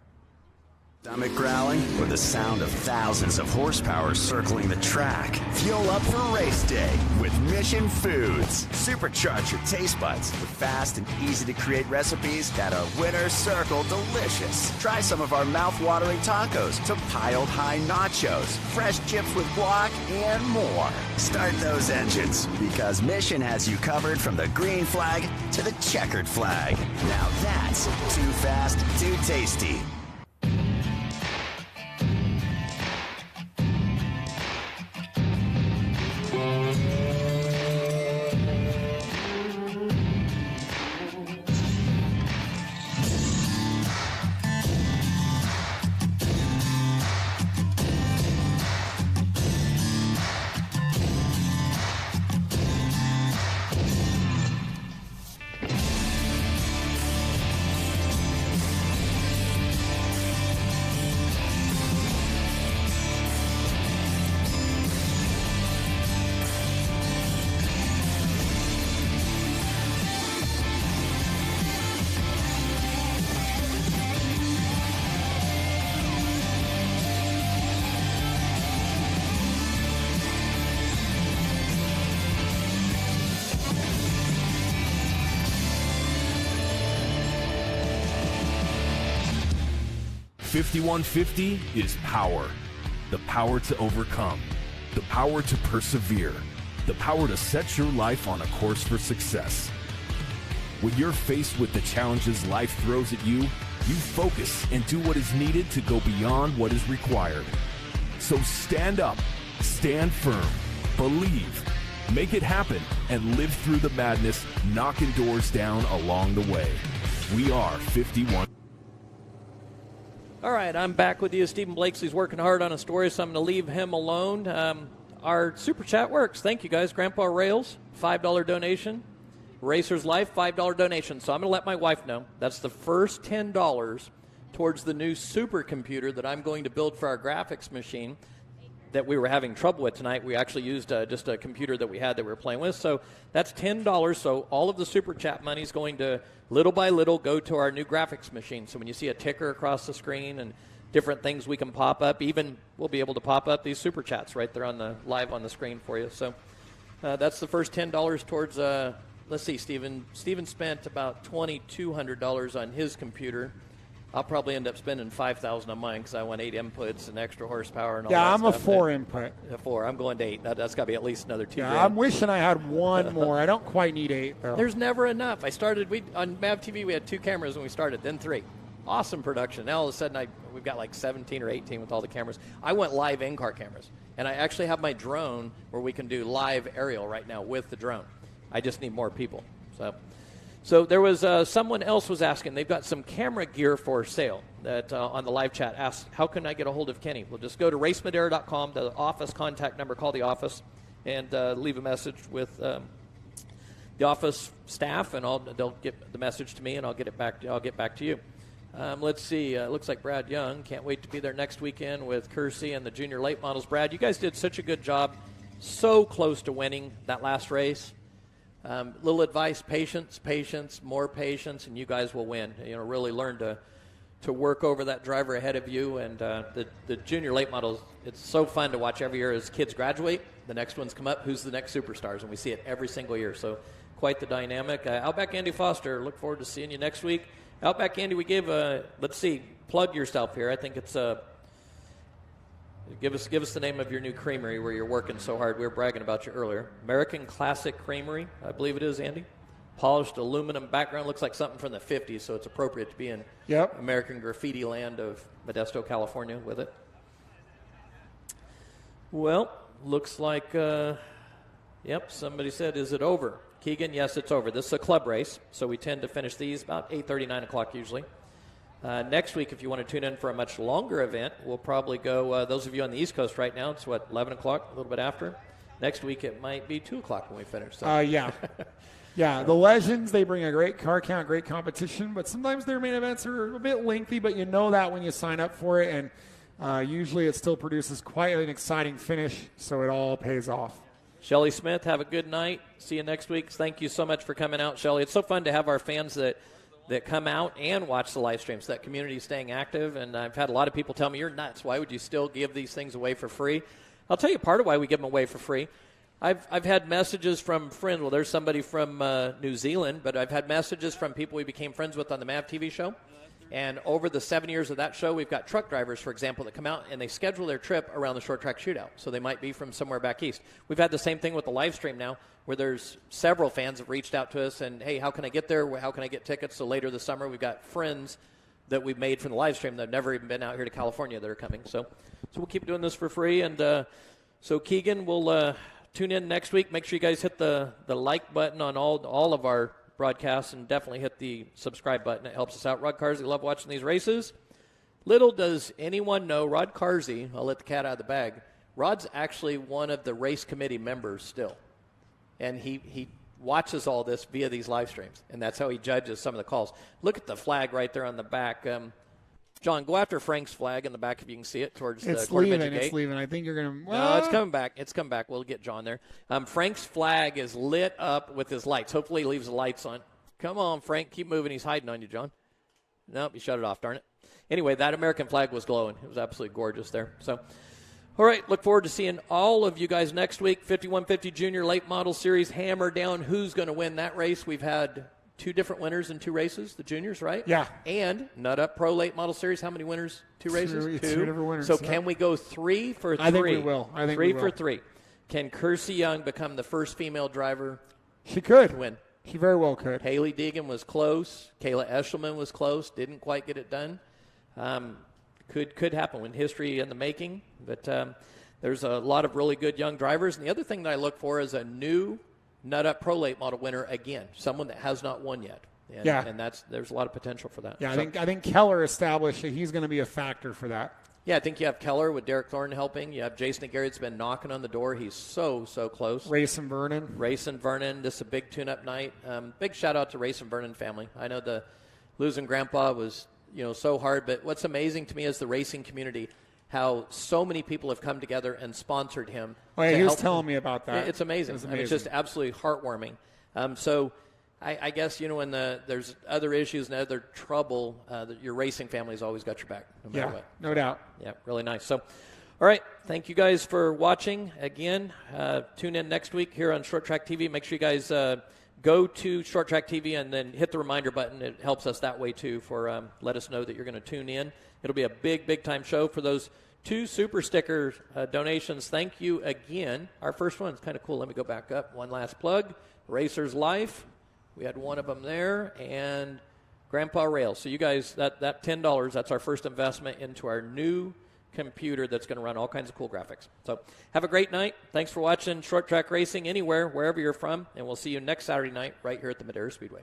Stomach growling or the sound of thousands of horsepower circling the track? Fuel up for race day with Mission Foods. Supercharge your taste buds with fast and easy-to-create recipes that are winner circle delicious. Try some of our mouth-watering tacos to piled high nachos, fresh chips with guac, and more. Start those engines because Mission has you covered from the green flag to the checkered flag. Now that's too fast, too tasty. 5150 is power. The power to overcome. The power to persevere. The power to set your life on a course for success. When you're faced with the challenges life throws at you, you focus and do what is needed to go beyond what is required. So stand up, stand firm, believe, make it happen, and live through the madness, knocking doors down along the way. We are 51. All right, I'm back with you. Stephen Blakesley's working hard on a story, so I'm going to leave him alone. Our Super Chat works. Thank you, guys. Grandpa Rails, $5 donation. Racer's Life, $5 donation. So I'm going to let my wife know. That's the first $10 towards the new supercomputer that I'm going to build for our graphics machine that we were having trouble with tonight. We actually used just a computer that we had that we were playing with. So that's $10. So all of the Super Chat money is going to, little by little, go to our new graphics machine. So when you see a ticker across the screen and different things we can pop up, even we'll be able to pop up these Super Chats right there on the live on the screen for you. So that's the first $10 towards, let's see, Stephen spent about $2,200 on his computer. I'll probably end up spending $5,000 on mine because I want 8 inputs and extra horsepower and all that I'm stuff. a 4 input. A 4. I'm going to 8. That's got to be at least another 2 Yeah, grand. I'm wishing I had one more. I don't quite need 8, though. There's never enough. I started, on MAV TV, we had 2 cameras when we started, then 3. Awesome production. Now all of a sudden we've got like 17 or 18 with all the cameras. I went live in-car cameras. And I actually have my drone where we can do live aerial right now with the drone. I just need more people. So there was someone else was asking. They've got some camera gear for sale that on the live chat asked, how can I get a hold of Kenny? Well, just go to racemadera.com, the office contact number, call the office, and leave a message with the office staff, and they'll get the message to me, and I'll get back to you. Let's see. It looks like Brad Young. Can't wait to be there next weekend with Kersey and the junior late models. Brad, you guys did such a good job. So close to winning that last race. Little advice, patience, more patience, and you guys will win. Really learn to work over that driver ahead of you. And the junior late models, it's so fun to watch every year as kids graduate. The next ones come up. Who's the next superstars? And we see it every single year. So quite the dynamic. Outback Andy Foster, look forward to seeing you next week. Outback Andy, we gave let's see, plug yourself here. I think it's Give us the name of your new creamery where you're working so hard. We were bragging about you earlier. American Classic Creamery, I believe it is, Andy. Polished aluminum background. Looks like something from the 50s, so it's appropriate to be in American graffiti land of Modesto, California with it. Well, looks like, somebody said, is it over? Keegan, yes, it's over. This is a club race, so we tend to finish these about 8:30, 9 o'clock usually. Next week, if you want to tune in for a much longer event, we'll probably go, those of you on the East Coast right now, it's 11 o'clock, a little bit after. Next week, it might be 2 o'clock when we finish. So. Yeah, the Legends, they bring a great car count, great competition, but sometimes their main events are a bit lengthy, but you know that when you sign up for it, and usually it still produces quite an exciting finish, so it all pays off. Shelly Smith, have a good night. See you next week. Thank you so much for coming out, Shelly. It's so fun to have our fans that come out and watch the live streams. That community is staying active, and I've had a lot of people tell me, you're nuts. Why would you still give these things away for free? I'll tell you part of why we give them away for free. I've had messages from friends. Well, there's somebody from New Zealand, but I've had messages from people we became friends with on the MAV TV show. And over the 7 years of that show, we've got truck drivers, for example, that come out and they schedule their trip around the short track shootout. So they might be from somewhere back east. We've had the same thing with the live stream now, where there's several fans have reached out to us and, hey, how can I get there? How can I get tickets? So later this summer, we've got friends that we've made from the live stream that have never even been out here to California that are coming. So we'll keep doing this for free. And so Keegan will tune in next week. Make sure you guys hit the like button on all of our broadcasts, and definitely hit the subscribe button. It helps us out. Rod Carsey, love watching these races. Little does anyone know, Rod Carsey, I'll let the cat out of the bag, Rod's actually one of the race committee members still. And he watches all this via these live streams, and that's how he judges some of the calls. Look at the flag right there on the back. John, go after Frank's flag in the back if you can see it towards the quarter gate. It's leaving. I think you're going to... No, it's coming back. It's coming back. We'll get John there. Frank's flag is lit up with his lights. Hopefully he leaves the lights on. Come on, Frank. Keep moving. He's hiding on you, John. Nope, you shut it off, darn it. Anyway, that American flag was glowing. It was absolutely gorgeous there. So, all right, look forward to seeing all of you guys next week. 5150 Junior Late Model Series, hammer down who's going to win that race. We've had 2 different winners in 2 races, the juniors, right? Yeah. And Nut Up Pro Late Model Series, how many winners? 2 races? 2 different winners. So yeah. can we go 3 for 3? I think we will. I think 3 we will. for 3. Can Kersey Young become the first female driver She could. to win? She very well could. Haley Deegan was close. Kayla Eshelman was close. Didn't quite get it done. Could happen in history in the making. But there's a lot of really good young drivers. And the other thing that I look for is a new Nut Up Pro Late Model winner again, someone that has not won yet. And, Yeah. And there's a lot of potential for that. Yeah, So- I think Keller established that he's going to be a factor for that. Yeah, I think you have Keller with Derek Thorne helping. You have Jason Garrett's been knocking on the door. He's so close. Racing Vernon. This is a big tune-up night. Big shout-out to Racing Vernon family. I know the losing Grandpa was, so hard, but what's amazing to me is the racing community, how so many people have come together and sponsored him. Oh, yeah, to he was help telling him. me about that. It's amazing. It was I mean, it's just absolutely heartwarming. So I guess, when there's other issues and other trouble, your racing family's always got your back, no matter Yeah, what. no doubt. Yeah, really nice. So, all right, thank you guys for watching. Again, tune in next week here on Short Track TV. Make sure you guys go to Short Track TV and then hit the reminder button. It helps us that way, too, for let us know that you're going to tune in. It'll be a big time show for those 2 super sticker donations. Thank you again. Our first one is kind of cool. Let me go back up. One last plug. Racer's Life. We had one of them there. And Grandpa Rail. So you guys, that $10, that's our first investment into our new computer that's going to run all kinds of cool graphics. So have a great night. Thanks for watching Short Track Racing anywhere, wherever you're from. And we'll see you next Saturday night right here at the Madera Speedway.